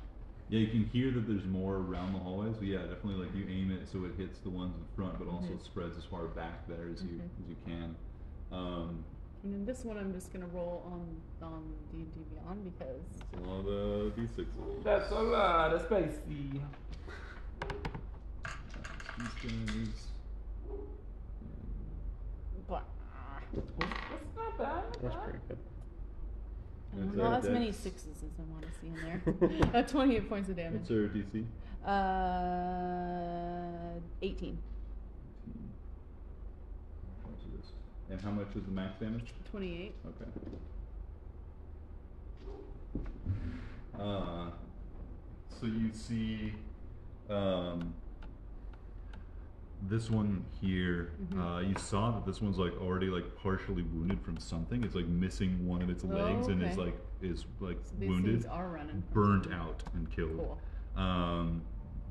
Yeah, you can hear that there's more around the hallway. So yeah, definitely like you aim it so it hits the ones in front, but also spreads as far back there as you can. And then this one I'm just gonna roll on D&D Beyond because It's a lot of d6s. That's a lot of spicy. These guys. That's not bad. That's pretty good. That's not our as many dex. sixes as I want to see in there. 28 points of damage. What's our DC? 18. And how much is the max damage? 28. Okay. So you see this one here. You saw that this one's like already like partially wounded from something. It's like missing one of its legs and is okay. like So these wounded, things are running. burnt out and killed. Cool.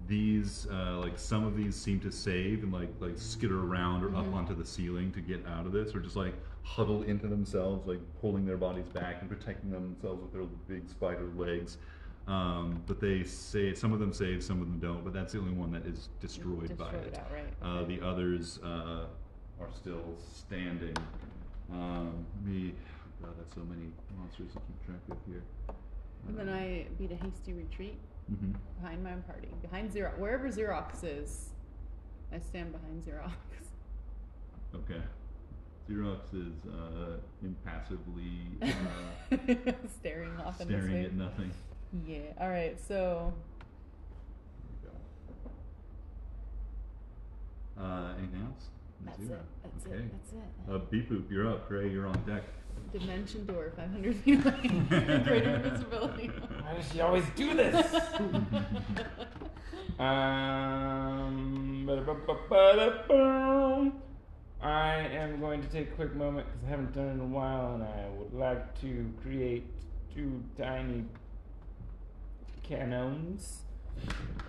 These like some of these seem to save and like skitter around or up onto the ceiling to get out of this, or just like huddle into themselves, like pulling their bodies back and protecting themselves with their big spider legs. But they say some of them save, some of them don't. But that's the only one that is destroyed by it. Outright. The others are still standing. God, that's so many monsters to keep track of here. And then I beat a hasty retreat Mm-hmm. behind my party, behind Xerox, wherever Xerox is. I stand behind Xerox. Okay. Xerox is impassively Staring off in this staring way. at nothing. Yeah. All right. So. There you go. Anything else? That's Zero. it. That's Okay. it. That's it. Beep Boop, you're up. Gray, you're on deck. Dimension door, 500 feet away. Greater invisibility. Why does she always do this? I am going to take a quick moment because I haven't done it in a while, and I would like to create 2 tiny cannons.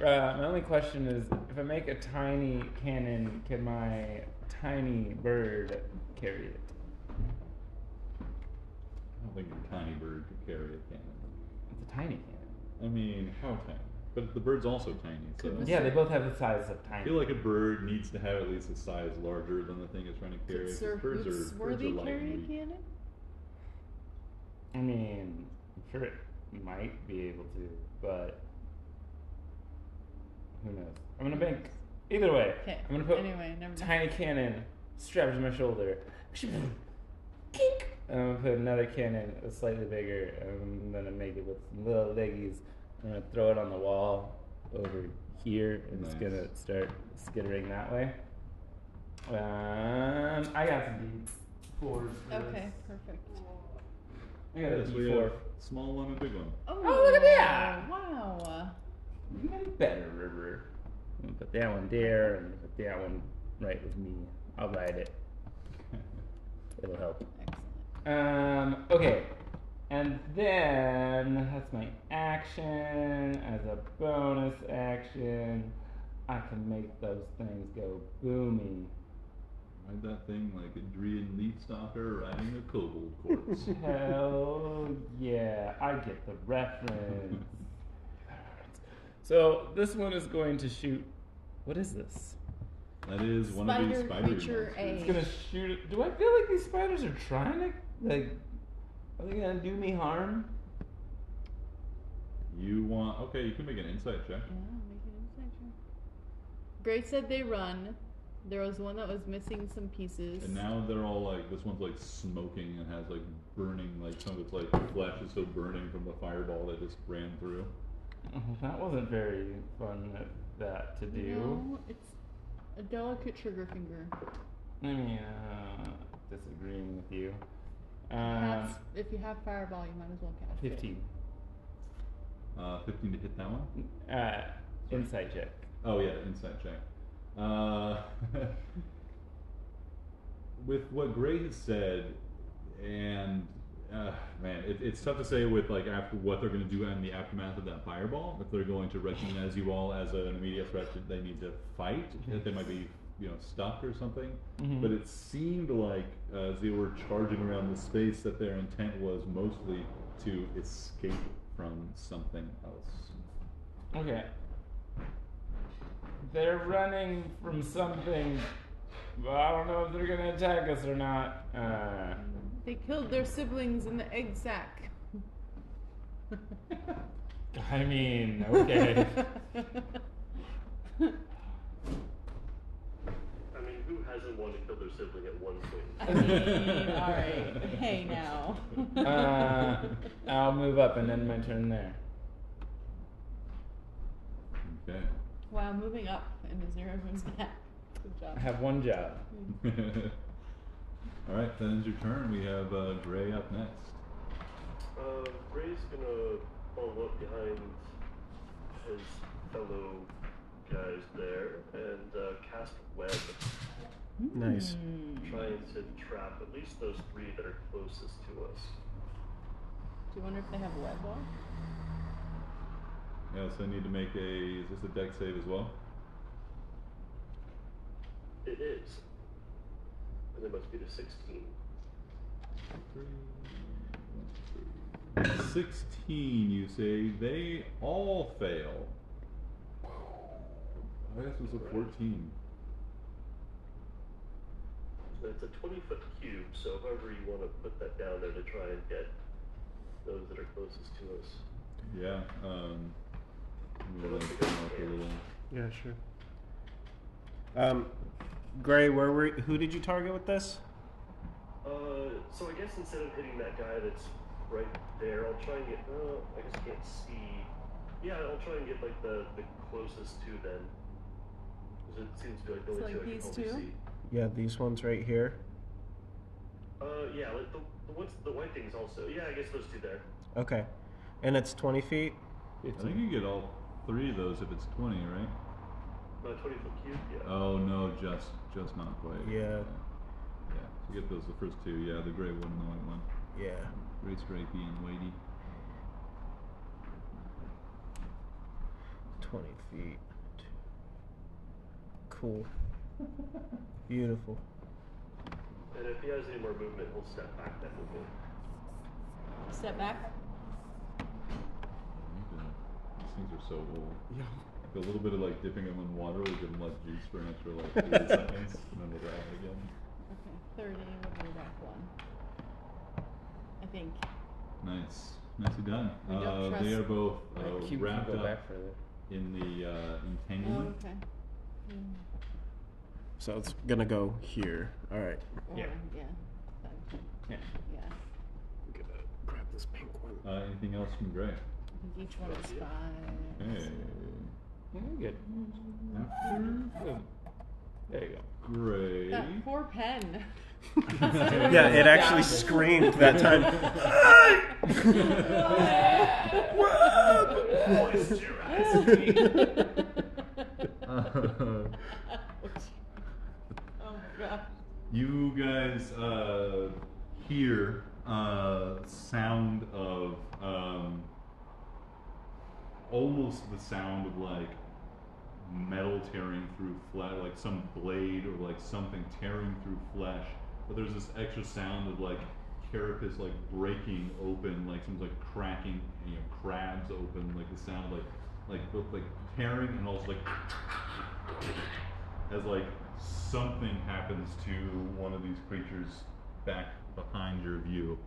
My only question is, if I make a tiny cannon, can my tiny bird carry it? I don't think a tiny bird could carry a cannon. It's a tiny cannon. I mean, how tiny? But the bird's also tiny, so Could Yeah, they both have the size of I tiny. feel like a bird needs to have at least a size larger than the thing it's trying to carry. Could 'cause Sir birds are Hootsworthy light carry a and weak. cannon? I mean, I'm sure it might be able to, but who knows? I'm gonna make either way. Okay. I'm gonna put Anyway, never mind. tiny cannon strapped to my shoulder. Kink! And I'm gonna put another cannon that's slightly bigger. And I'm gonna make it with some little leggies. I'm gonna throw it on the wall over here, and it's Nice. gonna start skittering that way. I got some D4s. for Okay, this. perfect. I got a Yes, we D4. have small one and big one. Oh, look at that! Wow. You got better, River. I'm gonna put that one there, and put that one right with me. I'll ride it. It'll help. Excellent. Okay. And then that's my action. As a bonus action, I can make those things go boomy. Ride that thing like a Drian leaf stalker riding a kobold corpse. Hell yeah, I get the reference. So this one is going to shoot. What is this? That is one of these Spider spider creature monsters. It's gonna shoot it. Do I feel like these spiders are trying to, like, are they gonna do me harm? You want, okay, you can make an insight check. Yeah, make an insight check. Gray said they run. There was one that was missing some pieces. And now they're all like, this one's like smoking and has like burning, like some of its like flesh is still burning from the fireball that just ran through. Oh, that wasn't very fun that to do. No, it's a delicate trigger finger. I mean, disagreeing with you. If you have fireball, you might as well cast 15. 15 to hit that one? Insight check. Oh yeah, insight check. With what Gray has said, and man, it's tough to say with like after what they're going to do in the aftermath of that fireball. If they're going to recognize you all as an immediate threat that they need to fight, that they might be stuck or something. Mhm. But it seemed like as they were charging around the space that their intent was mostly to escape from something else. Okay. They're running from something. But I don't know if they're gonna attack us or not. They killed their siblings in the egg sack. I mean, okay. I mean, who hasn't wanted to kill their sibling at one point? I mean, alright. Hey now. I'll move up and end my turn there. Okay. Wow, moving up and the zero moves back. Good job. I have one job. All right, that ends your turn. We have Gray up next. Ray's gonna follow up behind his fellow guys there and cast web, Nice. trying to trap at least those three that are closest to us. Do you wonder if they have web wall? Yeah, so I need to make is this a dex save as well? It is. And it must be the 16. 16, you say. They all fail. I guess it was a 14. It's a 20-foot cube, so however you want to put that down there to try and get those that are closest to us. Yeah, I'm gonna come up a little. Yeah, sure. Gray, who did you target with this? So I guess instead of hitting that guy that's right there, I'll try and get, I guess I can't see. Yeah, I'll try and get like the closest two then. Because it seems to be like the So only like two I these can probably two? see. Yeah, these ones right here. Yeah, like the white things also. Yeah, I guess those two there. Okay. And it's 20 feet? I think you get all three of those if it's 20, right? 20-foot cube, yeah. Oh no, just not quite. Yeah. Yeah, so you get those the first two. Yeah, the gray one and the white one. Yeah. Gray, stripey, and weighty. 20 feet. Cool. Beautiful. And if he has any more movement, he'll step back that movement. Step back. These things are so old. Yeah. A little bit of like dipping them in water will give them like juice for an extra like 30 seconds, and then we'll grab it again. Okay, 30, we'll go back one. I think. Nice, nicely done. We don't They trust- are both That cube can wrapped go up back further. in the Oh, entanglement. okay. So it's gonna go here. All right. Yeah. Yeah. Yeah. Yeah. I'm gonna grab this pink one. Anything else from Gray? I think each one is 5. Hey, Yeah, good. after Good. There you go. Gray. That poor pen. Yeah, it actually screamed that time. Oh my god. You guys hear sound of almost the sound of like metal tearing through flesh, like some blade or like something tearing through flesh. But there's this extra sound of like carapace like breaking open, like someone's like cracking, crabs open, like the sound of like both like tearing and also like as like something happens to one of these creatures back behind your view.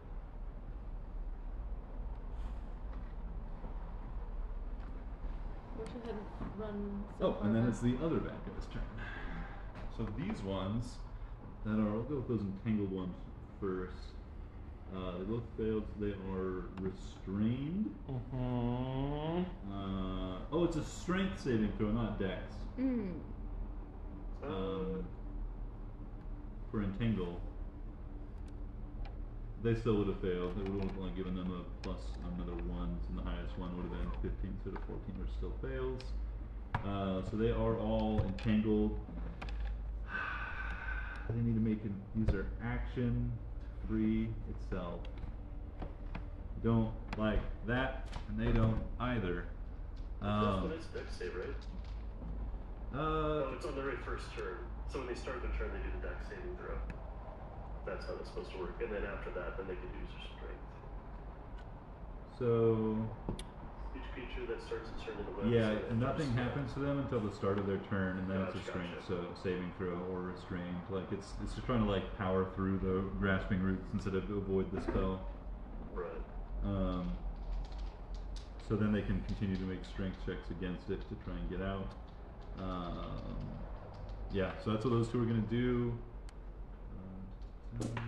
Go ahead and run. So Oh, far and then back. it's the other bad guy's turn. So these ones that are, I'll go with those entangled ones first. They both failed. They are restrained. Mm-hmm. Oh, it's a strength saving throw, not dex. For entangle, they still would have failed. It would have only given them a plus another 1, and the highest one would have been 15 instead of 14, which still fails. So they are all entangled. They need to use their action to free itself. Don't like that, and they don't either. It's dex save, right? It's on the very first turn. So when they start their turn, they do the dex saving throw. That's how that's supposed to work. And then after that, then they can use their strength. So Each creature that starts its turn in the web. yeah, nothing happens to them until the start of their turn, and then it's a Gotcha. strength, so saving throw or restrained. Like it's just trying to like power through the grasping roots instead of to avoid the spell. Right. So then they can continue to make strength checks against it to try and get out. Yeah, so that's what those two are going to do. Doesn't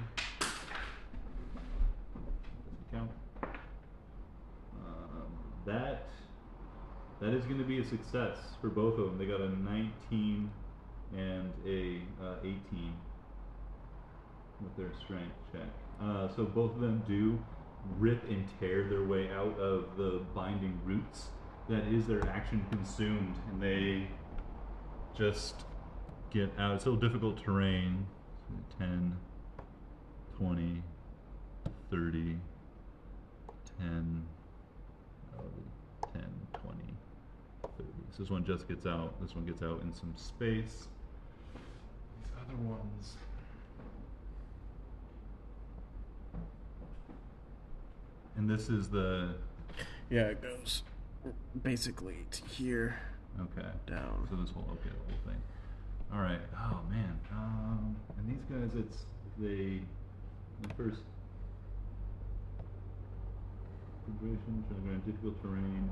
count. That is going to be a success for both of them. They got a 19 and a 18 with their strength check. So both of them do rip and tear their way out of the binding roots. That is their action consumed, and they just get out. It's still difficult terrain. 10, 20, 30, 10, 10, 20, 30. So this one just gets out. This one gets out in some space. These other ones. And this is the... Yeah, it goes basically to here. Okay. Down. So this whole, okay, the whole thing. All right. Oh man. And these guys, it's the first situation, trying to go in difficult terrain.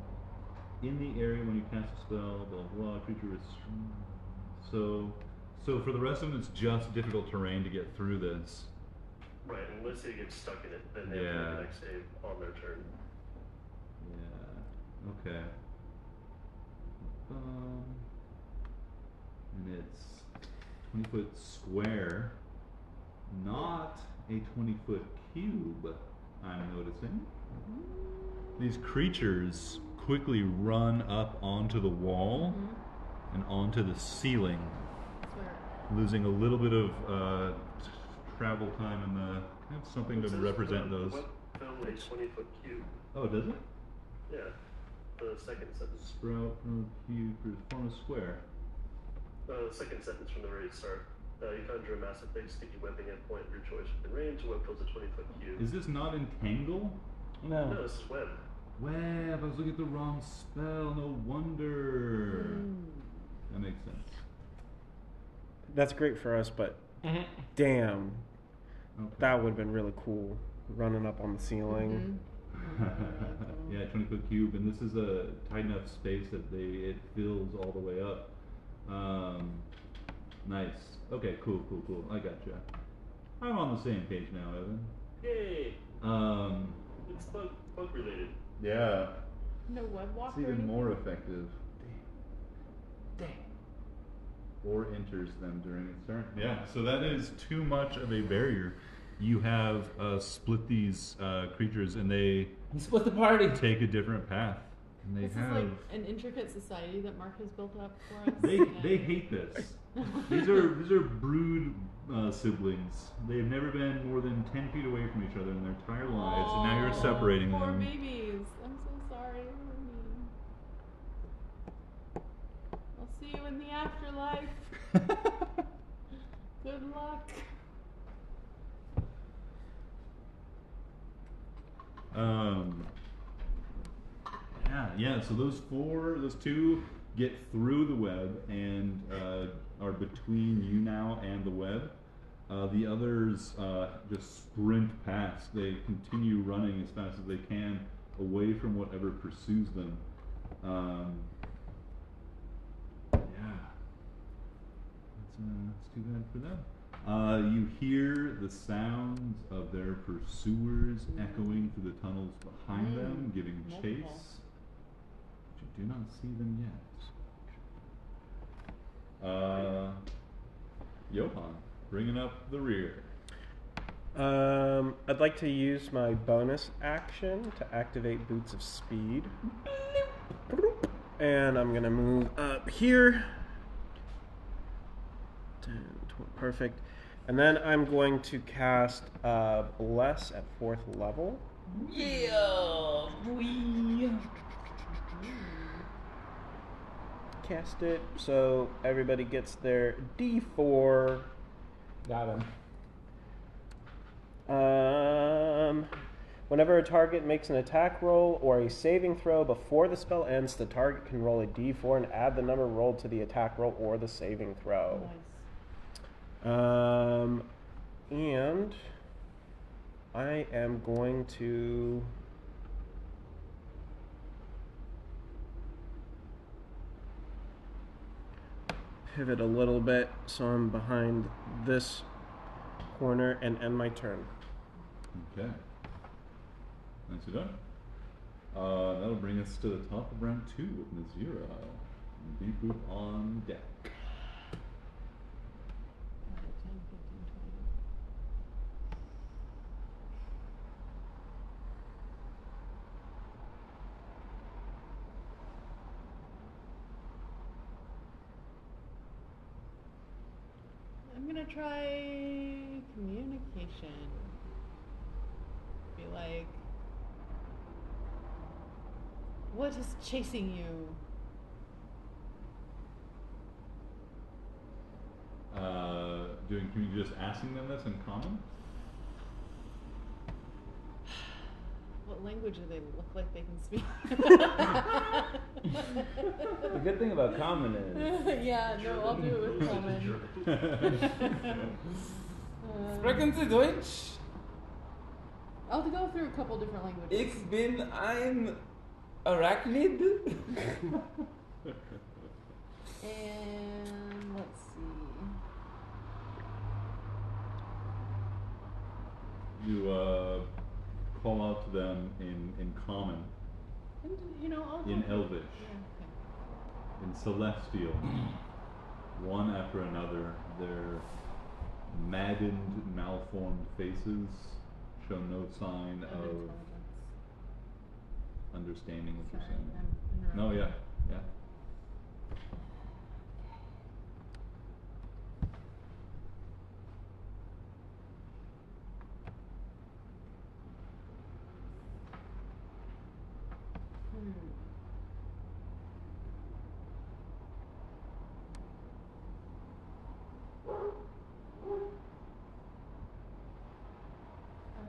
In the area when you cast a spell, blah blah, creature is. So for the rest of them, it's just difficult terrain to get through this. Right, unless they get stuck in it, then they have to make the next save on their turn. Yeah. Okay. And it's 20-foot square, not a 20-foot cube, I'm noticing. These creatures quickly run up onto the wall and onto the ceiling, losing a little bit of travel time in the... That's something to represent those. Film a 20-foot cube. Oh, does it? Yeah. The second sentence. Sprout from a cube, form a square. The second sentence from the very start. You conjure a massive big sticky webbing endpoint of your choice within range. The web fills a 20-foot cube. Is this not entangle? No. No, this is web. Web, I was looking at the wrong spell, no wonder. That makes sense. That's great for us, but damn, that would have been really cool. Running up on the ceiling. Yeah, 20-foot cube, and this is a tight enough space that it fills all the way up. Nice. Okay, cool. I gotcha. I'm on the same page now, Evan. Yay! It's bug related. Yeah. No web walk. It's even more effective. Dang. Or enters them during its turn. Yeah, so that is too much of a barrier. You have split these creatures, and they You split the party. take a different path. And they This have. is like an intricate society that Mark has built up for us. They hate this. These are brood siblings. They've never been more than 10 feet away from each other in their entire lives, and now you're separating poor them. babies. I'm so sorry. We're mean. I'll see you in the afterlife. Good luck. Yeah. So those two get through the web and are between you now and the web. The others just sprint past. They continue running as fast as they can away from whatever pursues them. That's too bad for them. You hear the sounds of their pursuers echoing through the tunnels behind them, giving chase. But you do not see them yet. Johann, bringing up the rear. I'd like to use my bonus action to activate Boots of Speed. And I'm going to move up here. 10, 20, perfect. And then I'm going to cast Bless at 4th level. Yeah, we. Cast it so everybody gets their D4. Got him. Whenever a target makes an attack roll or a saving throw before the spell ends, the target can roll a D4 and add the number rolled to the attack roll or the saving throw. Nice. And I am going to pivot a little bit so I'm behind this corner and end my turn. Okay. Nicely done. That'll bring us to the top of round 2 of Nazira. Beep boop on deck. 10, 15, 20. I'm gonna try communication. Be like, what is chasing you? Can you just asking them this in common? What language do they look like they can speak? The good thing about common is Yeah, no, I'll do it with common. Sprechen Sie Deutsch? I'll go through a couple different languages. Ich bin ein Arachnid. And let's see. You call out to them in common, And, I'll in go Elvish, Yeah, in Celestial, one after another. Their maddened, malformed faces show no sign okay. of Intelligence. understanding what Sorry, you're saying. I'm No, interrupting. yeah.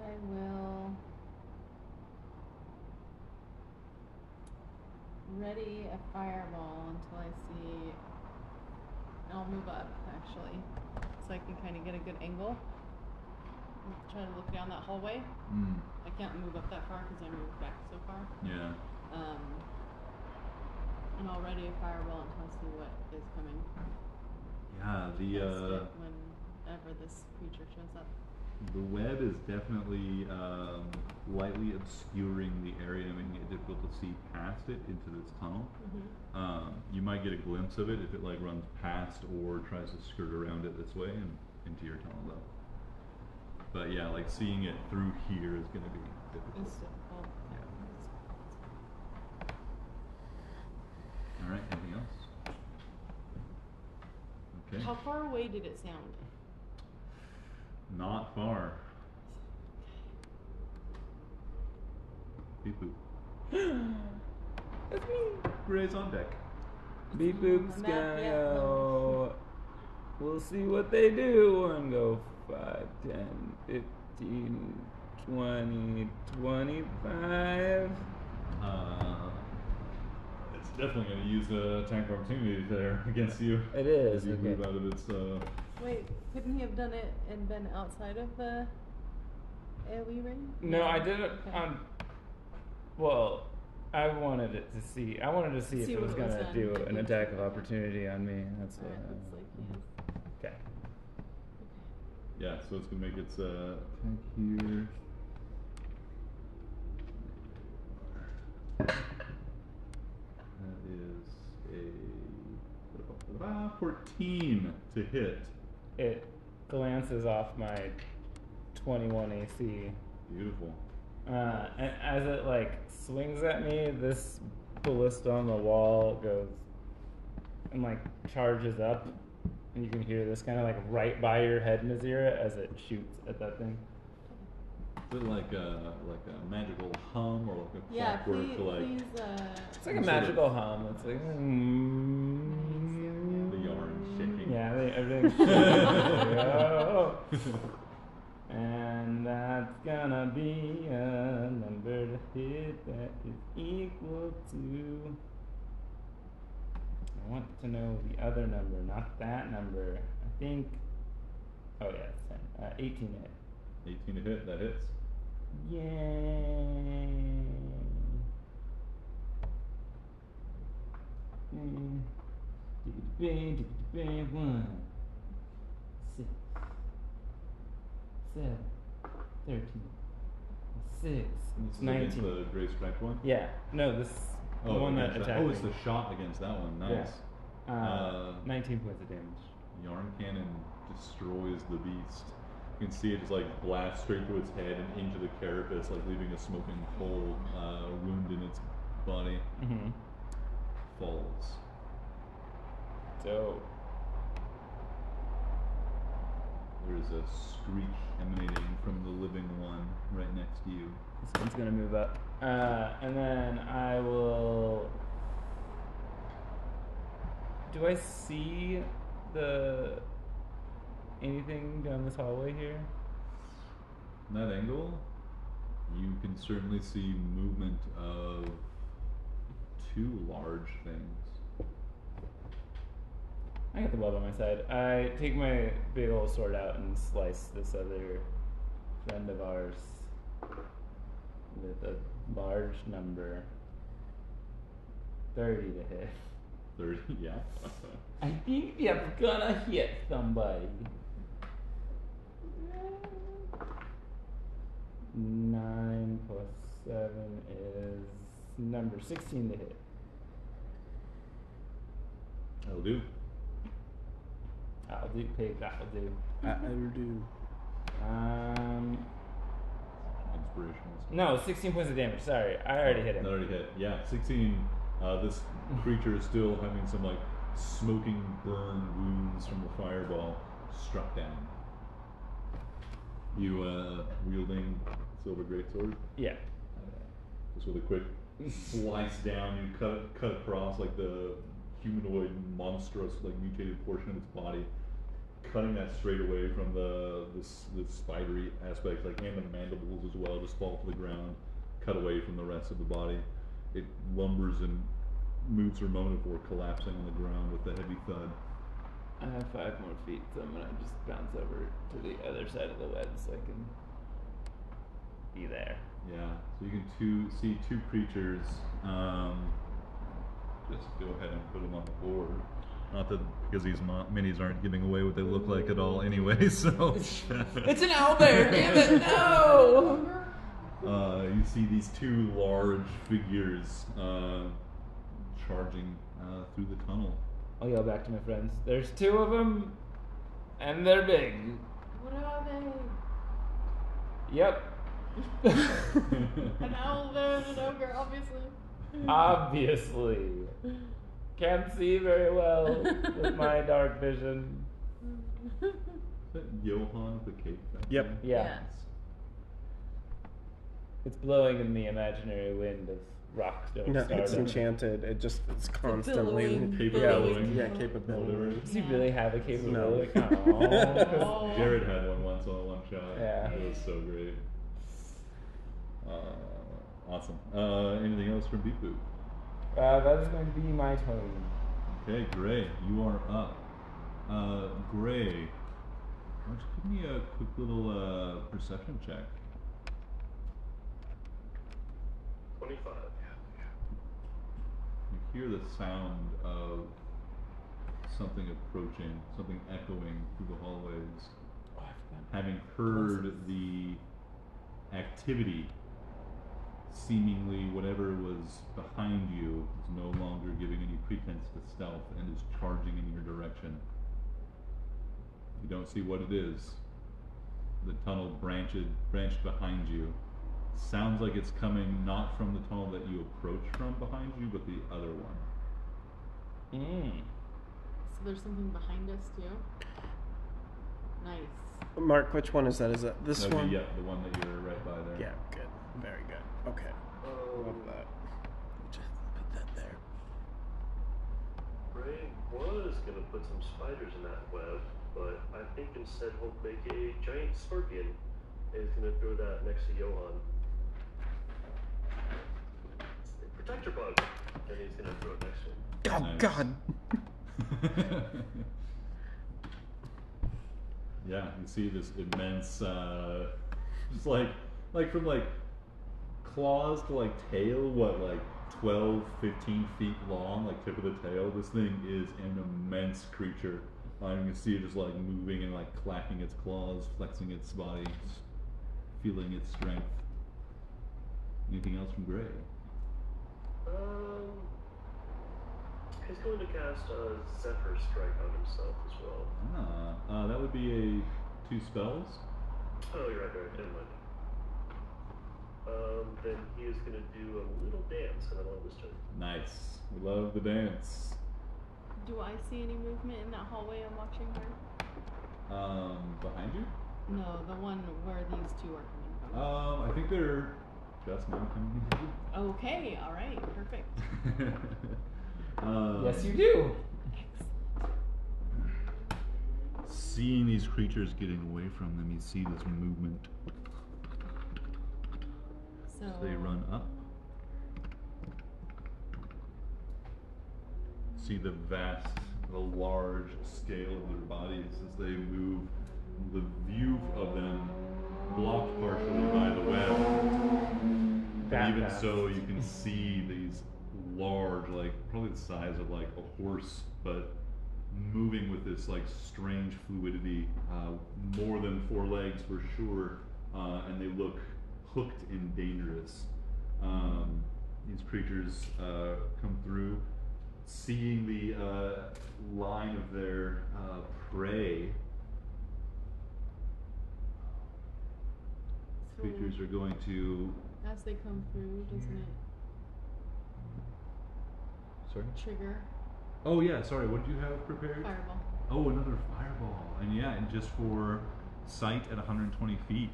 I will ready a fireball until I see. I'll move up actually, so I can kind of get a good angle. Try to look down that hallway. I can't move up that far because I moved back so far. Yeah. And I'll ready a fireball until I see what is coming. Yeah, Cast it whenever this creature shows up. the web is definitely lightly obscuring the area, making it difficult to see past it into this tunnel. You might get a glimpse of it if it like runs past or tries to skirt around it this way and into your tunnel though. But yeah, like seeing it through here is going to be difficult. It's difficult. Yeah. Alright, anything else? Okay. How far away did it sound? Not far. Beep boop. That's me. Gray's on deck. Beep boop's I'm gonna at- yeah, go. We'll see what they do and go 5, 10, 15, 20, 25. It's definitely going to use the attack of opportunity there against you. It is, As you okay. move out of its. Wait, couldn't he have done it and been outside of the AoE ring? No, I did it Okay. on. Well, I wanted it to see. I wanted to see if See it was what it was gonna done. do an attack of opportunity on me. That's what. Alright, looks like he has. Okay. Yeah, so it's going to make its attack here. That is a 14 to hit. It glances off my 21 AC. Beautiful. And as it like swings at me, this ballista on the wall goes and like charges up, and you can hear this kind of like right by your head, Nazira, as it shoots at that thing. Is it like a magical hum or like a Yeah, clockwork please, It's like a Some sort of- magical hum. It's like the yarn shaking? yeah, everything's shaking. Oh. And that's gonna be a number to hit that is equal to. I want to know the other number, not that number. I think. Oh yeah, it's 10. 18 to hit. 18 to hit, that hits. Yay! Bang, 1, 6, 7, 13, 6. This It's is against 19. the gray striped one? Yeah, no, this the one that against attacked Oh, me. it's the shot against that one. Nice. 19 points of damage. Yarn cannon destroys the beast. You can see it just like blast straight through its head and into the carapace, like leaving a smoking hole wound in its body. Mm-hmm. Falls. So, There's a screech emanating from the living one right next to you. this one's gonna move up. And then I will. Do I see anything down this hallway here? From that angle, you can certainly see movement of two large things. I got the web on my side. I take my big old sword out and slice this other friend of ours with a large number. 30 to hit. 30, yeah. I think you're gonna hit somebody. 9 plus 7 is number 16 to hit. That'll do. That'll do, pig, that'll do. That'll do. Inspirational. No, 16 points of damage, sorry. I already hit him. That already hit. Yeah, 16. This creature is still having some like smoking burn wounds from the fireball. Struck down. You wielding silver greatsword. Yeah. Just with a quick slice down, you cut across like the humanoid, monstrous, like mutated portion of its body, cutting that straight away from the spidery aspect, like and the mandibles as well, just fall to the ground, cut away from the rest of the body. It lumbers and moves for a moment before collapsing on the ground with a heavy thud. I have 5 more feet, so I'm gonna just bounce over to the other side of the web so I can be there. Yeah, so you can see two creatures. Just go ahead and put them on the board. Not that because these minis aren't giving away what they look like at all anyway. So It's an owlbear, damn it, no! you see these two large figures charging through the tunnel. I'll yell back to my friends. There's 2 of them, and they're big. What are they? Yep. An owl there and an ogre, obviously. Obviously. Can't see very well with my dark vision. Is that Johann with the cape? back Yep. there? Yeah. Yes. It's blowing in the imaginary wind of rock stone No, it's stardom. enchanted. It's constantly. billowing, Cape of Yeah, billowing. yeah, capability. Does he Yeah. really have a capability? No. Aw. Oh. Jared had one once on a one shot. Yeah. It was so great. Awesome. Anything else from Beep Boop? That is going to be my turn. Okay, Gray, you are up. Gray, why don't you give me a quick little perception check? 25. You hear the sound of something approaching, something echoing through the hallways. Oh, I forgot. Having heard the activity, seemingly whatever was behind you is no longer giving any pretense to stealth and is charging in your direction. You don't see what it is. The tunnel branched behind you. Sounds like it's coming not from the tunnel that you approach from behind you, but the other one. So there's something behind us too. Nice. Mark, which one is that? Is that this That'd one? be, yeah, the one that you're right by there. Yeah, good. Very good. Okay. Love that. Just put that there. Ray was gonna put some spiders in that web, but I think instead he'll make a giant scorpion and he's gonna throw that next to Johann. Protect your bug, and he's gonna throw it next to him. Oh Nice. God. Yeah, you see this immense, just like from like claws to like tail, what, like 12, 15 feet long, like tip of the tail. This thing is an immense creature. You can see it just like moving and like clacking its claws, flexing its body, feeling its strength. Anything else from Gray? He's going to cast a Zephyr Strike on himself as well. That would be 2 spells. Oh, you're right, never mind. Then he is going to do a little dance, and I'm on this turn. Nice. We love the dance. Do I see any movement in that hallway I'm watching her? Behind you? No, the one where these two are coming from. I think they're just now coming into Okay, alright, perfect. Yes, you do. Seeing these creatures getting away from them, you see this movement. So They run up. See the large scale of their bodies as they move. The view of them blocked partially by the web. That Even fast. so, you can see these large, like probably the size of like a horse, but moving with this like strange fluidity, more than 4 legs for sure, and they look hooked and dangerous. These creatures come through, seeing the line of their prey. So Creatures are going to. as they come through, doesn't it Sorry. trigger Oh yeah, sorry. What did you have prepared? fireball? Oh, another fireball, and yeah, and just for sight at 120 feet.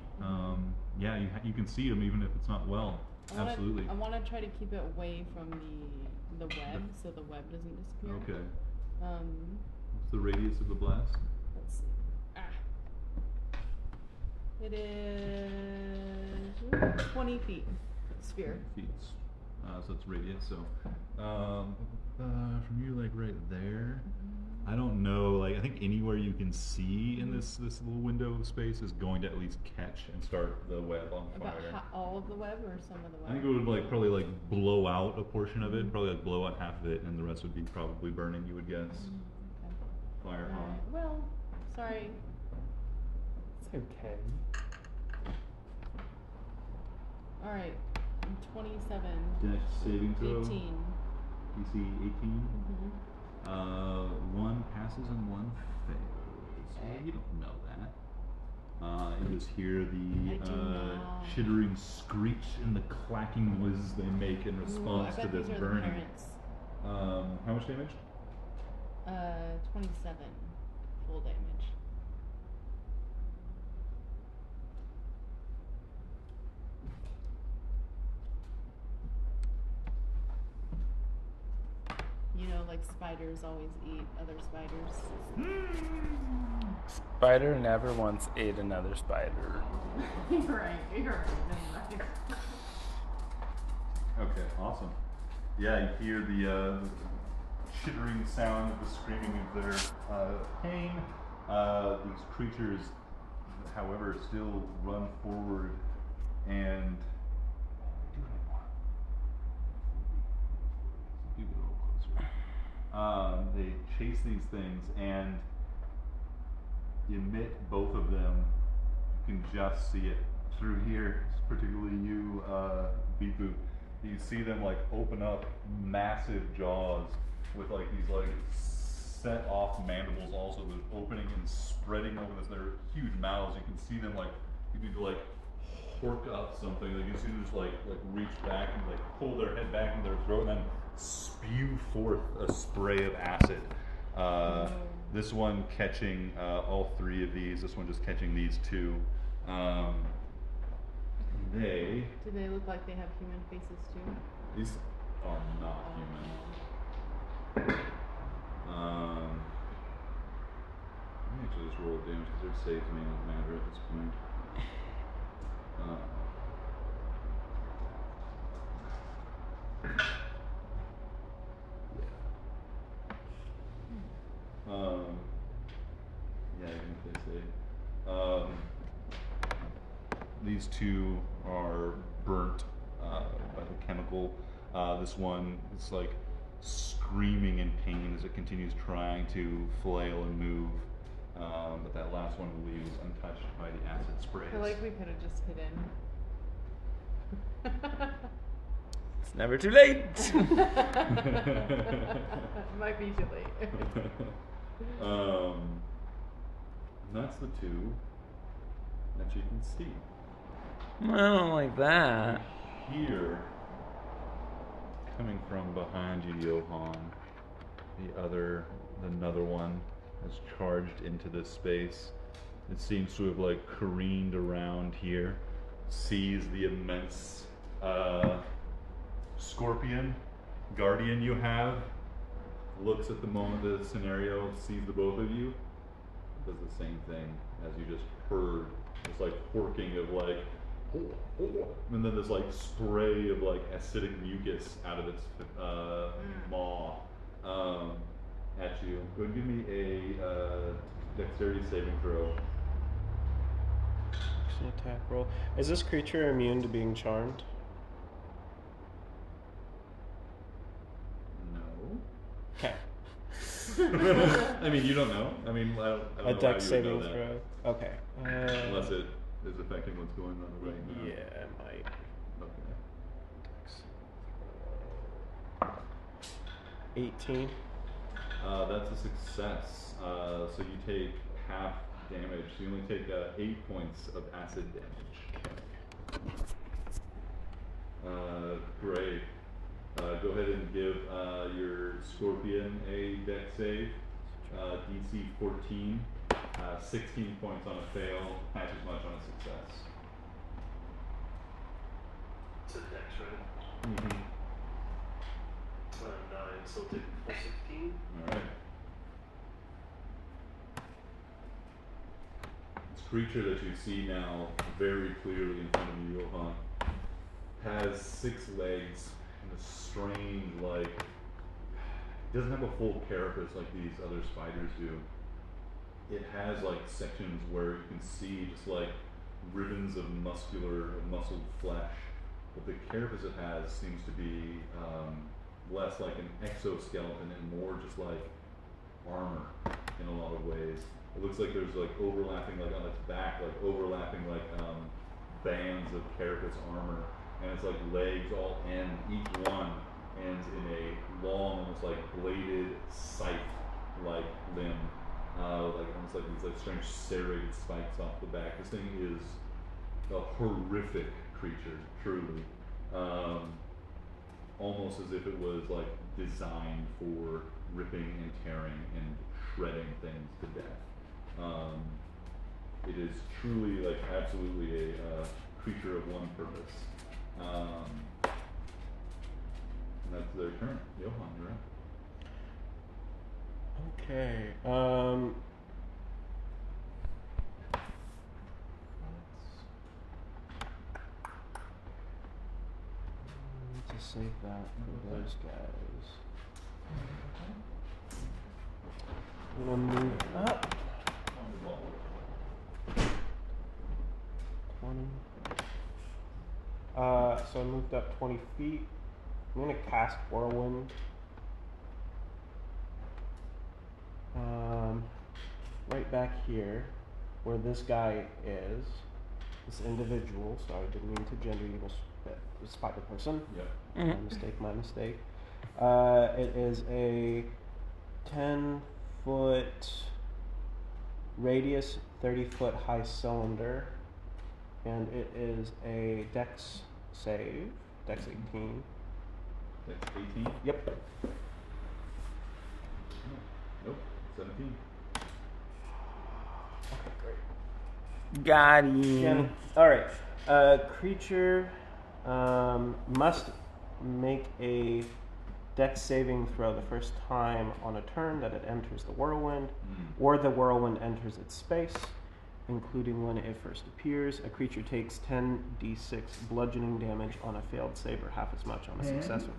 Yeah, you can see them even if it's not well. Absolutely. I want to try to keep it away from the web, so the web doesn't disappear. Okay. Let's What's the radius of the blast? see. It is 20 feet sphere. Feet. So it's radius. So from you, like right there. I don't know. Like I think anywhere you can see in this little window of space is going to at least catch and start the web on About fire. all of the web or some of the web? I think it would like probably like blow out a portion of it, probably like blow out half of it, and the rest would be probably burning. You would guess. Okay. Fire on. Alright, well, sorry. It's okay. Alright, 27. Dex saving throw. 18. DC 18. Mhm. One passes and one fails. You don't know that. You just hear I the do now. chittering screech and the clacking noises they make in Ooh, I response to bet this these are burning. the parents. How much damage? 27 full damage. You know, like spiders always eat other spiders. Spider never once ate another spider. You're right. Never mind. Okay, awesome. Yeah, you hear the chittering sound of the screaming of their pain. These creatures, however, still run forward and do have more. Do get a little closer. They chase these things and emit both of them. You can just see it through here, particularly you, Beep-Boop. You see them like open up massive jaws with like these like set off mandibles also that are opening and spreading over this. They're huge mouths. You can see them like, you need to like hork up something. Like you can see them just like reach back and like pull their head back into their throat and then spew forth a spray of acid. This one catching all three of these. This one just catching these two. Do they look like they have human faces too? These are not human. Let me actually just roll damage because their saves may not matter at this point. Yeah, even if they save. These two are burnt by the chemical. This one is like screaming in pain as it continues trying to flail and move. But that last one, I believe, is untouched by the acid sprays. I feel like we could have just hidden. It's never too late. Might be too late. That's the two that you can see. I don't like that. Here, coming from behind you, Johan, another one has charged into this space. It seems to have like careened around here, sees the immense scorpion guardian you have, looks at the moment of the scenario, sees the both of you, does the same thing as you just heard. This like horking of like, and then this like spray of like acidic mucus out of its maw at you. Go ahead and give me a dexterity saving throw. It's an attack roll. Is this creature immune to being charmed? No. Okay. I mean, you don't know. I mean, I don't know A how dex you would saving know that. throw. Okay. Unless it is affecting what's going on right now. Yeah, it might. Okay. 18. That's a success. So you take half damage. So you only take 8 points of acid damage. Great. Go ahead and give your scorpion a dex save. DC 14. 16 points on a fail, half as much on a success. It's a dex, right? Mm-hmm. 9, so I'll take full 16. Alright. This creature that you see now very clearly in front of you, Johan, has 6 legs and a strange, like, it doesn't have a full carapace like these other spiders do. It has like sections where you can see just like ribbons of muscled flesh, but the carapace it has seems to be less like an exoskeleton and more just like armor in a lot of ways. It looks like there's like overlapping, like on its back, like overlapping like bands of carapace armor, and it's like legs all end, each one ends in a long, almost like bladed scythe-like limb. Like almost like these like strange serrated spikes off the back. This thing is a horrific creature, truly. almost as if it was like designed for ripping and tearing and shredding things to death. It is truly like absolutely a creature of one purpose. And that's their turn. Johan, you're up. Okay. Let's save that for those guys. I'm gonna move up 20. So I moved up 20 feet. I'm gonna cast Whirlwind. Right back here, where this guy is, this individual. Sorry, didn't mean to gender you, Spider Person. Yep. My mistake. It is a 10-foot radius, 30-foot high cylinder, and it is a Dex save, Dex 18. Dex 18? Yep. Nope. 17. Okay, great. Got him. Again, all right. Creature must make a Dex saving throw the first time on a turn that it enters the whirlwind, or the whirlwind enters its space, including when it first appears. A creature takes 10d6 bludgeoning damage on a failed save, or half as much on a successful.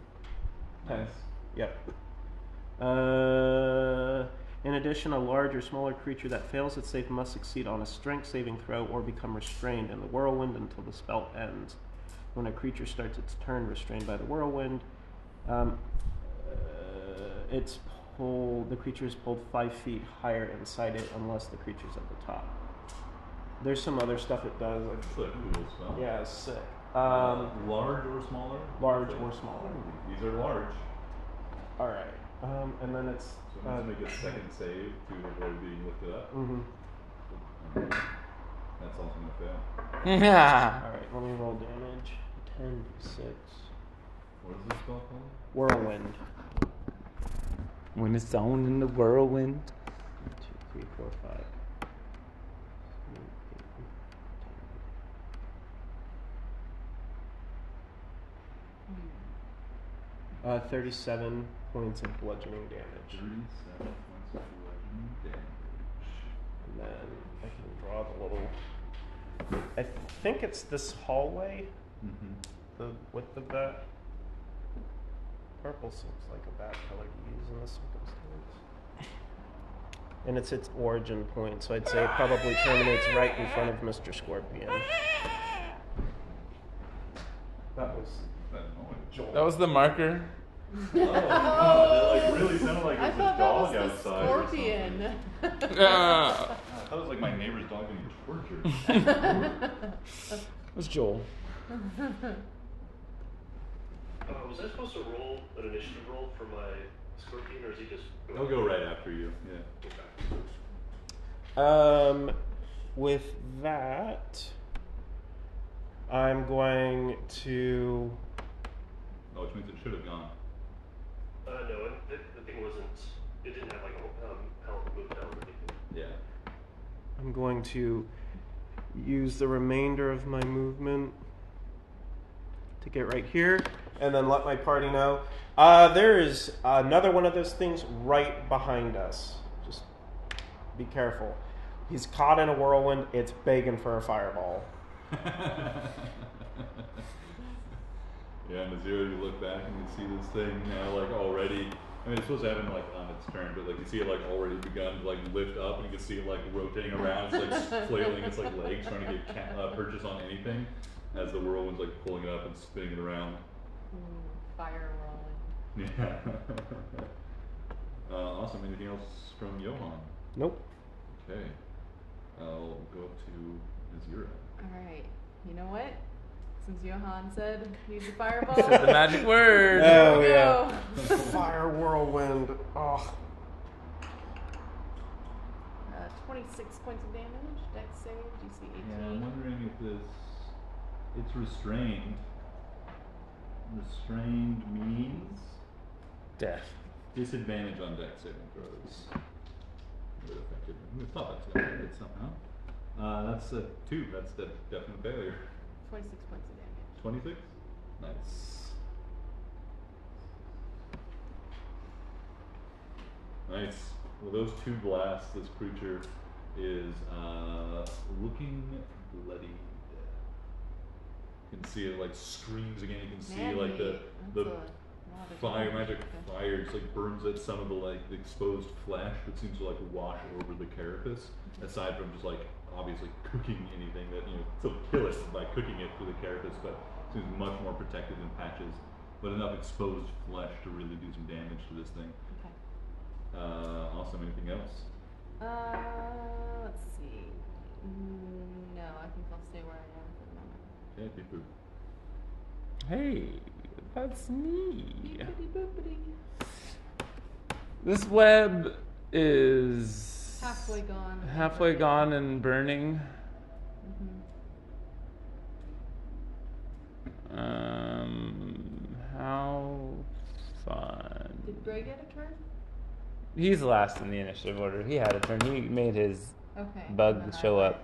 Nice. Yep. In addition, a large or smaller creature that fails its save must succeed on a strength saving throw or become restrained in the whirlwind until the spell ends. When a creature starts its turn restrained by the whirlwind, the creature is pulled 5 feet higher inside it unless the creature's at the top. There's some other stuff it does. That's a cool spell. Yeah, it's sick. Large or smaller? Large or smaller. These are large. All right. And then it's. So it needs to make a second save to avoid being lifted up. That's also going to fail. Yeah. All right, let me roll damage. 10d6. What is this spell called? Whirlwind. When it's on in the whirlwind. 1, 2, 3, 4, 5. 37 points of bludgeoning damage. 37 points of bludgeoning damage. And then I can draw the little. I think it's this hallway. The width of that. Purple seems like a bad color to use in this circumstance. And it's its origin point, so I'd say it probably terminates right in front of Mr. Scorpion. That was That noise. Joel. That was the marker. Oh, God, that like really sounded like I it was a thought that dog was the outside. scorpion. Or something. I thought it was like my neighbor's dog getting tortured. It was Joel. Was I supposed to roll an initiative roll for my scorpion, or is he just? He'll go right after you. Yeah. Okay. With that, I'm going to. Oh, which means it should have gone. No, the thing wasn't. It didn't have like a health move down or anything. Yeah. I'm going to use the remainder of my movement to get right here, and then let my party know. There is another one of those things right behind us. Just be careful. He's caught in a whirlwind. It's begging for a fireball. Yeah, and Nazira, you look back and you see this thing now, like already. I mean, it's supposed to happen like on its turn, but like you see it like already begun to like lift up, and you can see it like rotating around. It's like flailing its like legs, trying to get purchase on anything, as the whirlwind's like pulling it up and spinning it around. Fire rolling. Yeah. Awesome. Anything else from Johan? Nope. Okay. I'll go up to Nazira. Alright, you know what? Since Johan said use the fireball. Said the magic word. Oh, Here we yeah. go. Fire whirlwind. Oh. 26 points of damage. Dex save, DC 18. Yeah, I'm wondering if it's restrained. Restrained means Death. disadvantage on dex saving throws. Would affect it. I thought that's gonna affect it somehow. That's a 2. That's a definite failure. 26 points of damage. 26? Nice. Nice. Well, those 2 blasts, this creature is looking bloody. You can see it like screams again. You can see like the fire, magic fire just like burns at some of the like the exposed flesh that seems to like wash over the carapace. Aside from just like obviously cooking anything that still kill it by cooking it through the carapace, but it seems much more protected in patches. But enough exposed flesh to really do some damage to this thing. Okay. Awesome. Anything else? Let's see. No, I think I'll stay where I am for the moment. Okay, Big Boo. Hey, that's me. Beepity boopity. This web is Halfway gone. halfway gone and burning. How fun. Did Gray get a turn? He's last in the initiative order. He had a turn. He made his Okay. bug then show I- up.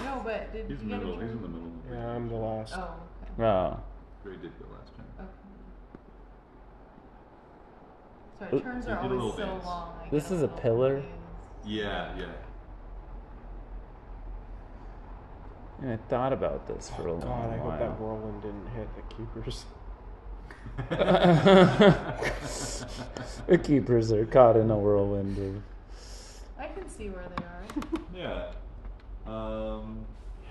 No, but did He's he in the get a middle. turn? He's in the middle. Yeah, I'm the last. Oh, okay. Oh. Gray did go last turn. Okay. Sorry, Oop. turns They are did a always little so dance. long. I This get is a little pillar? confused. Yeah. And I thought about this for a long God, I hope while. that whirlwind didn't hit the keepers. The keepers are caught in a whirlwind of... I can see where they are. Yeah.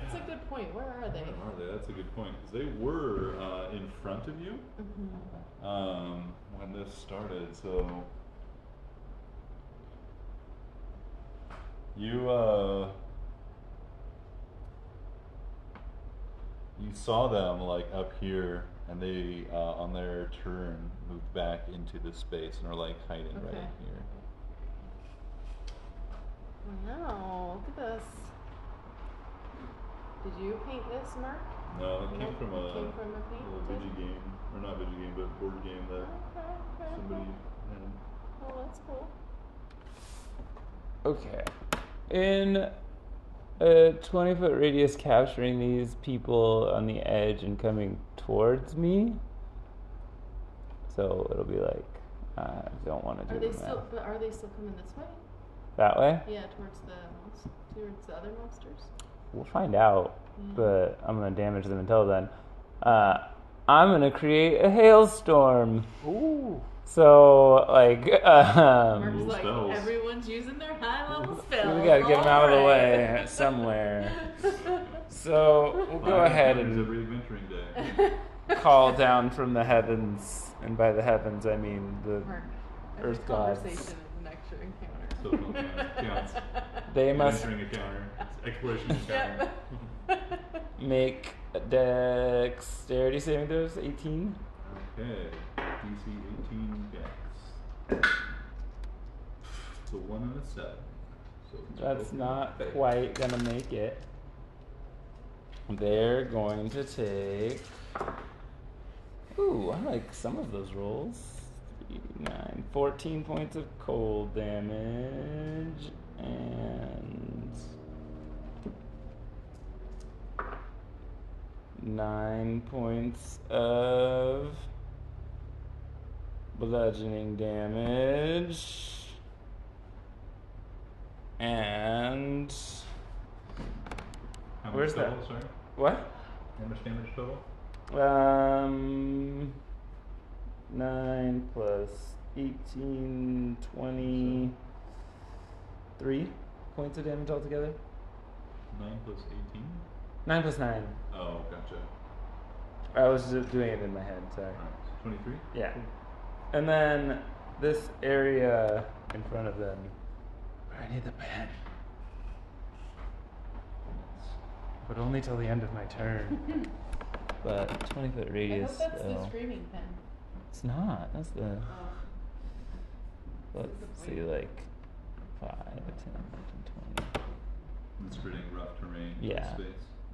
That's a good point. Where are they? Where are they? That's a good point. 'Cause they were in front of you when this started. So you saw them like up here, and they on their turn moved back into this space and are like hiding right Okay. here. Wow, look at this. Did you paint this, Mark? No, it came Nope, from it a came from a paint little tip? video game, or not video game, but board game that Okay. somebody had. Oh, that's cool. Okay. In a 20-foot radius, capturing these people on the edge and coming towards me. So it'll be like, I don't want to Are do they that. still? But are they still coming this way? That way? Yeah, towards the other monsters. We'll find out, Yeah. but I'm going to damage them until then. I'm going to create a hailstorm. Ooh. So, like, Mark's Little like, spells. everyone's using their high-level spells. we got to get them out of the Alright. way somewhere. So, we'll go ahead and every adventuring day. call down from the heavens, and by the heavens I mean the Mark, every Earth gods. conversation is an extra encounter. So counts. They must Adventuring encounter. It's exploration encounter. Yep. make a dexterity saving throws. 18. Okay. DC 18 dex. So 1 and a 7. So it's That's both not fail. quite gonna make it. They're going to take. Ooh, I like some of those rolls. 3, 9, 14 points of cold damage and 9 points of bludgeoning damage and How much where's total, that? Sorry? what? How much damage total? 9 plus 18, 23 points of damage altogether. 9 plus 18? 9 plus 9. Oh, gotcha. I was just doing it in my head, sorry. Alright, so 23? Yeah. And then this area in front of them. I need the pen. But only till the end of my turn. But 20-foot I radius. hope that's the so- screaming pen. It's not. That's the. Oh. Let's see, like 5, 10, 15, 20. It's pretty rough terrain. Yeah. Space.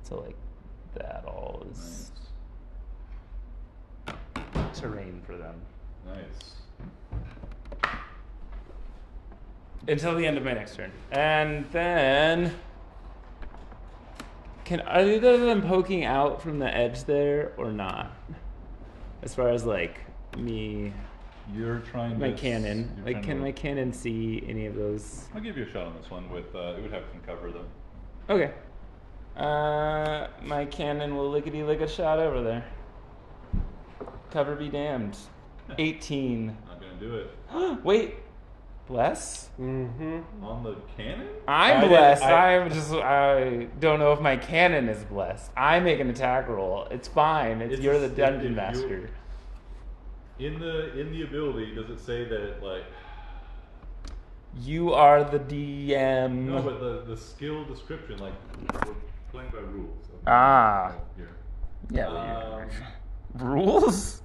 So like that all is. Nice. terrain for them Nice. until the end of my next turn. And then can either of them poking out from the edge there or not? As far as like me, You're trying my to. cannon. you're Like, trying can to- my cannon see any of those? I'll give you a shot on this one with. It would have some cover though. Okay. My cannon will lickety lick a shot over there. Cover be damned. 18. Not gonna do it. Wait. Bless? Mm-hmm. On the cannon? I'm blessed. I don't know if my cannon is blessed. I make an attack roll. It's fine. You're the dungeon master. In the ability, does it say that like? You are the DM. No, but the skill description, like we're playing by rules. Okay. Ah. Here. Yeah. Well, rules?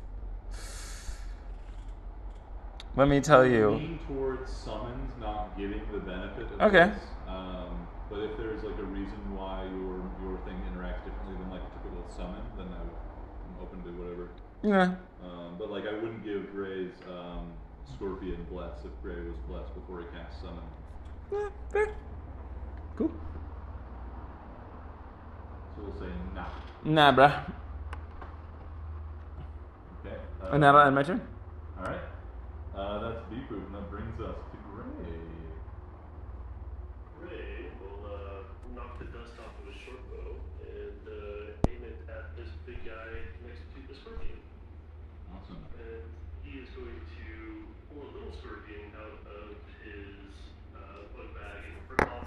Let me tell you. Lean towards summons not giving the benefit of Okay. this. But if there's like a reason why your thing interacts differently than like a typical summon, then I'm open to whatever. Yeah. But like I wouldn't give Gray's Scorpion bless if Gray was blessed before he cast summon. Fair. Cool. So we'll say nah. Nah, bruh. Okay. And that'll end my turn. All right. That's B-proof, and that brings us to Gray. Ray will knock the dust off of his short bow and aim it at this big guy next to the scorpion. Awesome. And he is going to pull a little scorpion out of his bug bag and rip off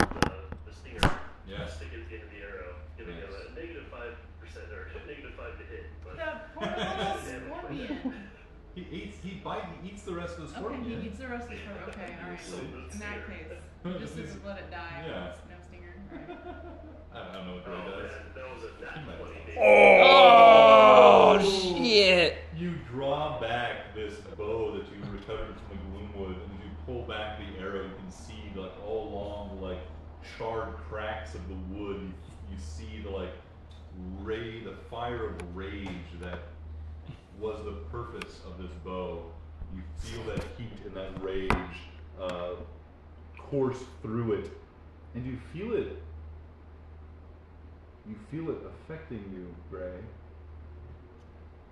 the stinger. Yeah. Stick it at the end of the arrow, giving him a negative 5% or negative 5 to hit. But The poor little scorpion. He eats the rest of the Okay, scorpion. he eats the rest of the scorpion. Okay, alright. In that case, just let it die. Yeah. No stinger. Alright. I don't know what Gray oh does. man, that was a nat 20. Oh, shit. You draw back this bow that you recovered from the gloomwood, and as you pull back the arrow, you can see like all along the like charred cracks of the wood. You see the like the fire of rage that was the purpose of this bow. You feel that heat and that rage course through it, and you feel it. You feel it affecting you, Gray.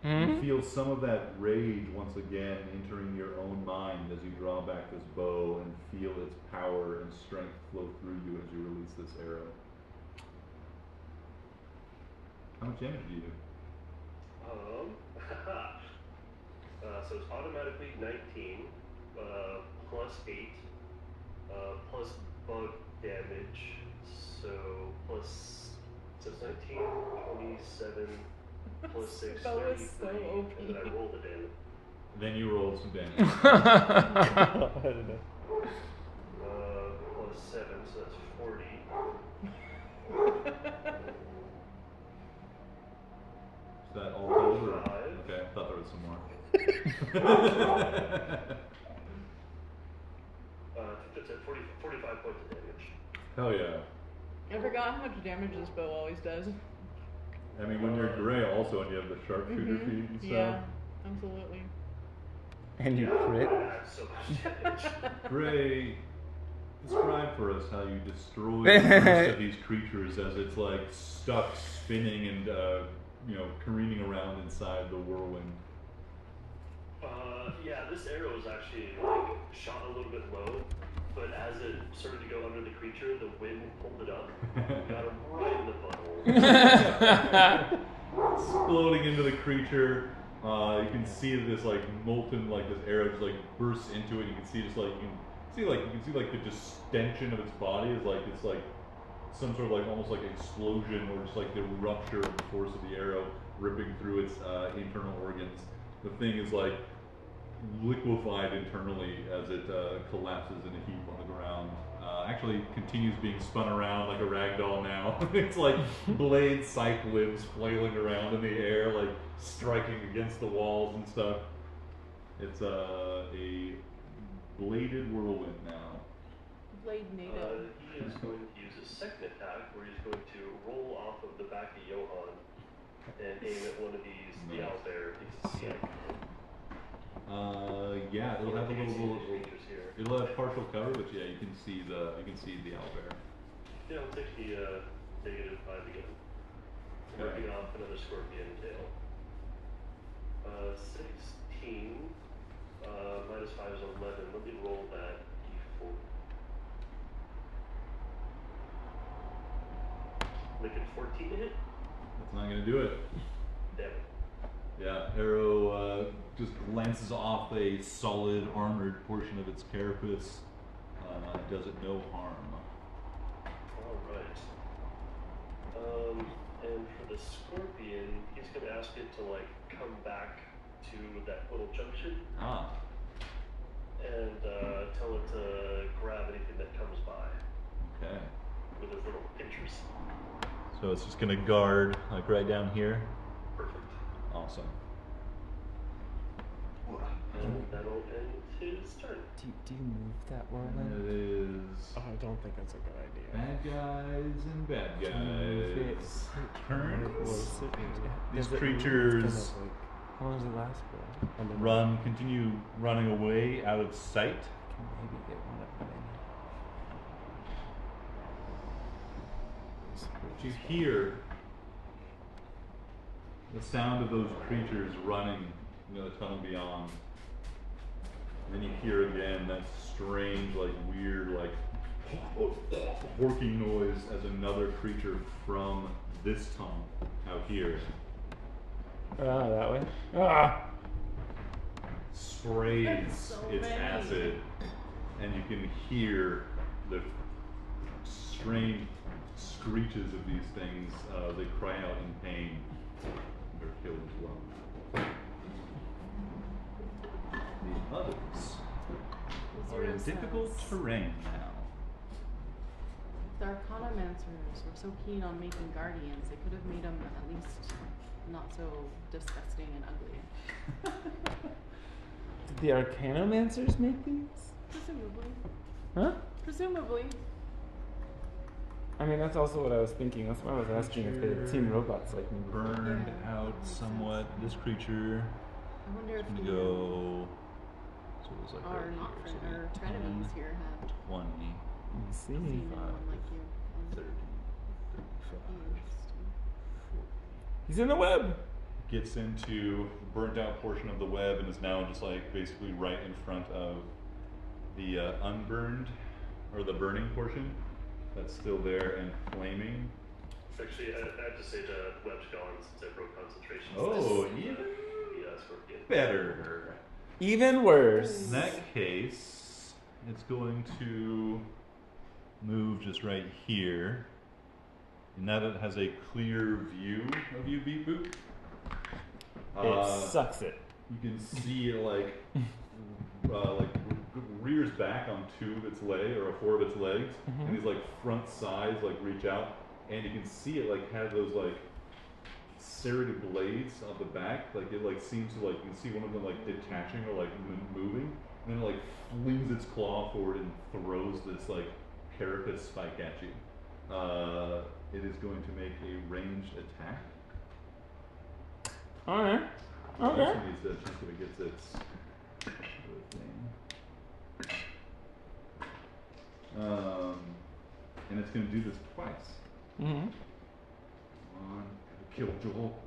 You feel some of that rage once again entering your own mind as you draw back this bow and feel its power and strength flow through you as you release this arrow. How much damage do you do? So it's automatically 19 plus 8 plus bug damage. So it's 19, 27 plus 6, That was 93, so OP. and then I rolled it in. Then you roll some damage. Plus 7, so that's 40. Is that all total? Or? 5. Okay, I thought there was some more. That's at 45 points of damage. Hell yeah. I forgot how much damage this bow always does. I mean, when you're Gray also, and you have the sharpshooter feet and stuff. Yeah, absolutely. And you crit? That's so much damage. Gray, describe for us how you destroy the first of these creatures as it's like stuck spinning and careening around inside the whirlwind. Yeah, this arrow was actually like shot a little bit low, but as it started to go under the creature, the wind pulled it up, got him right in the butthole. Exploding into the creature, you can see this like molten, like this arrow just like bursts into it. You can see just like you can see the distension of its body is like it's like some sort of like almost like explosion or just like the rupture of the force of the arrow ripping through its internal organs. The thing is like liquefied internally as it collapses in a heap on the ground. Actually continues being spun around like a rag doll now. It's like blade scythe limbs flailing around in the air, like striking against the walls and stuff. It's a bladed whirlwind now. Blade NATO. He is going to use his second attack, where he's going to roll off of the back of Johan and aim at one of these, the owlbear, these sea Yeah, it'll have a You can see little. these features here. It'll have partial cover, but yeah, you can see the owlbear. Yeah, I'll take the -5 again. Okay. Working off another scorpion tail. 16. -5 is 11. Let me roll that d4. Make it 14 to hit. That's not gonna do it. Damn it. Yeah, arrow just glances off a solid armored portion of its carapace. Does it no harm. Alright. And for the scorpion, he's gonna ask it to like come back to that little junction Ah, and tell it to grab anything that comes by okay. with his little pinchers. So it's just gonna guard like right down here. Perfect. Awesome. And that'll end his turn. Do you move that And whirlwind? it is Oh, I don't think that's a good idea. bad guys and bad Move it. guys. Well, Turns. These does it creatures kind of like- How long does it last for? I don't know. continue running away out of sight. Can maybe get one up But you hear the sound of those creatures running, the tunnel beyond. And then you hear again that strange, like weird, like horking noise as another creature from this tunnel out here that way. Ah! sprays That's so its many. acid, and you can hear the strange screeches of these things. They cry out in pain. They're killed as well. The others are in Zero difficult says, terrain now. The Arcanomancers were so keen on making guardians, they could have made them at least not so disgusting and ugly. Did the Arcanomancers make these? Presumably. Huh? Presumably. I mean, that's also what I was thinking. That's why I was asking if they had seen robots like me. Burned Yeah, out that makes somewhat. This creature I wonder is if gonna the go. So it was like our right not here. So friend, or 10, frenemies here had 20, You see? seen anyone like you. 30, 35, Interesting. 40. He's in the web! Gets into the burnt out portion of the web and is now just like basically right in front of the unburned, or the burning portion that's still there and flaming. Actually, I have to say the web's gone since I broke concentration. Oh, This is, even scorpion. better. Even worse. In that case, it's going to move just right here. And now that it has a clear view of you, Beep Boop, It sucks it. you can see it like rears back on 2 of its legs or 4 of its legs, and these like front sides like reach out, and you can see it like have those like serrated blades on the back. Like it like seems to like you can see one of them like detaching or like moving, and then it like flings its claw forward and throws this like carapace spike at you. It is going to make a ranged attack. Alright. Okay. Actually needs to check if it gets its other thing. And it's going to do this twice. Mm-hmm. Come on, kill Joel.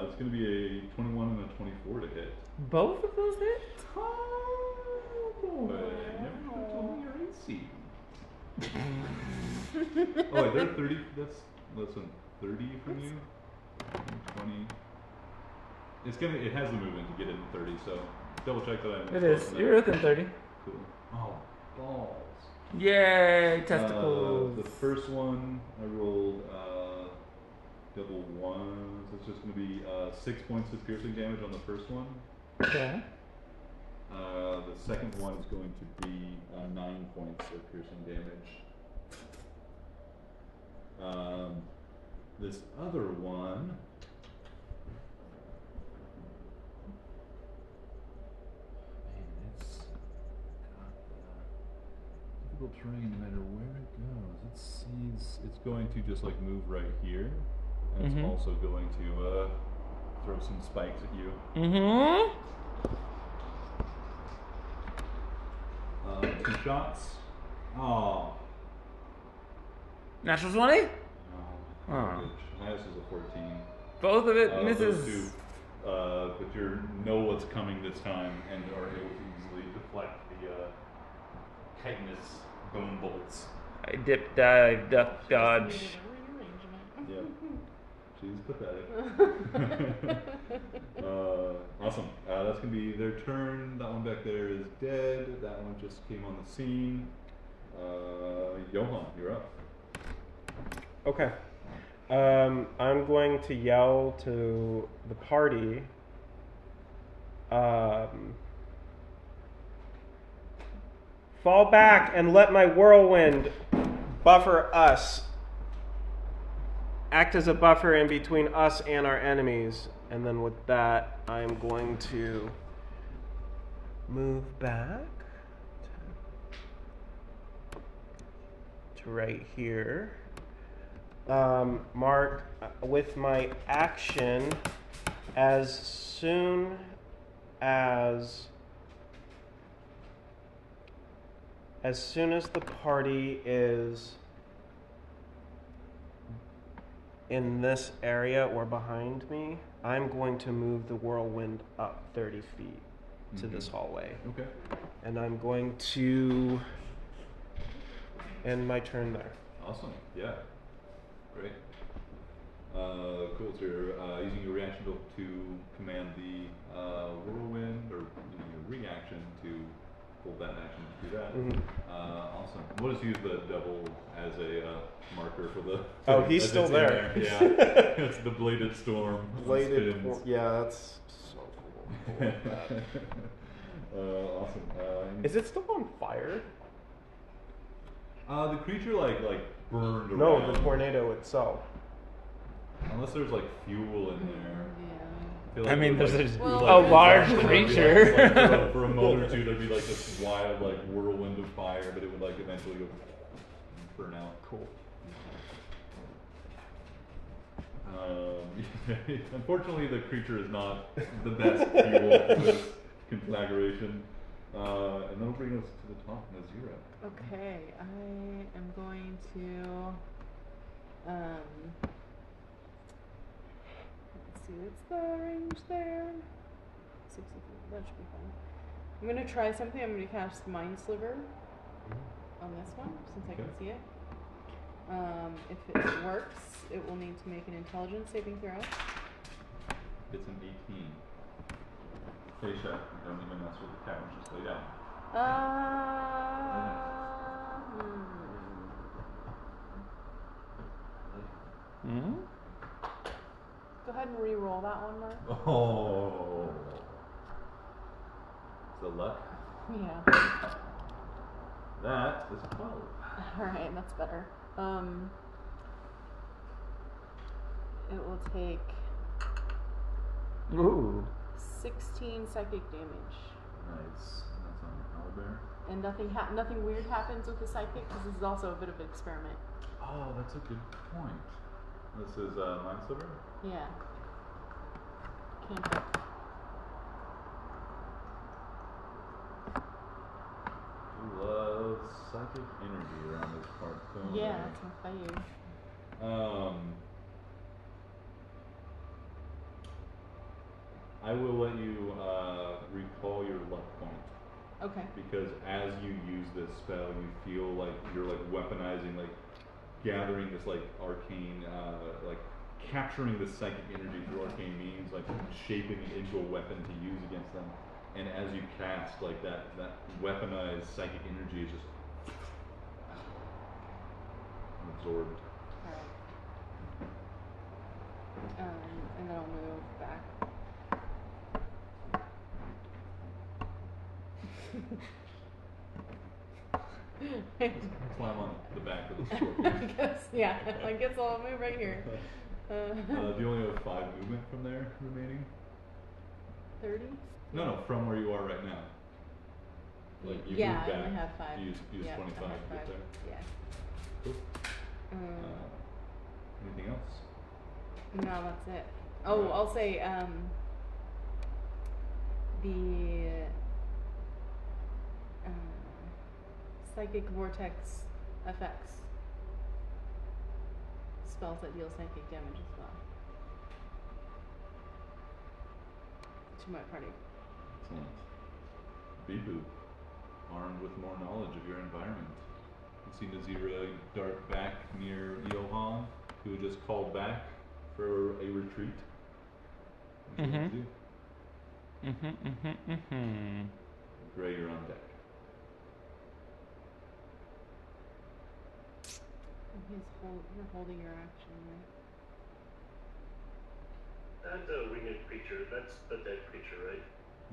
It's going to be a 21 and a 24 to hit. Both of those hit? Oh boy, never should have told me your AC. Oh wait, they're 30. That's less than 30 from you. 20. It has the movement to get in 30, so double check that I'm It close is. enough. You're within 30. Cool. Oh, balls. Yay, testicles. The first one I rolled double ones. It's just going to be 6 points of piercing damage on the first one. Okay. The second one is going to be 9 points of piercing damage. This other one. Man, it's got difficult terrain no matter where it goes. It sees it's going to just like move right here. And it's Mhm. also going to throw some spikes at you. Mm-hmm. 2 shots. Oh. Natural 20? No. Oh. Highest is a 14. Both of it Those misses. 2. But you know what's coming this time and are able to easily deflect the chitinous bone bolts. I dip, dive, duck, dodge. Needed a rearrangement. Yep. She's pathetic. Awesome. That's gonna be their turn. That one back there is dead. That one just came on the scene. Johan, you're up. Okay. I'm going to yell to the party. Fall back and let my whirlwind buffer us. Act as a buffer in between us and our enemies. And then with that, I'm going to move back to right here. Mark with my action as soon as the party is in this area or behind me, I'm going to move the whirlwind up 30 feet to this hallway. Okay. And I'm going to end my turn there. Awesome. Yeah. Great. Cool. So you're using your reaction to command the whirlwind, or using your reaction to hold that action to do that. Awesome. We'll just use the devil as a marker for the. Oh, he's as still it's in there. Yeah. It's the bladed storm. Bladed. Spins. Yeah, that's so cool. I love that. Awesome. Is it still on fire? The creature like burned around. No, the tornado itself. Unless there's like fuel in there. Yeah. I I mean, feel there's like, a Well, large there'd be creature. like, for a moment or two, there'd be like this wild like whirlwind of fire, but it would like eventually go burn out. Cool. Unfortunately, the creature is not the best fuel for this conflagration. And that'll bring us to the top, Nazira. Okay, I am going to let's see, what's the range there? 60 feet, that should be fine. I'm gonna try something. I'm gonna cast Mind Sliver on this one since I can Okay. see it. If it works, it will need to make an intelligence saving throw. It's an 18. Keisha, don't even mess with the couch, just lay down. Hmm? Go ahead and re-roll that one, Mark. Oh. The luck. Yeah. That is 12. Alright, that's better. It will take Ooh. 16 psychic damage. Nice. That's on the owlbear. And nothing weird happens with the psychic because this is also a bit of an experiment. Oh, that's a good point. This is Mind Sliver? Yeah. Cantrip. Who loves psychic energy around this part? Yeah, that's my fave. I will let you recall your luck point. Okay. Because as you use this spell, you feel like you're like weaponizing, like gathering this like arcane, like capturing this psychic energy through arcane means, like shaping it into a weapon to use against them. And as you cast, like that weaponized psychic energy is just absorbed. Alright. And then I'll move back. Climb on the back of the I scorpion. guess I'll move right here. Do you only have 5 movement from there remaining? 30? No, from where you are right now. Like you Yeah, move I back. only have 5. You use Yep, 25 I to have get 5. there. Yeah. Cool. Anything else? No, that's it. Oh, I'll say the psychic vortex effects. Spells that deal psychic damage as well. To my party. Excellent. Bibu, armed with more knowledge of your environment. You see Nazira dart back near Johan, who had just called back for a retreat. What do you want to do? Gray, you're on deck. You're holding your action, right? That winged creature, that's the dead creature, right?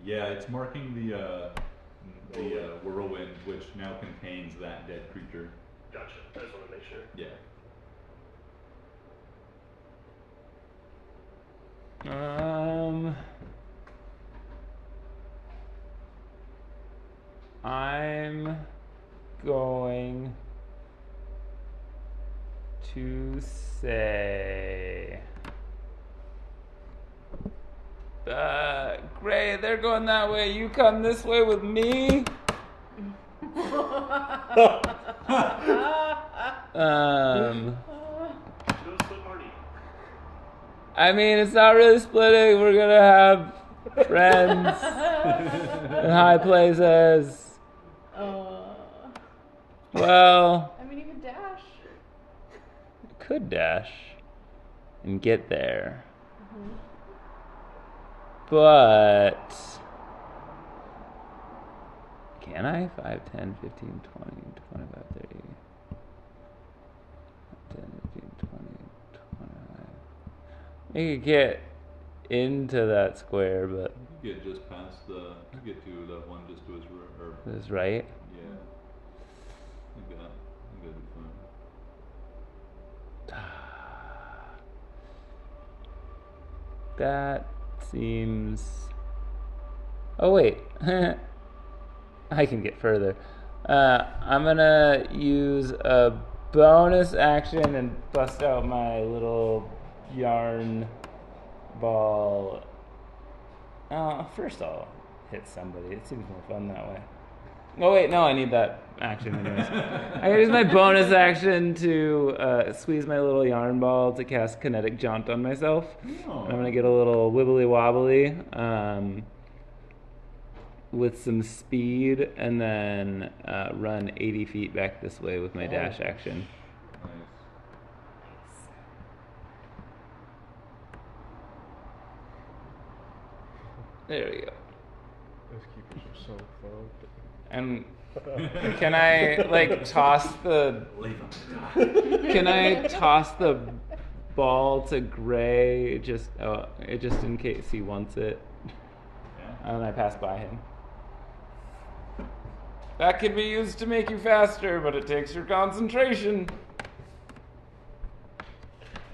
Yeah, it's marking the whirlwind, which now contains that dead creature. Gotcha. I just want to make sure. Yeah. I'm going to say, Gray, they're going that way. You come this way with me. Go split party. I mean, it's not really splitting. We're gonna have friends in high places. Well, I mean, you could dash. I could dash and get there. But can I? 5, 10, 15, 20, 25, 30. 10, 15, 20, 25. You could get into that square, but You get just past the. You get to that one just to his this is right. Yeah. I think that'd be fine. That seems. Oh wait, I can get further. I'm gonna use a bonus action and bust out my little yarn ball. First I'll hit somebody. It seems more fun that way. Oh wait, no, I need that action anyways. I gotta use my bonus action to squeeze my little yarn ball to cast Kinetic Jaunt on myself. Oh. And I'm gonna get a little wibbly wobbly with some speed, and then run 80 feet back this way with my dash action. Nice. There we go. Those keepers are so cloaked. And can I like toss the? Leave him to die. Can I toss the ball to Gray just in case he wants it? Yeah. And I pass by him. That can be used to make you faster, but it takes your concentration.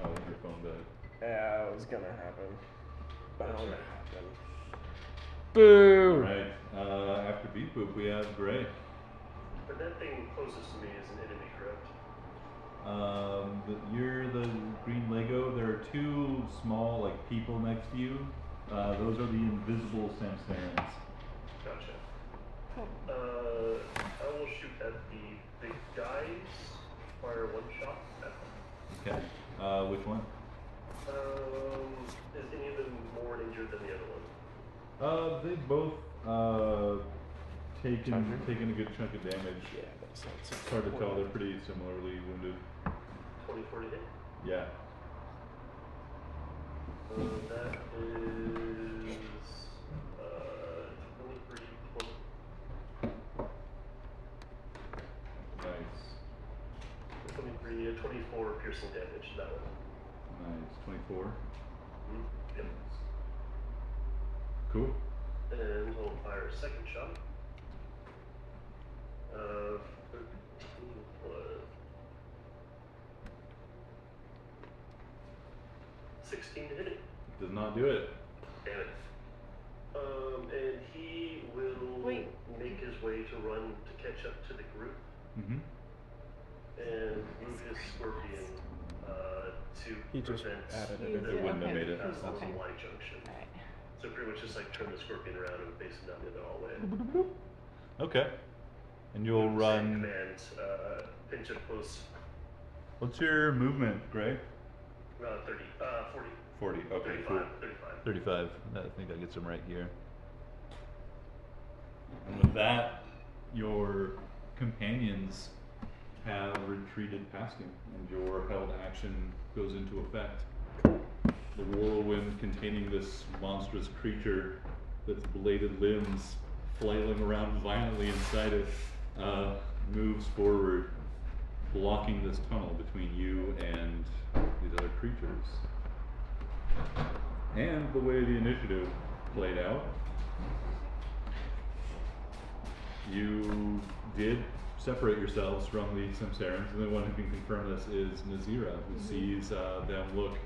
Oh, your phone died. Yeah, it was gonna happen. Bound to happen. Boo! Alright, after Beep Boop, we have Gray. But that thing closest to me is an enemy, correct? You're the green Lego. There are two small, like, people next to you. Those are the invisible Samsarans. Gotcha. I will shoot at the big guys. Fire one shot at them. Okay. Which one? Is any of them more injured than the other one? They both taken a good chunk of damage. Yeah, that sounds It's hard to tell. They're pretty similarly wounded. 24 to hit. Yeah. That is 23 plus. Nice. 23, 24 piercing damage. That one. Nice. 24. Yep. Cool. And we'll fire a second shot. 13 plus 16 to hit it. Does not do it. Damn it. And he will make his way to run to catch up to the group Mm-hmm. and move his scorpion to He just prevent added He's- it. It wouldn't have Okay. made it. that's also Okay. Y junction. Alright. So pretty much just like turn the scorpion around and face him down the other hallway. Okay. And you'll Same run. command, pinch it close, What's your movement, Gray? 30, 40, 40. Okay, 35, cool. 35. 35. I think that gets him right here. And with that, your companions have retreated past him, and your held action goes into effect. The whirlwind containing this monstrous creature with bladed limbs flailing around violently inside it moves forward, blocking this tunnel between you and these other creatures. And the way the initiative played out, you did separate yourselves from the Samsarans, and the one who can confirm this is Nazira, who sees them look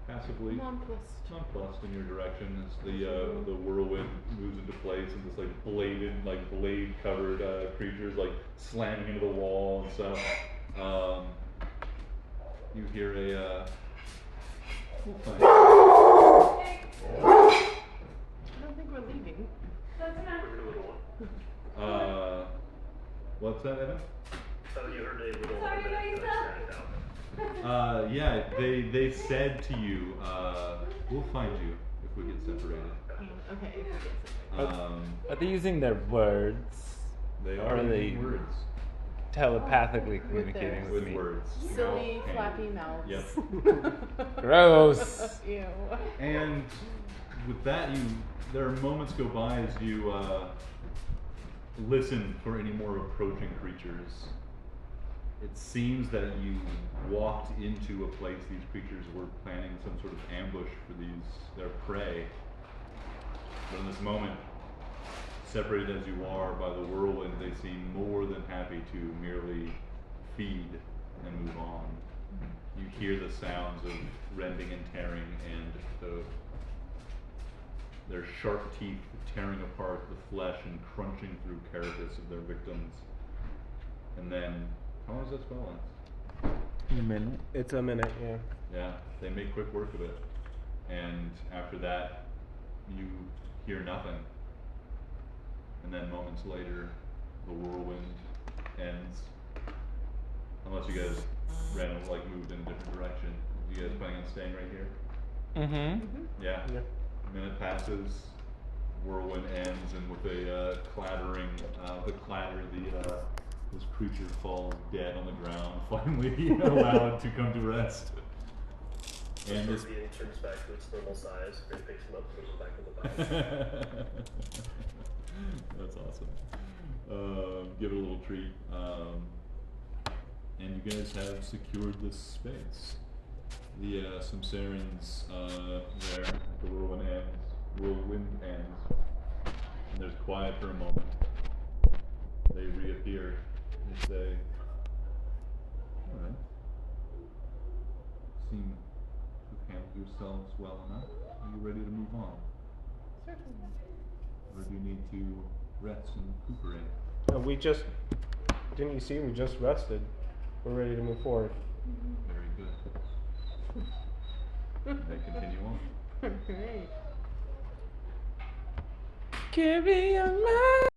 passively nonplussed in your direction as the whirlwind moves into place, and this blade covered creatures slamming into the wall and stuff. You hear a we'll find- I don't think we're leaving. Heard a little one. what's that, Evan? Oh, you heard a little one that snapped out. Yeah, they said to you, we'll find you if we get separated. Okay. Are they using their words? They Or are are they- using words Telepathically With communicating their- with with me. words. Silly, And- flappy mouths. Yep. Gross. Ew. And with that, there are moments go by as you listen for any more approaching creatures. It seems that you walked into a place these creatures were planning some sort of ambush for their prey. But in this moment, separated as you are by the whirlwind, they seem more than happy to merely feed and move on. You hear the sounds of rending and tearing, and their sharp teeth tearing apart the flesh and crunching through carapace of their victims. And then, how long does that spell last? In a minute. It's a minute, yeah. Yeah, they make quick work of it. And after that, you hear nothing. And then moments later, the whirlwind ends. Unless you guys randomly moved in a different direction. You guys planning on staying right here? Mm-hmm. Yeah. Yeah. A minute passes, whirlwind ends, and with a clattering, this creature falls dead on the ground, finally allowed to come to rest. And this being turns back to its normal size. It picks him up, puts him back in the box. That's awesome. Give it a little treat. And you guys have secured this space. The Samsarans there, the whirlwind ends, and there's quiet for a moment. They reappear. They say, alright. Seem you've handled yourselves well enough. Are you ready to move on? Or do you need to rest and recuperate? We just, didn't you see, we just rested. We're ready to move forward. Very good. They continue on. Great. Carry on my